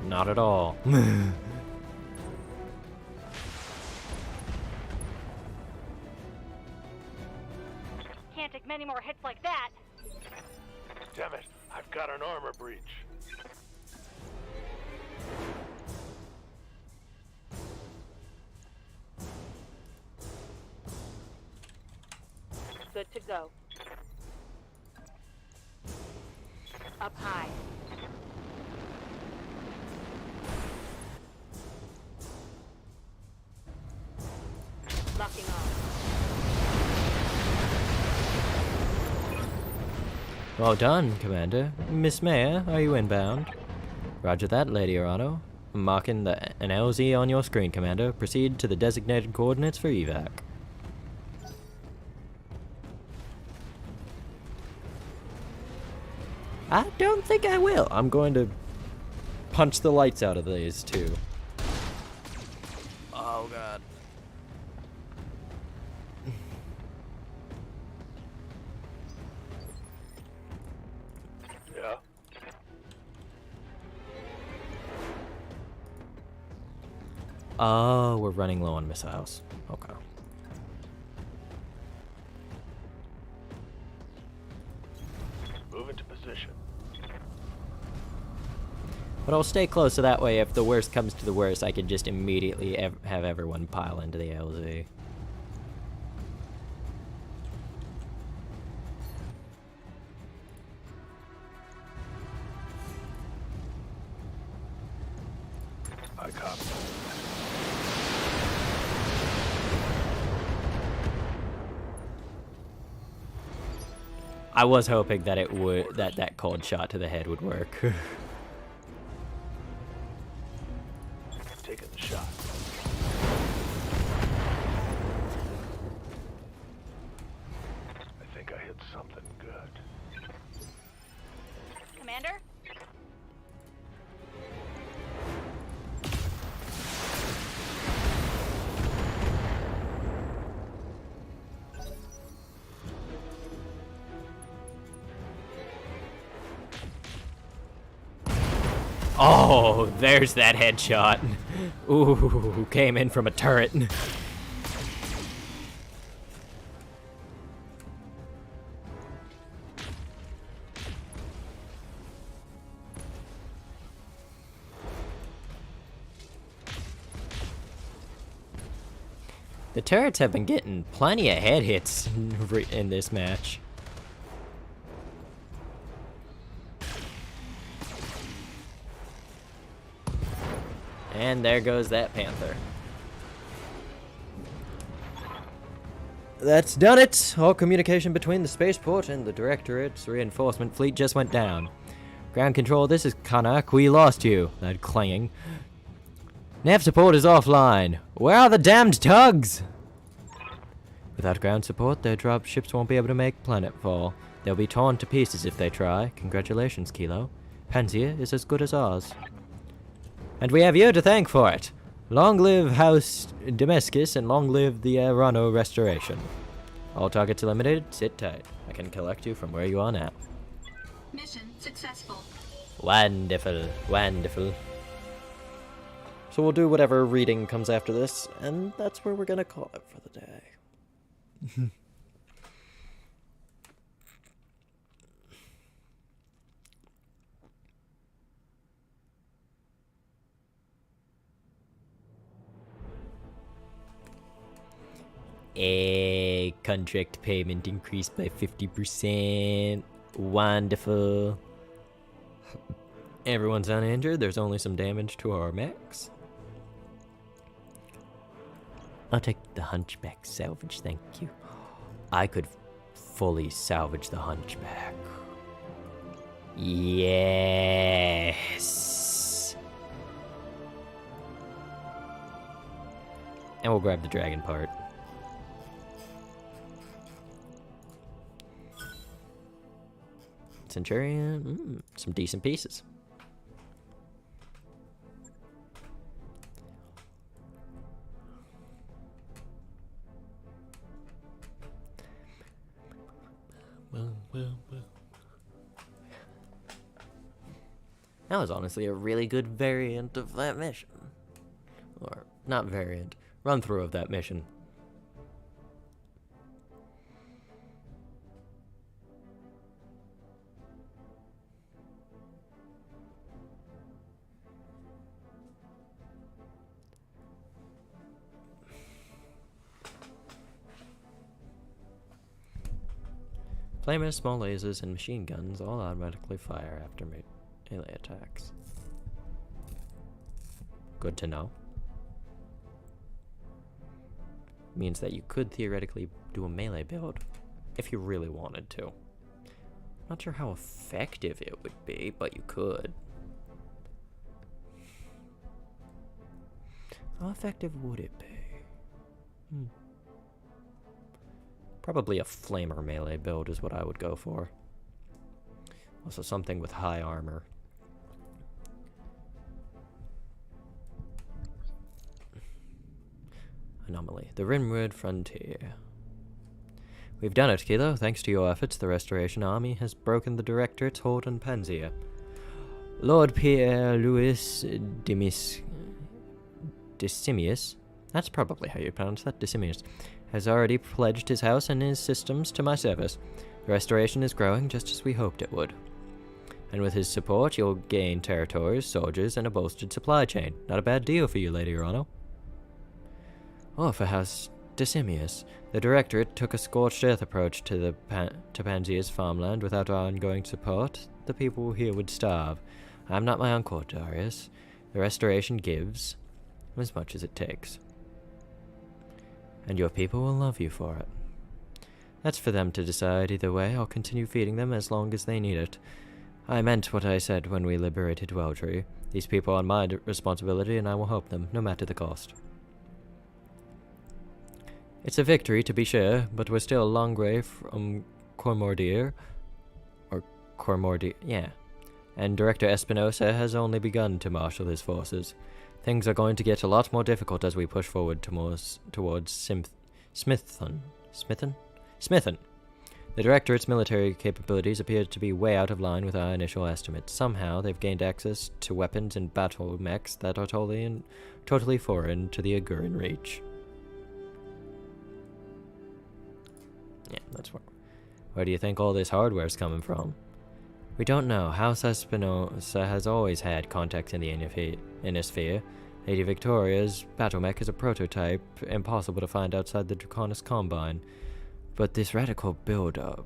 [SPEAKER 1] Not at all.
[SPEAKER 2] Can't take many more hits like that.
[SPEAKER 3] Damn it, I've got an armor breach.
[SPEAKER 2] Good to go. Up high. Locking on.
[SPEAKER 1] Well done, Commander. Miss Mayor, are you inbound? Roger that, Lady Arano. I'm marking an LZ on your screen, Commander. Proceed to the designated coordinates for evac. I don't think I will. I'm going to punch the lights out of these two. Oh, God.
[SPEAKER 3] Yeah?
[SPEAKER 1] Oh, we're running low on missiles. Okay.
[SPEAKER 3] Move into position.
[SPEAKER 1] But I'll stay close so that way if the worst comes to the worst, I can just immediately have everyone pile into the LZ.
[SPEAKER 3] I copy.
[SPEAKER 1] I was hoping that it would that cold shot to the head would work.
[SPEAKER 3] Taking the shot. I think I hit something good.
[SPEAKER 2] Commander?
[SPEAKER 1] Oh, there's that headshot. Ooh, came in from a turret. The turrets have been getting plenty of head hits in this match. And there goes that Panther. That's done it! All communication between the spaceport and the Directorate's reinforcement fleet just went down. Ground control, this is Kanak. We lost you. That clanging. Nav support is offline. Where are the damned tugs? Without ground support, their drop ships won't be able to make planetfall. They'll be torn to pieces if they try. Congratulations, Kilo. Panzea is as good as ours. And we have you to thank for it. Long live House Damascus and long live the Arano Restoration. All targets eliminated, sit tight. I can collect you from where you are now.
[SPEAKER 5] Mission successful.
[SPEAKER 1] Wonderful, wonderful. So we'll do whatever reading comes after this, and that's where we're gonna call it for the day. A contract payment increased by 50%. Wonderful. Everyone's uninjured. There's only some damage to our mechs. I'll take the Hunchback salvage, thank you. I could fully salvage the Hunchback. Yes. And we'll grab the dragon part. Centurion, some decent pieces. That was honestly a really good variant of that mission. Or, not variant, run through of that mission. Flamers, small lasers, and machine guns all automatically fire after melee attacks. Good to know. Means that you could theoretically do a melee build if you really wanted to. Not sure how effective it would be, but you could. How effective would it be? Probably a flamer melee build is what I would go for. Also something with high armor. Anomaly. The Rimwood Frontier. We've done it, Kilo. Thanks to your efforts, the Restoration Army has broken the Directorate's hold on Panzea. Lord Pierre-Louis Decimius, that's probably how you pronounce that, Decimius, has already pledged his house and his systems to my service. The Restoration is growing just as we hoped it would. And with his support, you'll gain territories, soldiers, and a bolstered supply chain. Not a bad deal for you, Lady Urano. Oh, for House Decimius, the Directorate took a scorched earth approach to Panzea's farmland. Without our ongoing support, the people here would starve. I'm not my uncle, Darius. The Restoration gives as much as it takes. And your people will love you for it. That's for them to decide. Either way, I'll continue feeding them as long as they need it. I meant what I said when we liberated Weltree. These people are my responsibility, and I will help them, no matter the cost. It's a victory, to be sure, but we're still a long way from Cormordir. Or Cormordir, yeah. And Director Espinosa has only begun to marshal his forces. Things are going to get a lot more difficult as we push forward towards Smithen. The Directorate's military capabilities appear to be way out of line with our initial estimates. Somehow, they've gained access to weapons and battle mechs that are totally foreign to the Agurin Reach. Yeah, that's where do you think all this hardware's coming from? We don't know. House Espinosa has always had contacts in the inner sphere. Lady Victoria's battle mech is a prototype, impossible to find outside the Draconis Combine. But this radical build-up,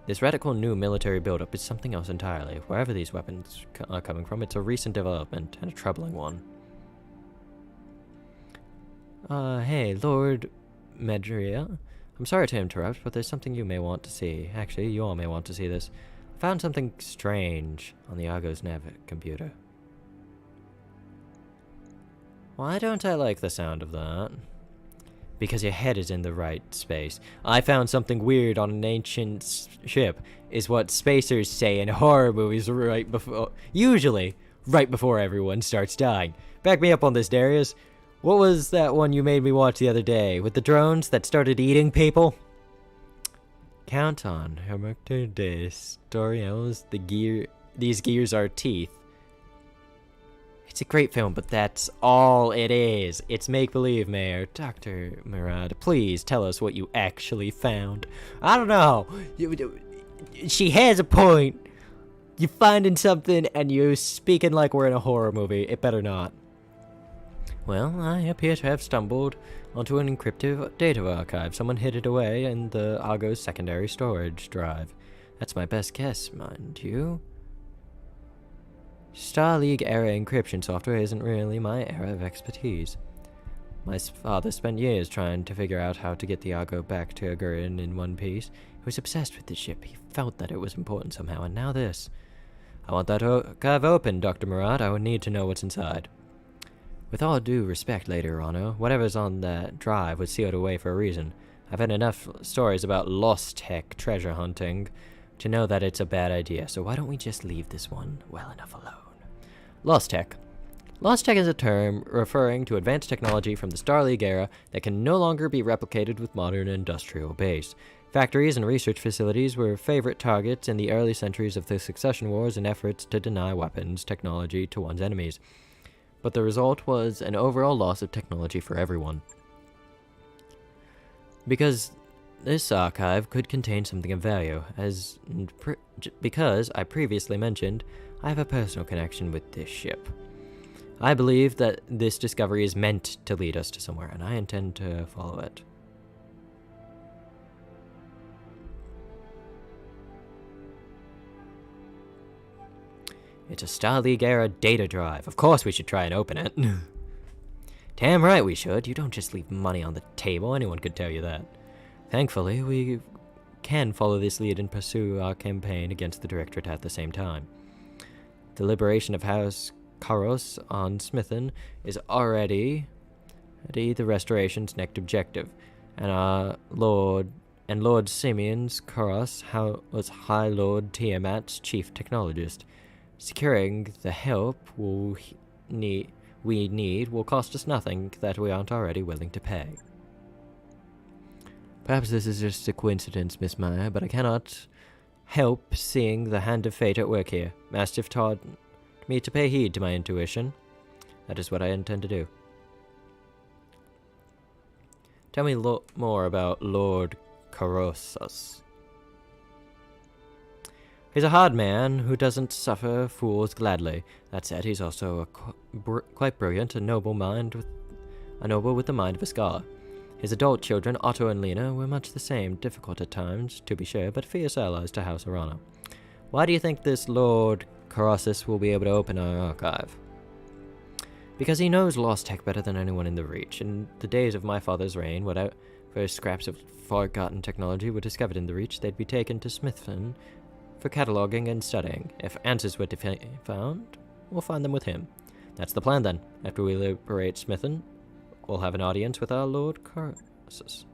[SPEAKER 1] this radical new military build-up is something else entirely. Wherever these weapons are coming from, it's a recent development, and a troubling one. Hey, Lord Medria. I'm sorry to interrupt, but there's something you may want to see. Actually, you all may want to see this. I found something strange on the Argos nav computer. Why don't I like the sound of that? Because your head is in the right space. I found something weird on an ancient ship, is what spacers say in horror movies usually right before everyone starts dying. Back me up on this, Darius. What was that one you made me watch the other day, with the drones that started eating people? Count on Hermector de Storiels, these gears are teeth. It's a great film, but that's all it is. It's make-believe, Mayor. Dr. Murad, please tell us what you actually found. I don't know. She has a point. You're finding something, and you're speaking like we're in a horror movie. It better not. Well, I appear to have stumbled onto an encrypted data archive. Someone hid it away in the Argos secondary storage drive. That's my best guess, mind you. Star League era encryption software isn't really my area of expertise. My father spent years trying to figure out how to get the Argo back to Agurin in one piece. He was obsessed with the ship. He felt that it was important somehow, and now this. I want that archive open, Dr. Murad. I would need to know what's inside. With all due respect, Lady Urano, whatever's on that drive was sealed away for a reason. I've had enough stories about lost tech treasure hunting to know that it's a bad idea, so why don't we just leave this one well enough alone? Lost Tech. Lost Tech is a term referring to advanced technology from the Star League era that can no longer be replicated with modern industrial base. Factories and research facilities were favorite targets in the early centuries of the Succession Wars in efforts to deny weapons technology to one's enemies. But the result was an overall loss of technology for everyone. Because this archive could contain something of value, because I previously mentioned, I have a personal connection with this ship. I believe that this discovery is meant to lead us to somewhere, and I intend to follow it. It's a Star League era data drive. Of course we should try and open it. Damn right we should. You don't just leave money on the table. Anyone could tell you that. Thankfully, we can follow this lead and pursue our campaign against the Directorate at the same time. The liberation of House Karos on Smithen is already the Restoration's next objective, and Lord Simeon's Karos was High Lord Tiamat's chief technologist. Securing the help we need will cost us nothing that we aren't already willing to pay. Perhaps this is just a coincidence, Miss Meyer, but I cannot help seeing the hand of fate at work here. Mastiff taught me to pay heed to my intuition. That is what I intend to do. Tell me more about Lord Karosos. He's a hard man who doesn't suffer fools gladly. That said, he's also quite brilliant, a noble with the mind of a scholar. His adult children, Otto and Lena, were much the same, difficult at times, to be sure, but fierce allies to House Arana. Why do you think this Lord Karosis will be able to open our archive? Because he knows Lost Tech better than anyone in the Reach. In the days of my father's reign, whatever scraps of forgotten technology were discovered in the Reach, they'd be taken to Smithson for cataloging and studying. If answers were to be found, we'll find them with him. That's the plan then. After we liberate Smithen, we'll have an audience with our Lord Karosis.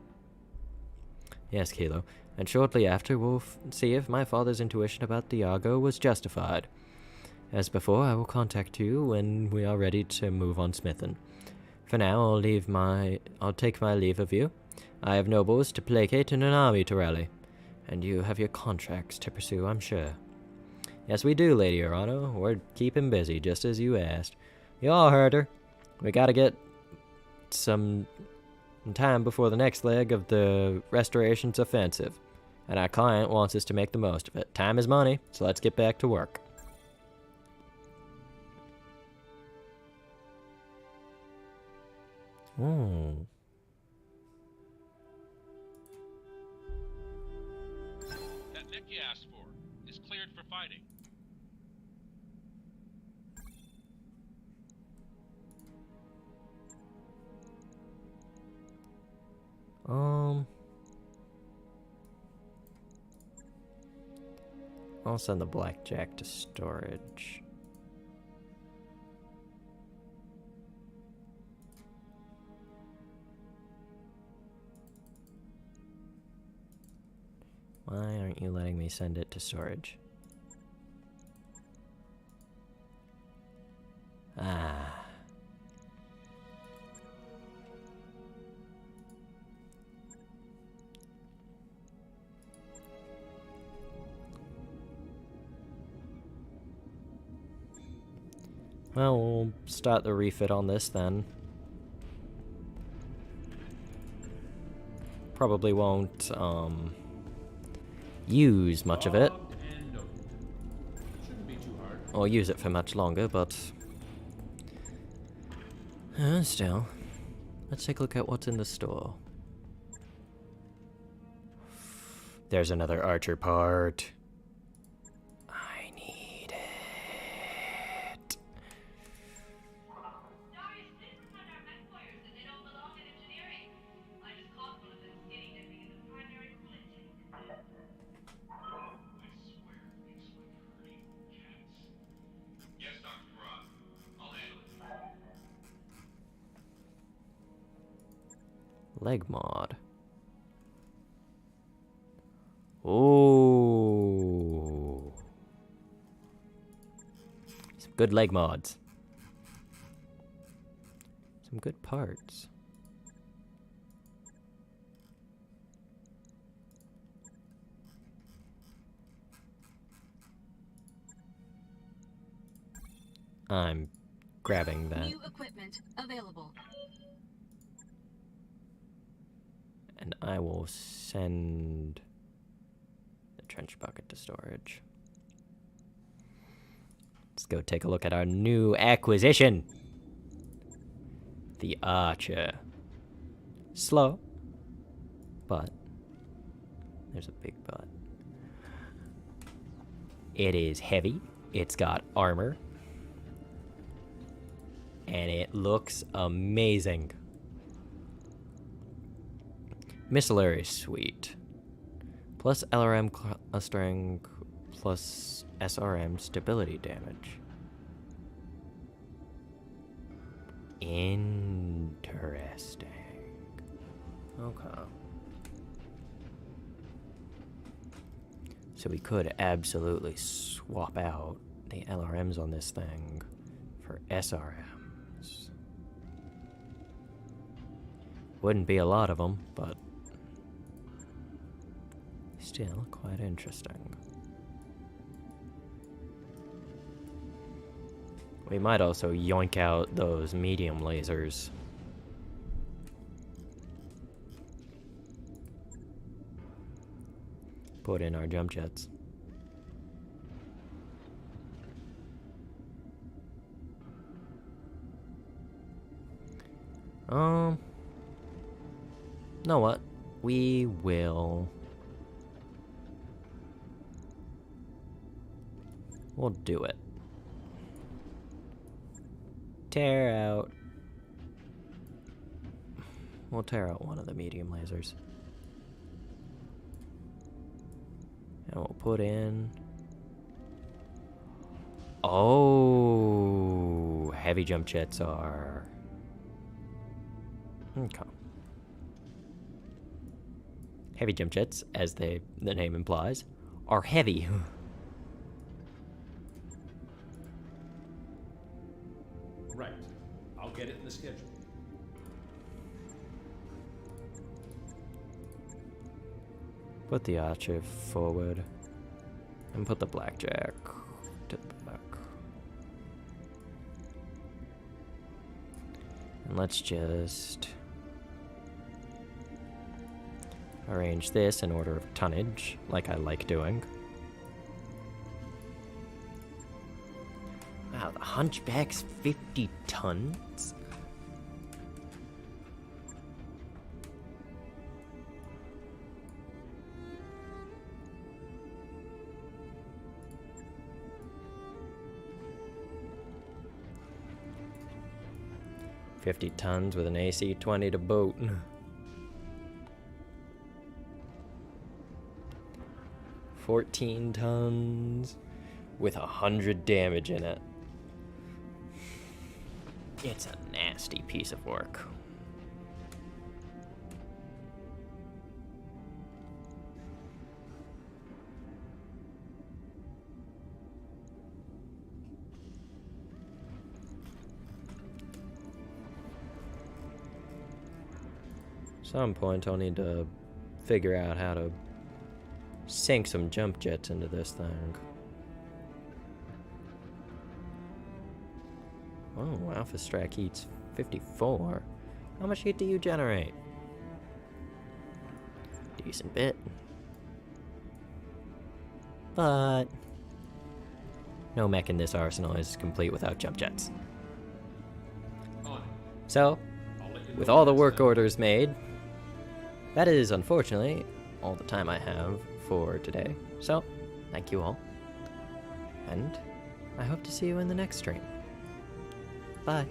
[SPEAKER 1] Yes, Kilo. And shortly after, we'll see if my father's intuition about the Argo was justified. As before, I will contact you when we are ready to move on Smithen. For now, I'll take my leave of you. I have nobles to placate and an army to rally. And you have your contracts to pursue, I'm sure. Yes, we do, Lady Arano. We're keeping busy, just as you asked. You all heard her. We gotta get some time before the next leg of the Restoration's offensive. And our client wants us to make the most of it. Time is money, so let's get back to work. Oh.
[SPEAKER 6] That mech you asked for is cleared for fighting.
[SPEAKER 1] I'll send the Blackjack to storage. Why aren't you letting me send it to storage? Ah. Well, we'll start the refit on this then. Probably won't, use much of it.
[SPEAKER 6] Shouldn't be too hard.
[SPEAKER 1] Or use it for much longer, but... still. Let's take a look at what's in the store. There's another archer part. I need it.
[SPEAKER 5] Darius, please refund our mech players that they don't belong in engineering. I just caught one of them skinny dipping in the primary coolant tank.
[SPEAKER 6] I swear, it's like herding cats.
[SPEAKER 3] Yes, Dr. Farad. I'll handle it.
[SPEAKER 1] Leg mod. Oh. Good leg mods. Some good parts. I'm grabbing that.
[SPEAKER 5] New equipment available.
[SPEAKER 1] And I will send the trench bucket to storage. Let's go take a look at our new acquisition. The Archer. Slow, but there's a big but. It is heavy. It's got armor. And it looks amazing. Missile suite. Plus LRM clustering plus SRM stability damage. Interesting. Okay. So we could absolutely swap out the LRMs on this thing for SRMs. Wouldn't be a lot of them, but still quite interesting. We might also yoink out those medium lasers. Put in our jump jets. Know what? We'll do it. We'll tear out one of the medium lasers. And we'll put in... Oh, heavy jump jets are... Okay. Heavy jump jets, as the name implies, are heavy.
[SPEAKER 6] Right. I'll get it in the schedule.
[SPEAKER 1] Put the Archer forward. And put the Blackjack to the back. And let's just arrange this in order of tonnage, like I like doing. Wow, the Hunchback's 50 tons? $50 tons with an AC-20 to boot. 14 tons with 100 damage in it. It's a nasty piece of work. Some point I'll need to figure out how to sink some jump jets into this thing. Oh, Alpha Strike heat's 54. How much heat do you generate? Decent bit. But no mech in this arsenal is complete without jump jets. So, with all the work orders made, that is, unfortunately, all the time I have for today. So, thank you all. And I hope to see you in the next stream. Bye.